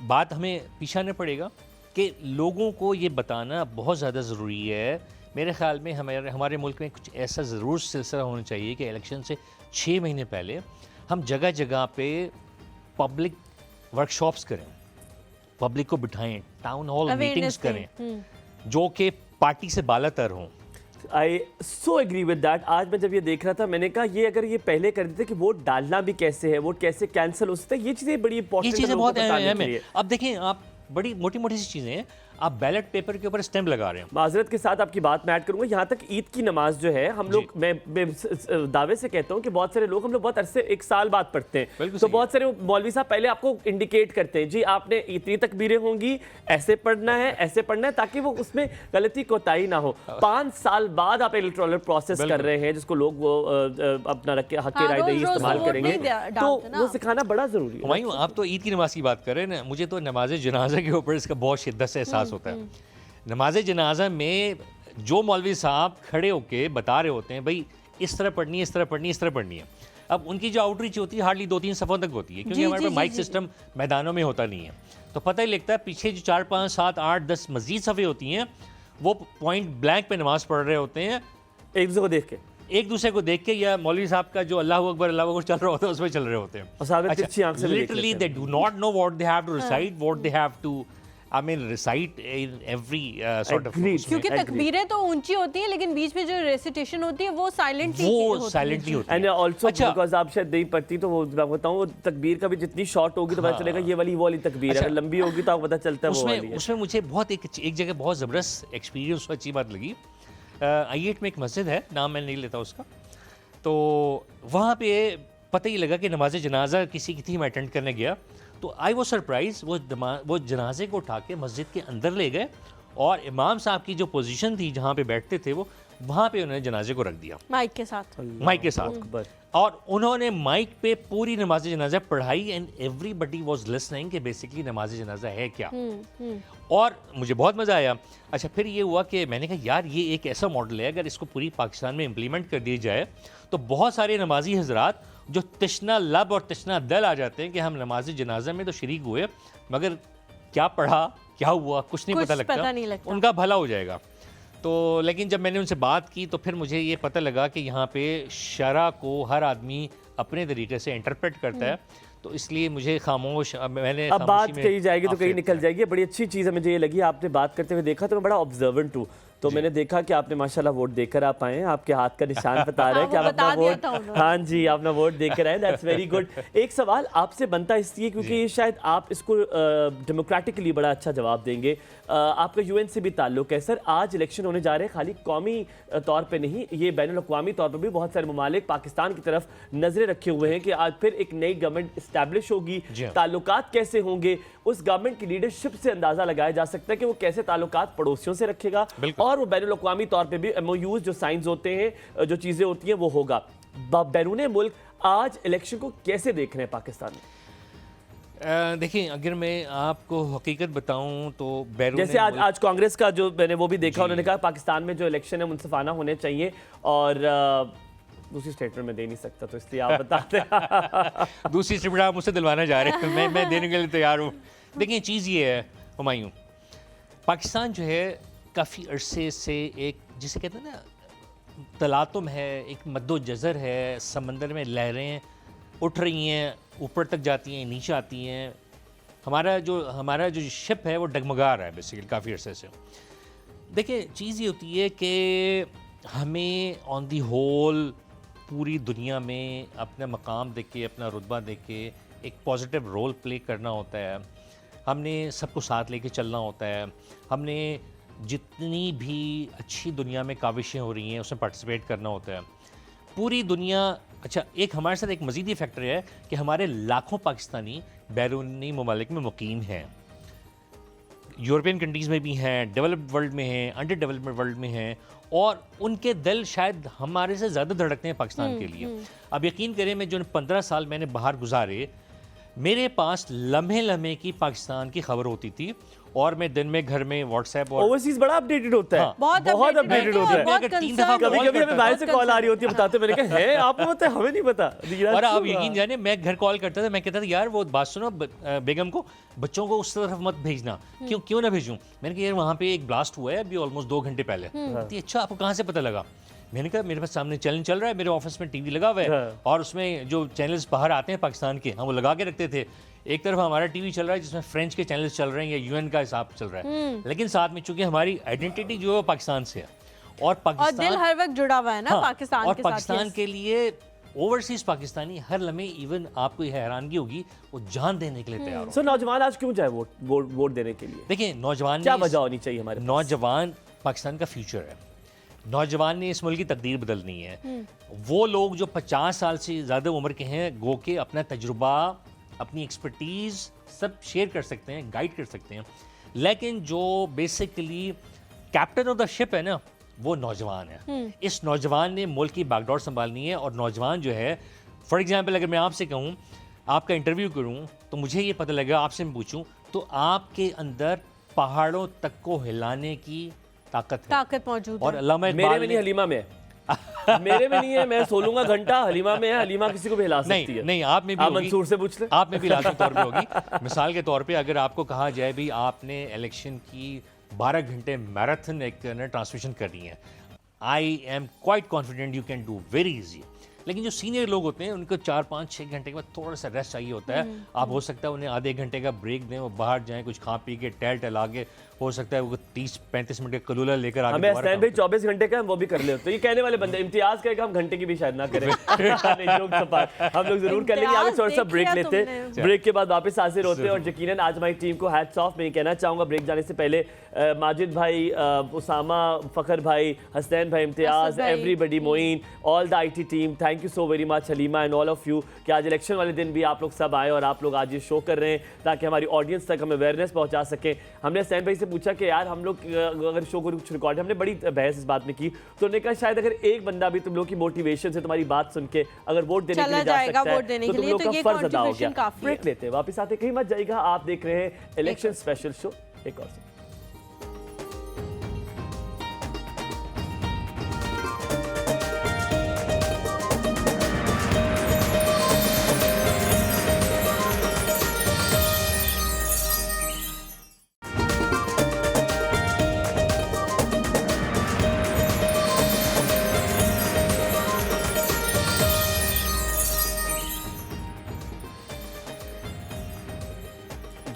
बात हमें पीछा नहीं पड़ेगा कि लोगों को ये बताना बहुत ज़्यादा ज़रूरी है। मेरे ख्याल में हमारे मुल्क में कुछ ऐसा ज़रूर सिलसिला होना चाहिए कि इलेक्शन से 6 महीने पहले हम जगह जगह पे पब्लिक वर्कशॉप्स करें, पब्लिक को बिठाएं, टाउन हॉल मीटिंग्स करें जो कि पार्टी से बालातर हों। आई सो एग्री विद दैट। आज मैं जब ये देख रहा था, मैंने कहा ये अगर ये पहले कर देते कि वोट डालना भी कैसे है, वोट कैसे कैंसिल हो सकता है, ये चीज़ें बड़ी इंपॉर्टेंट ये चीज़ें बहुत अहम है। अब देखें, आप बड़ी मोटी मोटी सी चीज़ें हैं, आप बैलेट पेपर के ऊपर स्टैम्प लगा रहे हैं। माजरत के साथ आपकी बात मैं ऐड करूंगा, यहाँ तक ईद की नमाज जो है हम लोग, मैं दावे से कहता हूँ कि बहुत सारे लोग हम लोग बहुत अरसे 1 साल बाद पढ़ते हैं, तो बहुत सारे मौलवी साहब पहले आपको इंडिकेट करते हैं, जी आपने इतनी तकबीरें होंगी, ऐसे पढ़ना है, ऐसे पढ़ना है, ताकि वो उसमें गलती कोताही ना हो। 5 साल बाद आप इलेक्टोरल प्रोसेस कर रहे हैं जिसको लोग वो अपना हक राय दही इस्तेमाल करेंगे, तो वो सिखाना बड़ा जरूरी है। हुमायूं, आप तो ईद की नमाज की बात कर रहे हैं ना, मुझे तो नमाज जनाजा के ऊपर इसका बहुत शिद्दत से एहसास होता है। नमाज जनाजा में जो मौलवी साहब खड़े होके बता रहे होते हैं, भाई इस तरह पढ़नी है, इस तरह पढ़नी है, इस तरह पढ़नी है। अब उनकी जो आउटरीच होती है हार्डली 2-3 सफ़ों तक होती है, क्योंकि हमारे पास माइक सिस्टम मैदानों में होता नहीं है, तो पता ही लगता है। पीछे जो 4, 5, 7, 8, 10 मजीद सफ़े होती हैं, वो पॉइंट ब्लैंक पे नमाज पढ़ रहे होते हैं, एक दूसरे को देख के या मौलवी साहब का जो अल्लाह अकबर चल रहा होता है उसमें चल रहे होते हैं। Literally they do not know what they have to recite, what they have to I mean recite in every sort of Agreed. क्योंकि Agreed. तकबीरें तो ऊंची होती हैं लेकिन बीच में जो रेसिटेशन होती है वो साइलेंटली वो साइलेंटली होती एंड है। ऑल्सो अच्छा। बिकॉज आप शायद नहीं पढ़ती तो वो मैं बताऊं वो तकबीर का भी जितनी शॉर्ट होगी तो पता चलेगा ये वाली वो वाली तकबीर है, अच्छा। अगर लंबी होगी तो आपको पता चलता है वो वाली उसमें है। उसमें मुझे बहुत एक जगह बहुत ज़बरदस्त एक्सपीरियंस अच्छी बात लगी। I8 में एक मस्जिद है, नाम मैं नहीं लेता उसका, तो वहाँ पे पता ही लगा कि नमाज जनाजा किसी की थी, मैं अटेंड करने गया तो आई वो सरप्राइज, वो जनाजे को उठा के मस्जिद के अंदर ले गए और इमाम साहब की जो पोजीशन थी जहाँ पे बैठते थे वो वहाँ पे उन्होंने जनाजे को रख दिया माइक के साथ। माइक के साथ, अकबर। और उन्होंने माइक पे पूरी नमाज जनाजा पढ़ाई एंड एवरीबडी वाज लिसनिंग कि बेसिकली नमाज जनाजा है क्या। और मुझे बहुत मज़ा आया। अच्छा, फिर ये हुआ कि मैंने कहा यार ये एक ऐसा मॉडल है, अगर इसको पूरी पाकिस्तान में इम्प्लीमेंट कर दिया जाए तो बहुत सारे नमाजी हजरात जो तशना लब और तशना दल आ जाते हैं कि हम नमाज जनाजा में तो शरीक हुए मगर क्या पढ़ा क्या हुआ कुछ नहीं कुछ पता नहीं लगता। उनका भला हो जाएगा। तो लेकिन जब मैंने उनसे बात की तो फिर मुझे ये पता लगा कि यहाँ पे शरा को हर आदमी अपने तरीके से इंटरप्रेट करता है, तो इसलिए मुझे खामोश मैंने अब बात खामोशी में कही जाएगी तो कहीं आफियत निकल किया। जाएगी। बड़ी अच्छी चीज़ है, मुझे ये लगी आपने बात करते हुए देखा तो मैं बड़ा ऑब्जर्वेंट हूँ, तो मैंने देखा कि आपने माशाल्लाह वोट देकर आप आए हैं, आपके हाथ का निशान बता रहा है कि हाँ, आप वो अपना बता दिया वोट, था उन्होंने। हाँ जी, आपने वोट देकर आए, दैट्स वेरी गुड। एक सवाल आपसे बनता इसलिए क्योंकि ये शायद आप इसको डेमोक्रेटिकली बड़ा अच्छा जवाब देंगे। आपका यूएन से भी ताल्लुक है सर, आज इलेक्शन होने जा रहे हैं, खाली कौमी तौर पे नहीं, ये बैनुल अक़वामी तौर पर भी बहुत सारे ममालिक पाकिस्तान की तरफ नजरें रखे हुए हैं कि आज फिर एक नई गवर्नमेंट इस्टेब्लिश होगी, जी हाँ। ताल्लुकात कैसे होंगे, उस गवर्नमेंट की लीडरशिप से अंदाजा लगाया जा सकता है कि वो कैसे ताल्लुकात पड़ोसियों से रखेगा बिल्कुल। और वो बैनुल अक़वामी तौर पे भी MOUs जो साइंस होते हैं, जो चीज़ें होती हैं वो होगा। बैरून मुल्क आज इलेक्शन को कैसे देख रहे हैं पाकिस्तान में? देखिए, अगर मैं आपको हकीकत बताऊं तो बैरून जैसे आज मुल्क- आज कांग्रेस का जो मैंने वो भी देखा, जी। उन्होंने कहा पाकिस्तान में जो इलेक्शन है मुनसिफाना होने चाहिए और दूसरी स्टेटमेंट में दे नहीं सकता तो इसलिए आप बताते हैं। दूसरी स्टेटमेंट आप मुझसे दिलवाना चाह रहे हैं, मैं देने के लिए तैयार हूँ। देखिए, चीज़ ये है हुमायूं, पाकिस्तान जो है काफ़ी अरसे से एक जिसे कहते हैं ना तलातुम है, एक मद्दोजज़र है, समंदर में लहरें उठ रही हैं, ऊपर तक जाती हैं, नीचे आती हैं। हमारा जो शिप है वो डगमगा रहा है बेसिकली काफ़ी अरसे से। देखिए, चीज़ ये होती है कि हमें ऑन दी होल पूरी दुनिया में अपना मकाम देख के, अपना रुतबा देख के एक पॉजिटिव रोल प्ले करना होता है। हमने सबको साथ लेके चलना होता है। हमने जितनी भी अच्छी दुनिया में काविशें हो रही हैं उसमें पार्टिसिपेट करना होता है। पूरी दुनिया, अच्छा, एक हमारे साथ एक मज़ीदी फैक्टर है कि हमारे लाखों पाकिस्तानी बैरूनी ममालिक में मुकीम हैं, यूरोपियन कंट्रीज़ में भी हैं, डेवलप्ड वर्ल्ड में हैं, अंडर डेवलपमेंट वर्ल्ड में हैं, और उनके दिल शायद हमारे से ज़्यादा धड़कते हैं पाकिस्तान के लिए। अब यकीन करें, मैं जो 15 साल मैंने बाहर गुजारे, मेरे पास लम्हे लम्हे की पाकिस्तान की खबर होती थी और मैं दिन में घर में व्हाट्सएप और ओवरसीज बड़ा अपडेटेड होता है, हाँ। बहुत अपडेटेड होता है। बहुत अगर 3 दफ़ा concerned कभी कभी हमें बाहर से बहुत कॉल आ रही होती है, बताते, मैंने कहा है आपको पता है, हमें नहीं पता। और आप यकीन जाने, मैं घर कॉल करता था, मैं कहता था यार वो बात सुनो, बेगम को, बच्चों को उस तरफ मत भेजना। क्यों ना भेजूं? मैंने कहा यार वहाँ पे एक ब्लास्ट हुआ है अभी ऑलमोस्ट 2 घंटे पहले। कहती अच्छा, आपको कहाँ से पता लगा? मैंने कहा मेरे पास सामने चैनल चल रहा है, मेरे ऑफिस में टीवी लगा हुआ है और उसमें जो चैनल्स बाहर आते हैं पाकिस्तान के, हम वो लगा के रखते थे। एक तरफ हमारा टीवी चल रहा है जिसमें फ्रेंच के चैनल्स चल रहे हैं या यूएन का हिसाब चल रहा है, लेकिन साथ में चूंकि हमारी आइडेंटिटी जो है वो पाकिस्तान से है और और पाकिस्तान दिल हर वक्त जुड़ा हुआ है ना हाँ, पाकिस्तान और के साथ। पाकिस्तान yes। के लिए ओवरसीज पाकिस्तानी हर लम्हे, इवन आपको ये हैरानगी होगी, वो जान देने के लिए तैयार हो। सो नौजवान आज क्यों जाए वोट देने के लिए? देखिए, नौजवान क्या ने वजह होनी चाहिए हमारे पास? नौजवान पाकिस्तान का फ्यूचर है। नौजवान ने इस मुल्क की तकदीर बदलनी है। वो लोग जो 50 साल से ज़्यादा उम्र के हैं, गो के अपना तजुर्बा, अपनी एक्सपर्टीज़ सब शेयर कर सकते हैं, गाइड कर सकते हैं, लेकिन जो basically captain of the ship है ना, वो नौजवान है। इस नौजवान ने मुल्क की बागडोर संभालनी है। और नौजवान जो है, फॉर एग्जांपल अगर मैं आपसे कहूँ, आपका इंटरव्यू करूँ तो मुझे ये पता लगेगा, आपसे मैं पूछूँ तो आपके अंदर पहाड़ों तक को हिलाने की ताकत मौजूद और है। अल्लामा मेरे इकबाल में नहीं, ने हलीमा में है। मेरे में नहीं है, मैं सोलूंगा घंटा, हलीमा में है, हलीमा किसी को भी हिला सकती है। नहीं, आप में भी आप होगी। मंसूर से पूछ लें। आप में भी लाजमी तौर पे होगी। मिसाल के तौर पे अगर आपको कहा जाए भी आपने इलेक्शन की 12 घंटे मैराथन एक ट्रांसमिशन करनी है, I am quite confident you can do very easy. लेकिन जो सीनियर लोग होते हैं उनको 4-5-6 घंटे के बाद थोड़ा सा रेस्ट चाहिए होता है। आप हो सकता है उन्हें आधे घंटे का ब्रेक दें, वो बाहर जाएं, कुछ खा पी के टहला के, हो सकता है वो 30-35 मिनट का कलूला लेकर आगे हमें दोबारा हसनैन भाई 24 घंटे का हम वो भी कर ले, तो ये कहने वाले बंदे इम्तियाज कहेगा हम घंटे की भी शायद ना करें। नहीं, जोक सपाट, हम लोग जरूर कर लेंगे। आगे थोड़ा सा ब्रेक लेते हैं, ब्रेक के बाद वापस हाजिर होते हैं। और यकीनन आज हमारी टीम को हैट्स ऑफ मैं ये कहना चाहूँगा ब्रेक जाने से पहले, माजिद भाई, उसामा, फ़खर भाई, हसनैन भाई, Imtiaz, everybody, Moin, all the IT team, thank you so very much, Halima and all of you, कि आज इलेक्शन वाले दिन भी आप लोग सब आए और आप लोग आज ये शो कर रहे हैं ताकि हमारी ऑडियंस तक हम अवेयरनेस पहुंचा सकें। हमने हसनैन भाई से पूछा कि यार हम लोग अगर शो को कुछ रिकॉर्ड, हमने बड़ी बहस इस बात में की, तो उन्होंने कहा शायद अगर एक बंदा भी तुम लोग की मोटिवेशन से तुम्हारी बात सुन के अगर वोट देने के लिए जा सकता है तो तुम लोग का फर्ज अदा हो गया। ब्रेक लेते हैं, वापस आते कहीं मत जाइएगा, आप देख रहे हैं इलेक्शन स्पेशल शो। एक और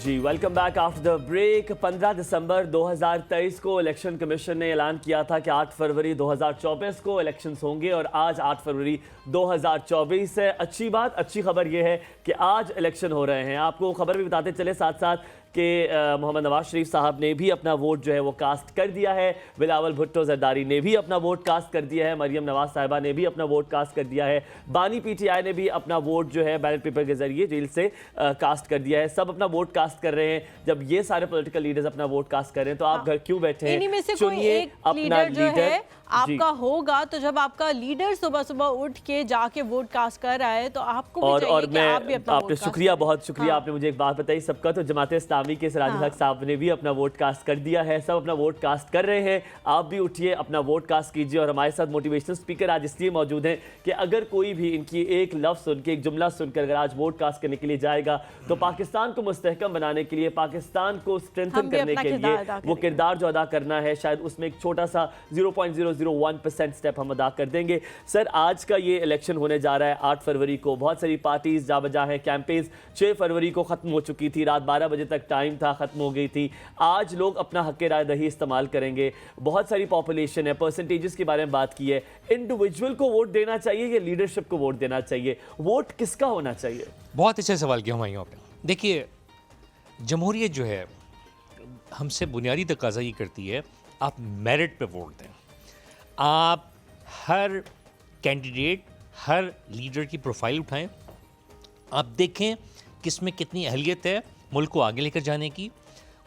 जी, welcome back after the break. 15 दिसंबर 2023 को इलेक्शन कमीशन ने ऐलान किया था कि 8 फरवरी 2024 को इलेक्शंस होंगे और आज 8 फरवरी 2024 है। अच्छी बात, अच्छी खबर यह है कि आज इलेक्शन हो रहे हैं। आपको खबर भी बताते चले साथ साथ कि मोहम्मद नवाज शरीफ साहब ने भी अपना वोट जो है वो कास्ट कर दिया है, बिलावल भुट्टो जरदारी ने भी अपना वोट कास्ट कर दिया है, मरियम नवाज साहिबा ने भी अपना वोट कास्ट कर दिया है, बानी PTI ने भी अपना वोट जो है बैलेट पेपर के जरिए जेल से कास्ट कर दिया है। सब अपना वोट कास्ट कर रहे हैं। जब ये सारे पॉलिटिकल लीडर्स अपना वोट कास्ट कर रहे हैं तो आप घर क्यों बैठे हैं? इन्हीं में से कोई एक लीडर जो है आपका होगा, तो जब आपका लीडर सुबह सुबह उठ के जाके वोट कास्ट कर रहा है तो आपको भी चाहिए और कि आप भी अपना आपने शुक्रिया, बहुत शुक्रिया, हाँ। आपने मुझे एक बात बताई सबका। तो जमात इस्लामी के सिराज हक साहब ने भी अपना वोट कास्ट कर दिया है। सब अपना वोट कास्ट कर रहे हैं, आप भी उठिए, अपना वोट कास्ट कीजिए। और हमारे साथ मोटिवेशनल स्पीकर आज इसलिए मौजूद हैं कि अगर कोई भी इनकी एक लफ्ज़ सुन के, एक जुमला सुनकर अगर आज वोट कास्ट करने के लिए जाएगा तो पाकिस्तान को मुस्तहकम बनाने के लिए, पाकिस्तान को स्ट्रेंथन करने के लिए वो किरदार जो अदा करना है, शायद उसमें एक छोटा सा 0.001% स्टेप हम अदा कर देंगे। सर, आज का ये इलेक्शन होने जा रहा है 8 फरवरी को। बहुत सारी पार्टीज जा बजा हैं, कैंपेन्स 6 फरवरी को ख़त्म हो चुकी थी, रात 12 बजे तक टाइम था, ख़त्म हो गई थी। आज लोग अपना हक़ राय दही इस्तेमाल करेंगे। बहुत सारी पॉपुलेशन है, परसेंटेजेस के बारे में बात की है। इंडिविजुअल को वोट देना चाहिए या लीडरशिप को वोट देना चाहिए? वोट किसका होना चाहिए? बहुत अच्छा सवाल किया हमारे यहाँ पे। देखिए, जमहूरियत जो है हमसे बुनियादी तकाजा ये करती है आप मेरिट पे वोट दें। आप हर कैंडिडेट, हर लीडर की प्रोफाइल उठाएं, आप देखें किस में कितनी अहलियत है मुल्क को आगे लेकर जाने की,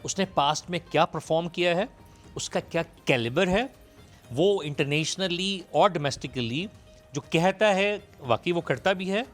उसने पास्ट में क्या परफॉर्म किया है, उसका क्या कैलिबर है, वो इंटरनेशनली और डोमेस्टिकली जो कहता है वाकई वो करता भी है,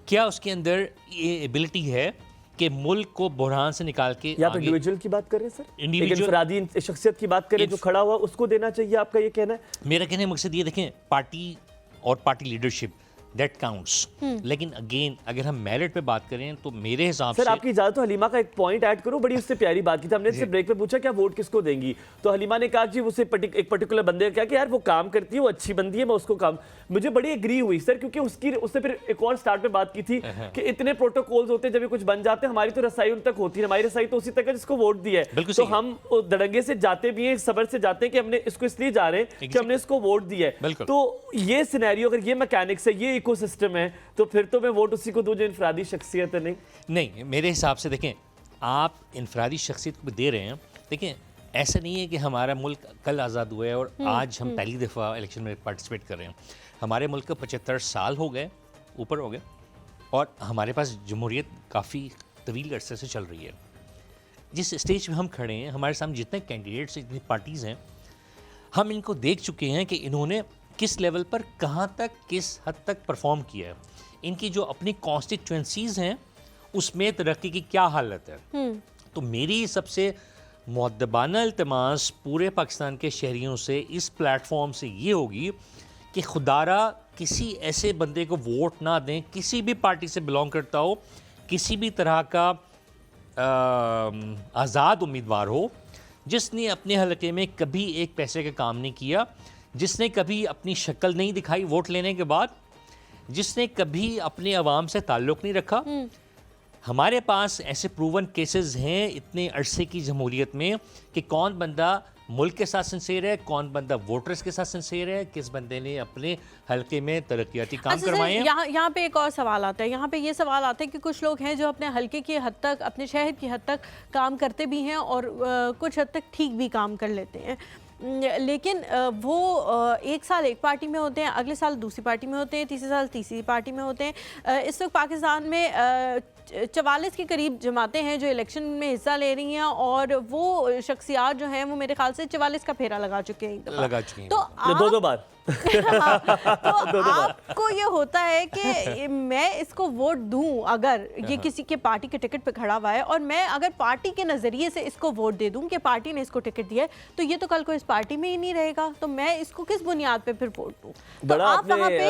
क्या उसके अंदर ये एबिलिटी है कि मुल्क को बुरहान से निकाल के या आप इंडिविजुअल की बात कर रहे हैं सर? इंडिविजुअल इनफरादी शख्सियत की बात करें जो खड़ा हुआ, उसको देना चाहिए, आपका ये कहना है? मेरा कहने का मकसद ये, देखें, पार्टी और पार्टी लीडरशिप दैट काउंट्स, लेकिन अगेन अगर हम मेरिट पे बात करें तो मेरे हिसाब से। सर, आपकी इजाजत तो हलीमा का एक पॉइंट ऐड करूं, बड़ी उससे प्यारी बात की थी। हमने इससे ब्रेक पे पूछा क्या वोट किसको देंगी, तो हलीमा ने कहा कि उसे एक पर्टिकुलर बंदे का क्या कि यार वो काम करती है, वो अच्छी बंदी है, मैं उसको काम। मुझे बड़ी एग्री हुई सर, क्योंकि उससे फिर एक और स्टार्ट पे बात की थी कि इतने प्रोटोकॉल्स होते हैं, जब ये कुछ बन जाते हैं हमारी तो रसाई उन तक होती है, हमारी रसाई तो उसी तक है जिसको वोट दिया है। तो हम दड़ंगे से जाते भी हैं, सबर से जाते हैं कि हमने इसको इसलिए जा रहे हैं कि हमने इसको वोट दिया है। तो ये सिनेरियो, अगर ये मैकेनिक्स है, ये इकोसिस्टम है, तो फिर तो मैं वोट उसी को दूं जो इनफरादी शख्सियत है। नहीं, मेरे हिसाब से देखें, आप इनफरादी शख्सियत को भी दे रहे हैं। देखें, ऐसा नहीं है कि हमारा मुल्क कल आज़ाद हुआ है और आज हम पहली दफ़ा इलेक्शन में पार्टिसिपेट कर रहे हैं। हमारे मुल्क को 75 साल हो गए, ऊपर हो गए, और हमारे पास जमहूरियत काफ़ी तवील अरसे से चल रही है। जिस स्टेज पे हम खड़े हैं, हमारे सामने जितने कैंडिडेट्स हैं, जितनी पार्टीज़ हैं, हम इनको देख चुके हैं कि इन्होंने किस लेवल पर कहाँ तक, किस हद तक परफॉर्म किया है। इनकी जो अपनी कॉन्स्टिट्यूंसीज़ हैं उसमें तरक्की की क्या हालत है। तो मेरी सबसे मुअद्दबाना इल्तिमास पूरे पाकिस्तान के शहरियों से इस प्लेटफॉर्म से ये होगी कि खुदारा किसी ऐसे बंदे को वोट ना दें, किसी भी पार्टी से बिलोंग करता हो, किसी भी तरह का आज़ाद उम्मीदवार हो, जिसने अपने हलके में कभी एक पैसे का काम नहीं किया, जिसने कभी अपनी शक्ल नहीं दिखाई वोट लेने के बाद, जिसने कभी अपने अवाम से ताल्लुक़ नहीं रखा। हमारे पास ऐसे प्रूवन केसेस हैं इतने अरसे की जमहूरियत में कि कौन बंदा मुल्क के साथ सिंसेर है, कौन बंदा वोटर्स के साथ सिंसेर है, किस बंदे ने अपने हल्के में तरक्याती काम अच्छा करवाए हैं। यहाँ पे एक और सवाल आता है, यहाँ पे ये सवाल आता है कि कुछ लोग हैं जो अपने हल्के की हद तक, अपने शहर की हद तक काम करते भी हैं और कुछ हद तक ठीक भी काम कर लेते हैं, लेकिन वो एक साल एक पार्टी में होते हैं, अगले साल दूसरी पार्टी में होते हैं, तीसरे साल तीसरी पार्टी में होते हैं। इस वक्त पाकिस्तान में 44 के करीब जमातें हैं जो इलेक्शन में हिस्सा ले रही हैं और वो शख्सियात जो हैं वो मेरे ख्याल से 44 का फेरा लगा चुके हैं, लगा चुके हैं। तो दो बार तो आपको ये होता है कि मैं इसको वोट दूं अगर ये किसी के पार्टी के टिकट पे खड़ा हुआ है और मैं अगर पार्टी के नजरिए से इसको वोट दे दूं कि पार्टी ने इसको टिकट दिया है तो ये तो कल को इस पार्टी में ही नहीं रहेगा, तो मैं इसको किस बुनियाद पे फिर वोट दूं? बड़ा तो आप वहाँ पे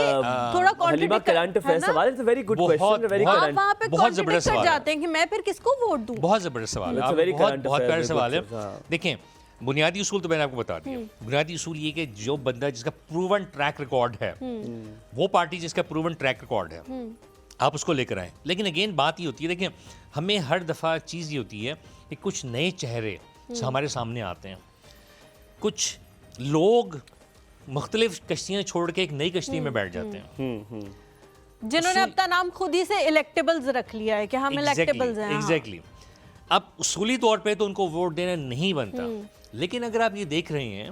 थोड़ा हलीमा करंट अफेयर्स सवाल, it's a very good question, very आप करंट, वहाँ पे बहुत जबरदस्त कॉन्ट्रडिक्ट कर सवाल है। जाते हैं कि मैं फिर किसको वोट दूं? बहुत ज़बरदस्त सवाल है, It's a आप very बहुत current बहुत affair, प्यारा सवाल है। हाँ। देखें, बुनियादी उसूल तो मैंने आपको बता दिया। बुनियादी उसूल ये कि जो बंदा जिसका प्रूवन ट्रैक रिकॉर्ड है, वो पार्टी जिसका प्रूवन ट्रैक रिकॉर्ड है, आप उसको लेकर आएँ। लेकिन अगेन बात ये होती है, देखिए हमें हर दफ़ा चीज़ ये होती है कि कुछ नए चेहरे हमारे सामने आते हैं, कुछ लोग मुख्तलिफ कश्तियाँ छोड़ के एक नई कश्ती में बैठ जाते हैं जिन्होंने अपना नाम खुद ही से इलेक्टेबल्स रख लिया है कि हम इलेक्टेबल्स हैं। एग्जैक्टली। अब उसूली तौर पे तो उनको वोट देना नहीं बनता, लेकिन अगर आप ये देख रहे हैं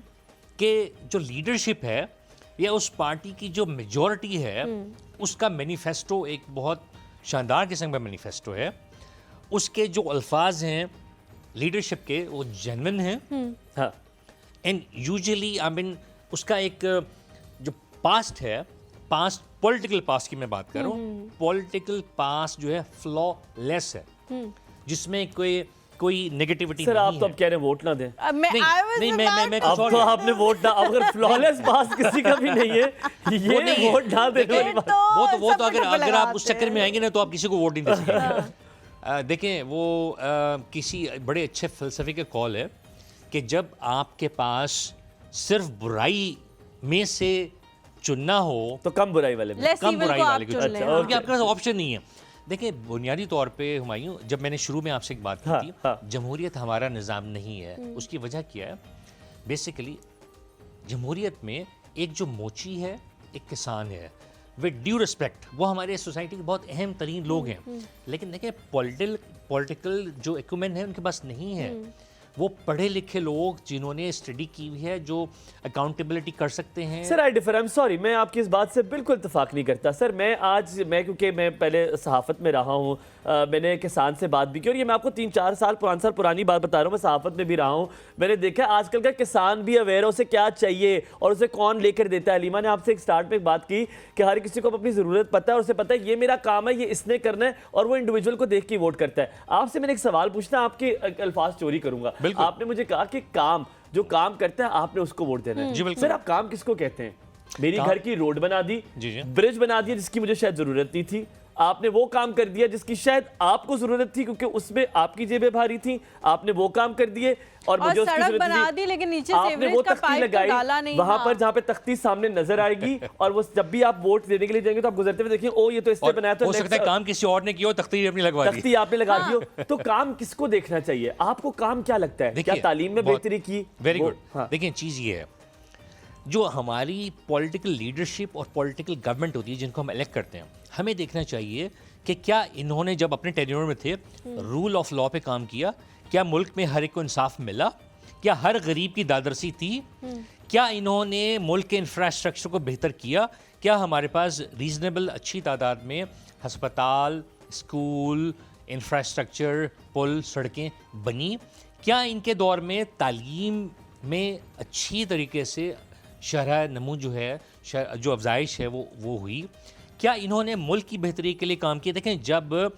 कि जो लीडरशिप है या उस पार्टी की जो मेजॉरिटी है उसका मैनिफेस्टो एक बहुत शानदार किस्म का मैनिफेस्टो है, उसके जो अल्फाज हैं लीडरशिप के वो जेन्युइन हैं, हाँ, एंड यूजुअली आई मीन उसका एक जो पास्ट है, पास्ट पॉलिटिकल पास्ट की मैं बात कर रहा हूँ, पॉलिटिकल पास्ट जो है फ्लॉलेस है, जिसमें कोई नेगेटिविटी सर नहीं आप तो है। अब कह रहे हैं वोट ना दें, मैं अब तो आपने वोट ना, अब अगर फ्लॉलेस पास किसी का भी नहीं है, ये नहीं है। वोट ना देने वाली बात। वो तो अगर आप उस चक्कर में आएंगे ना तो आप किसी को वोट नहीं दे सकेंगे। देखें वो किसी बड़े अच्छे फ़लसफ़े के कॉल है कि जब आपके पास सिर्फ बुराई में से चुनना हो तो कम बुराई वाले में। Less कम evil बुराई को वाले आप को चुन लें, क्योंकि आपके पास ऑप्शन नहीं है। देखिए बुनियादी तौर पे हुमायूं, जब मैंने शुरू में आपसे एक बात की हाँ, थी, हाँ। जमहूरियत हमारा निज़ाम नहीं है, उसकी वजह क्या है? बेसिकली जमहूरियत में एक जो मोची है, एक किसान है, विद ड्यू रिस्पेक्ट वो हमारे सोसाइटी के बहुत अहम तरीन लोग हैं, लेकिन देखिए पॉलिटिकल जो इक्विपमेंट है उनके पास नहीं है। वो पढ़े लिखे लोग जिन्होंने स्टडी की हुई है, जो अकाउंटेबिलिटी कर सकते हैं। Sir I differ, I am sorry, मैं आपकी इस बात से बिल्कुल इत्तेफाक नहीं करता सर। मैं क्योंकि मैं पहले सहाफ़त में रहा हूँ, मैंने किसान से बात भी की और ये मैं आपको 3-4 साल पुरानी बात बता रहा हूँ, मैं सहाफ़त में भी रहा हूँ। मैंने देखा आजकल का किसान भी अवेयर है उसे क्या चाहिए और उसे कौन लेकर देता है। हलीमा ने आपसे एक स्टार्ट में एक बात की कि हर किसी को अपनी ज़रूरत पता है और उसे पता है ये मेरा काम है, ये इसने करना है, और वो इंडिविजुअल को देख के वोट करता है। आपसे मैंने एक सवाल पूछना, आपके अल्फाज चोरी करूंगा। आपने मुझे कहा कि जो काम करता है आपने उसको वोट देना है। जी बिल्कुल। सर आप काम किसको कहते हैं? मेरी घर की रोड बना दी, जी। ब्रिज बना दिया जिसकी मुझे शायद जरूरत नहीं थी, आपने वो काम कर दिया जिसकी शायद आपको जरूरत थी क्योंकि उसमें आपकी जेबें भारी थी, आपने वो काम कर दिए और मुझे उसकी सड़क जरूरत बना थी, दी लेकिन नीचे आपने सीवरेज वो का तख्ती पाइप तो लगाई डाला नहीं। वहां हाँ। पर जहाँ पे तख्ती सामने नजर आएगी और वो जब भी आप वोट देने के लिए जाएंगे तो आप गुजरते हुए देखिए ओ ये तो इसने बनाया, तो हो सकता है काम किसी और ने किया हो, तख्ती अपनी लगवा दी। तख्ती आपने लगा दी हो। तो काम किसको देखना चाहिए? आपको काम क्या लगता है? क्या तालीम में बेहतरी की? Very good. हाँ। देखिए चीज़ ये है, जो हमारी पॉलिटिकल लीडरशिप और पॉलिटिकल गवर्नमेंट होती है जिनको हम इलेक्ट करते हैं, हमें देखना चाहिए कि क्या इन्होंने जब अपने टेन्योर में थे रूल ऑफ लॉ पे काम किया, क्या मुल्क में हर एक को इंसाफ मिला, क्या हर गरीब की दादरसी थी, क्या इन्होंने मुल्क के इंफ्रास्ट्रक्चर को बेहतर किया, क्या हमारे पास रीजनेबल अच्छी तादाद में हस्पताल, स्कूल, इंफ्रास्ट्रक्चर, पुल, सड़कें बनी, क्या इनके दौर में तालीम में अच्छी तरीके से शरह नमू जो है, जो अफजाइश है वो हुई, क्या इन्होंने मुल्क की बेहतरी के लिए काम किया? देखें जब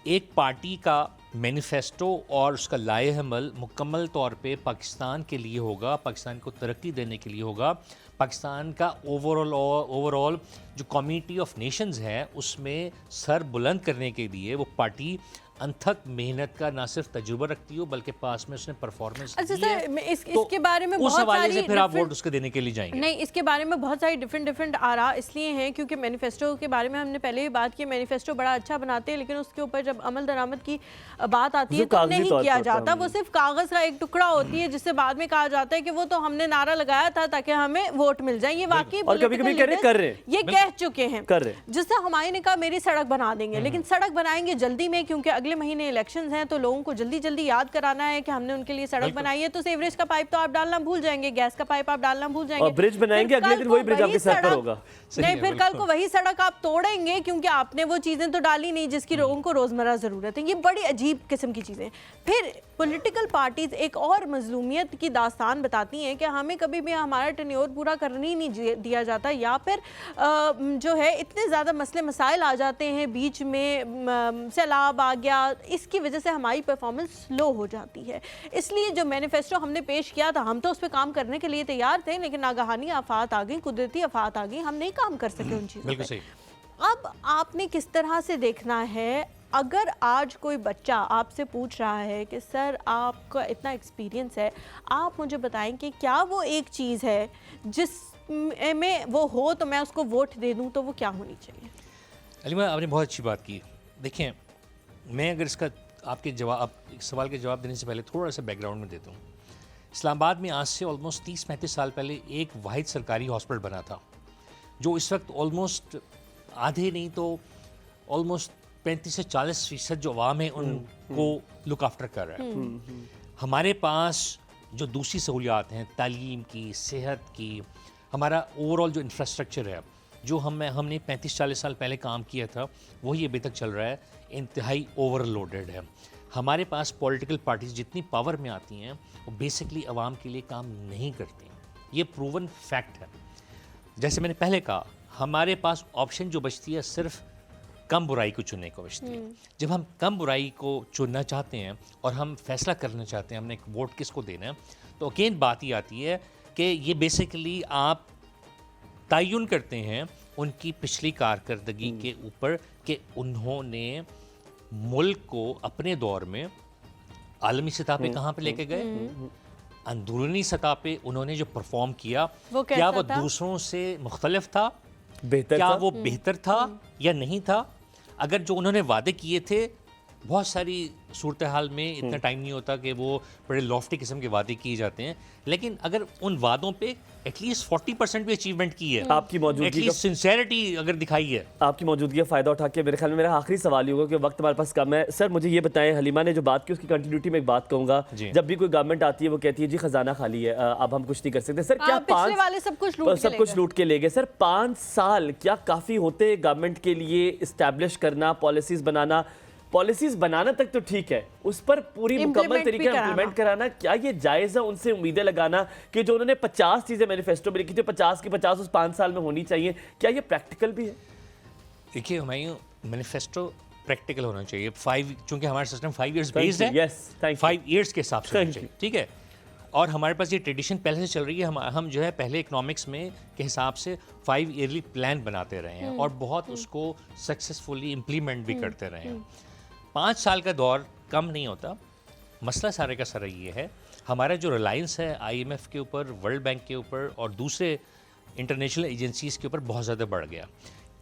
एक पार्टी का मैनिफेस्टो और उसका लाए अमल मुकम्मल तौर पे पाकिस्तान के लिए होगा, पाकिस्तान को तरक्की देने के लिए होगा, पाकिस्तान का ओवरऑल जो कम्युनिटी ऑफ नेशंस है उसमें सर बुलंद करने के लिए वो पार्टी अनथक मेहनत का ना सिर्फ तजुर्बा रखती हो बल्कि पास में उसने परफॉर्मेंस अच्छा दी है, सर, मैं तो इसके बारे में उस बहुत हवाले सारी से फिर आप different- वोट उसके देने के लिए जाएंगे। नहीं, इसके बारे में बहुत सारी डिफरेंट आरा इसलिए हैं क्योंकि मैनिफेस्टो के बारे में हमने पहले भी बात की, मैनिफेस्टो बड़ा अच्छा बनाते हैं लेकिन उसके ऊपर जब अमल दरामद की बात आती है तो नहीं किया जाता। वो सिर्फ कागज का एक टुकड़ा होती है जिससे बाद में कहा जाता है कि वो तो हमने नारा लगाया था ताकि हमें वोट मिल जाए। ये वाकई और कभी-कभी कर रहे हैं, ये कह चुके हैं, कर रहे हैं। जिससे हमारे ने कहा मेरी सड़क बना देंगे, लेकिन सड़क बनाएंगे जल्दी में क्योंकि अगले महीने इलेक्शंस हैं तो लोगों को जल्दी याद कराना है कि हमने उनके लिए सड़क बनाई है। तो सीवरेज का पाइप तो आप डालना भूल जाएंगे, गैस का पाइप आप डालना भूल जाएंगे, और ब्रिज बनाएंगे, अगले दिन वही ब्रिज आपके सर पर होगा। नहीं, फिर कल को वही सड़क आप तोड़ेंगे क्योंकि आपने वो चीजें तो डाली नहीं जिसकी लोगों को रोजमर्रा जरूरत है। ये बड़ी अजीब किस्म की चीजें। फिर पॉलिटिकल पार्टीज एक और मजलूमियत की दास्तान बताती हैं कि हमें कभी भी हमारा टेन्योर पूरा करने ही नहीं दिया जाता, या फिर जो है इतने ज़्यादा मसले मसाइल आ जाते हैं बीच में, सैलाब आ गया, इसकी वजह से हमारी परफॉर्मेंस लो हो जाती है। इसलिए जो मैनिफेस्टो हमने पेश किया था हम तो उस पर काम करने के लिए तैयार थे, लेकिन नागहानी आफात आ गई, कुदरती आफात आ गई, हम नहीं काम कर सके उन चीज़ों बिल्कुल पे। सही। अब आपने किस तरह से देखना है, अगर आज कोई बच्चा आपसे पूछ रहा है कि सर आपका इतना एक्सपीरियंस है, आप मुझे बताएं कि क्या वो एक चीज़ है जिस में वो हो तो मैं उसको वोट दे दूं, तो वो क्या होनी चाहिए? अलीमा, आपने बहुत अच्छी बात की। देखिए, मैं अगर इसका आपके जवाब सवाल के जवाब देने से पहले थोड़ा सा बैकग्राउंड में देता हूँ। इस्लामाबाद में आज से ऑलमोस्ट 30-35 साल पहले एक वाहिद सरकारी हॉस्पिटल बना था जो इस वक्त ऑलमोस्ट आधे नहीं तो ऑलमोस्ट 35 से 40% जो अवाम है उनको लुक आफ्टर कर रहा है। हमारे पास जो दूसरी सहूलियात हैं, तालीम की, सेहत की, हमारा ओवरऑल जो इंफ्रास्ट्रक्चर है, जो हमने 35-40 साल पहले काम किया था वही अभी तक चल रहा है, इंतहाई ओवरलोडेड है। हमारे पास पॉलिटिकल पार्टीज जितनी पावर में आती हैं वो बेसिकली आवाम के लिए काम नहीं करती। ये प्रूवन फैक्ट है। जैसे मैंने पहले कहा, हमारे पास ऑप्शन जो बचती है सिर्फ कम बुराई को चुनने को बचती है। जब हम कम बुराई को चुनना चाहते हैं और हम फैसला करना चाहते हैं हमने एक वोट किसको देना है, तो अगेन बात ये आती है कि ये बेसिकली आप तयन करते हैं उनकी पिछली कारकर्दगी के ऊपर कि उन्होंने मुल्क को अपने दौर में आलमी सतह पे कहाँ पे लेके गए, अंदरूनी सतह पे उन्होंने जो परफॉर्म किया, क्या वो दूसरों से मुख्तलिफ था, क्या वो बेहतर था या नहीं था। अगर जो उन्होंने वादे किए थे, बहुत सारी सूरत हाल में इतना टाइम नहीं होता कि वो बड़े लॉफ्टी किस्म के वादे किए जाते हैं, लेकिन अगर उन वादों पे एटलीस्ट 40% भी अचीवमेंट की है, आपकी मौजूदगी एटलीस्ट सिंसेरिटी अगर दिखाई है, आपकी मौजूदगी का फ़ायदा उठा के मेरे ख्याल में मेरा आखिरी सवाल ही होगा कि वक्त हमारे पास कम है। सर मुझे ये बताएं, हलीमा ने जो बात की उसकी कंटिन्यूटी में एक बात कहूँगा, जब भी कोई गवर्नमेंट आती है वो कहती है जी खजाना खाली है, अब हम कुछ नहीं कर सकते। सर क्या पिछले वाले सब कुछ लूट के ले गए? सर 5 साल क्या काफ़ी होते गवर्नमेंट के लिए इस्टेब्लिश करना, पॉलिसीज बनाना तक तो ठीक है, उस पर पूरी मुकम्मल तरीके इंप्लीमेंट कराना, क्या ये जायज़ है उनसे उम्मीदें लगाना कि जो उन्होंने 50 चीज़ें मैनिफेस्टो में लिखी थी 50 की 50 उस 5 साल में होनी चाहिए, क्या ये प्रैक्टिकल भी है? देखिए हुमायूं, मैनिफेस्टो प्रैक्टिकल होना चाहिए। चूंकि हमारा सिस्टम 5 इयर्स बेस्ड है, 5 इयर्स के हिसाब से होना चाहिए, ठीक है। और हमारे पास ये ट्रेडिशन पहले से चल रही है। हम जो है पहले इकोनॉमिक्स में के हिसाब से 5 ईयरली प्लान बनाते रहे हैं और बहुत उसको सक्सेसफुली इम्प्लीमेंट भी करते रहे हैं। 5 साल का दौर कम नहीं होता। मसला सारे का सारा ये है, हमारा जो रिलायंस है IMF के ऊपर, वर्ल्ड बैंक के ऊपर और दूसरे इंटरनेशनल एजेंसीज़ के ऊपर बहुत ज़्यादा बढ़ गया।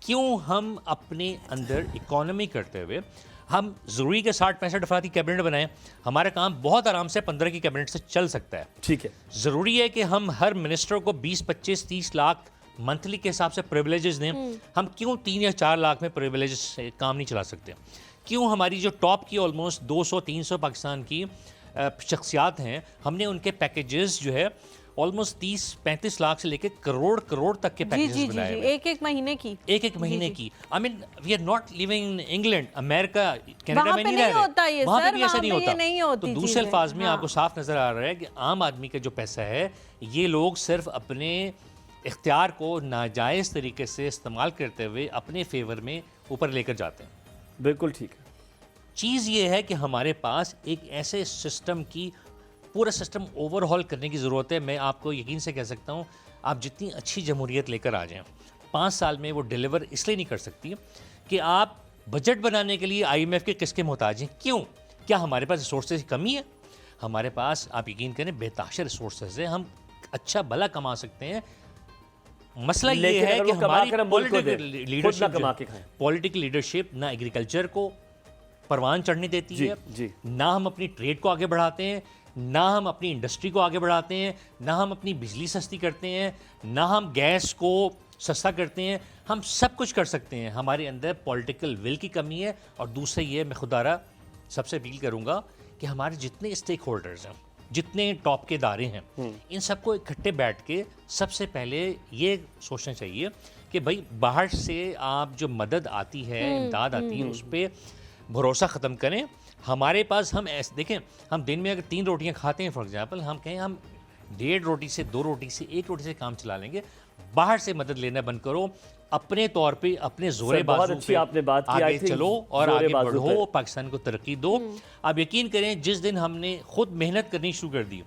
क्यों हम अपने अंदर इकोनॉमी करते हुए हम ज़रूरी के 60-65 अफराद की कैबिनेट बनाएं? हमारा काम बहुत आराम से 15 की कैबिनेट से चल सकता है, ठीक है। ज़रूरी है कि हम हर मिनिस्टर को 20-25-30 लाख मंथली के हिसाब से प्रिविलेजेस दें। हम क्यों 3 या 4 लाख में प्रिविलेजेस से काम नहीं चला सकते? क्यों हमारी जो टॉप की ऑलमोस्ट 200-300 पाकिस्तान की शख्सियात हैं, हमने उनके पैकेजेस जो है ऑलमोस्ट 30-35 लाख से लेकर करोड़ तक के पैकेजेस बनाए हैं, एक महीने की I mean we are not living in England, America, Canada में नहीं रह रहे, वहाँ पे भी ऐसा नहीं होता। तो दूसरे अल्फाज में आपको साफ नजर आ रहा है कि आम आदमी का जो पैसा है ये लोग सिर्फ अपने इख्तियार को नाजायज़ तरीके से इस्तेमाल करते हुए अपने फेवर में ऊपर लेकर जाते हैं। बिल्कुल ठीक है। चीज़ ये है कि हमारे पास एक ऐसे सिस्टम की पूरा सिस्टम ओवरहॉल करने की ज़रूरत है। मैं आपको यकीन से कह सकता हूँ, आप जितनी अच्छी जमहूरियत लेकर आ जाएं, 5 साल में वो डिलीवर इसलिए नहीं कर सकती कि आप बजट बनाने के लिए IMF के किसके मोहताज हैं? क्यों? क्या हमारे पास रिसोर्सेज की कमी है? हमारे पास, आप यकीन करें, बेताशर रिसोर्सेज है, हम अच्छा भला कमा सकते हैं। मसला ये लेकिन है अगर कि वो कमा हमारी कर हम मुल्क को दें, पॉलिटिकल खुद ना कमा के खाएं। पॉलिटिकल लीडरशिप ना एग्रीकल्चर को परवान चढ़ने देती जी, है, जी। ना हम अपनी ट्रेड को आगे बढ़ाते हैं, ना हम अपनी इंडस्ट्री को आगे बढ़ाते हैं, ना हम अपनी बिजली सस्ती करते हैं, ना हम गैस को सस्ता करते हैं। हम सब कुछ कर सकते हैं, हमारे अंदर पॉलिटिकल विल की कमी है। और दूसरा ये, मैं खुदारा सबसे अपील करूंगा कि हमारे जितने स्टेक होल्डर्स हैं, जितने टॉप के इदारे हैं, इन सबको इकट्ठे बैठ के सबसे पहले ये सोचना चाहिए कि भाई बाहर से आप जो मदद आती है, इमदाद आती है, उस पर भरोसा ख़त्म करें। हमारे पास, हम ऐसे देखें, हम दिन में अगर 3 रोटियां खाते हैं फॉर एग्जांपल, हम कहें हम 1.5 रोटी से 2 रोटी से 1 रोटी से काम चला लेंगे। बाहर से मदद लेना बंद करो, अपने तौर पे अपने जोरे सर, बहुत बाजू अच्छी पे आपने बात की। आगे I think चलो और जोरे आगे बाजू बढ़ो, पे। पाकिस्तान को तरक्की दो। आप यकीन करें, जिस दिन हमने खुद मेहनत करनी शुरू कर दी,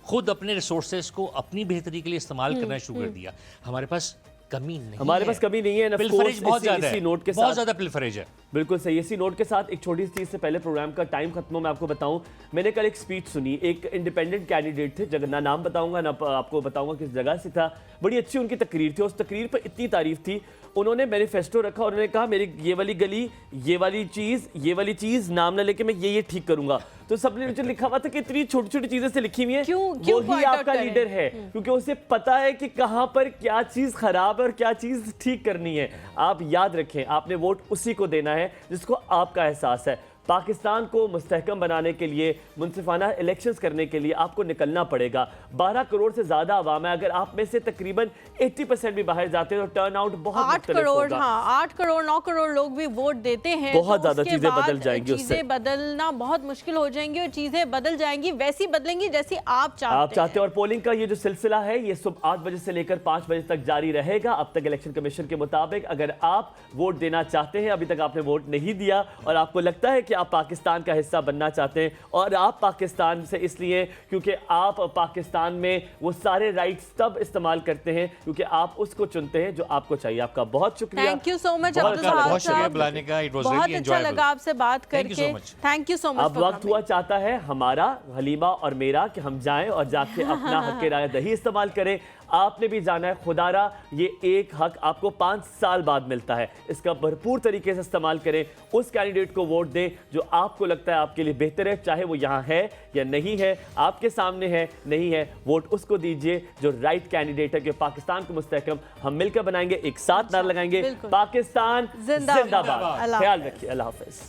खुद अपने रिसोर्सेज को अपनी बेहतरी के लिए इस्तेमाल करना शुरू कर दिया, हमारे पास कमी नहीं हमारे है। पास कमी नहीं है, and of पिलफरेज course, बहुत ज्यादा इसी है, नोट के बहुत साथ ज्यादा पिलफरेज है। बिल्कुल सही। इसी नोट के साथ एक छोटी सी चीज़ से पहले प्रोग्राम का टाइम खत्म हो, मैं आपको बताऊं, मैंने कल एक स्पीच सुनी, एक इंडिपेंडेंट कैंडिडेट थे, जगह ना नाम बताऊंगा ना आपको बताऊंगा किस जगह से था। बड़ी अच्छी उनकी तकरीर थी, उस तकरीर पर इतनी तारीफ थी। उन्होंने मैनिफेस्टो रखा, उन्होंने कहा मेरी ये वाली गली, ये वाली चीज़ नाम ना लेके मैं ये ठीक करूंगा। तो सबने नीचे लिखा हुआ था कि इतनी छोटी छोटी चीजें से लिखी हुई है, क्यों वो ही आपका लीडर है, क्योंकि उसे पता है कि कहां पर क्या चीज खराब है और क्या चीज ठीक करनी है। आप याद रखें, आपने वोट उसी को देना है जिसको आपका एहसास है। पाकिस्तान को मुस्तहकम बनाने के लिए, मुनसिफाना इलेक्शंस करने के लिए आपको निकलना पड़ेगा। 12 करोड़ से ज्यादा आवाम है, अगर आप में से तकरीबन 80% भी बाहर जाते हैं तो टर्न आउट बहुत 8 मुख्तलिफ करोड़ होगा। हाँ 8 करोड़ 9 करोड़ लोग भी वोट देते हैं, बहुत तो ज्यादा उसके चीजें बाद बदल जाएंगी उससे। चीजें बदलना बहुत मुश्किल हो जाएंगी और चीजें बदल जाएंगी, वैसी बदलेंगी जैसी आप चाहते हैं। और पोलिंग का ये जो सिलसिला है, ये सुबह 8 बजे से लेकर 5 बजे तक जारी रहेगा। अब तक इलेक्शन कमीशन के मुताबिक अगर आप वोट देना चाहते हैं, अभी तक आपने वोट नहीं दिया और आपको लगता है कि आप पाकिस्तान का हिस्सा बनना चाहते हैं, और आप पाकिस्तान से इसलिए क्योंकि आप पाकिस्तान में वो सारे राइट्स तब इस्तेमाल करते हैं क्योंकि आप उसको चुनते हैं जो आपको चाहिए। आपका बहुत शुक्रिया। थैंक यू सो मच बहुत अब्दुल अच्छा लगा। वहाब बहुत शुक्रिया साहब, बुलाने का, इट वाज बहुत रियली अच्छा लगा आपसे बात Thank you so करके। much. Thank you so much. अब वक्त हुआ चाहता है हमारा, हलीमा और मेरा, कि हम जाएं और जाके अपना हक राय दही इस्तेमाल करें। आपने भी जाना है, खुदारा ये एक हक आपको 5 साल बाद मिलता है, इसका भरपूर तरीके से इस्तेमाल करें। उस कैंडिडेट को वोट दें जो आपको लगता है आपके लिए बेहतर है, चाहे वो यहाँ है या नहीं है, आपके सामने है नहीं है, वोट उसको दीजिए जो राइट कैंडिडेट है। कि पाकिस्तान को मुस्तहकम हम मिलकर बनाएंगे, एक साथ नारा लगाएंगे, पाकिस्तान जिंदाबाद। जिंदाबाद। ख्याल रखिए, अल्लाह हाफिज।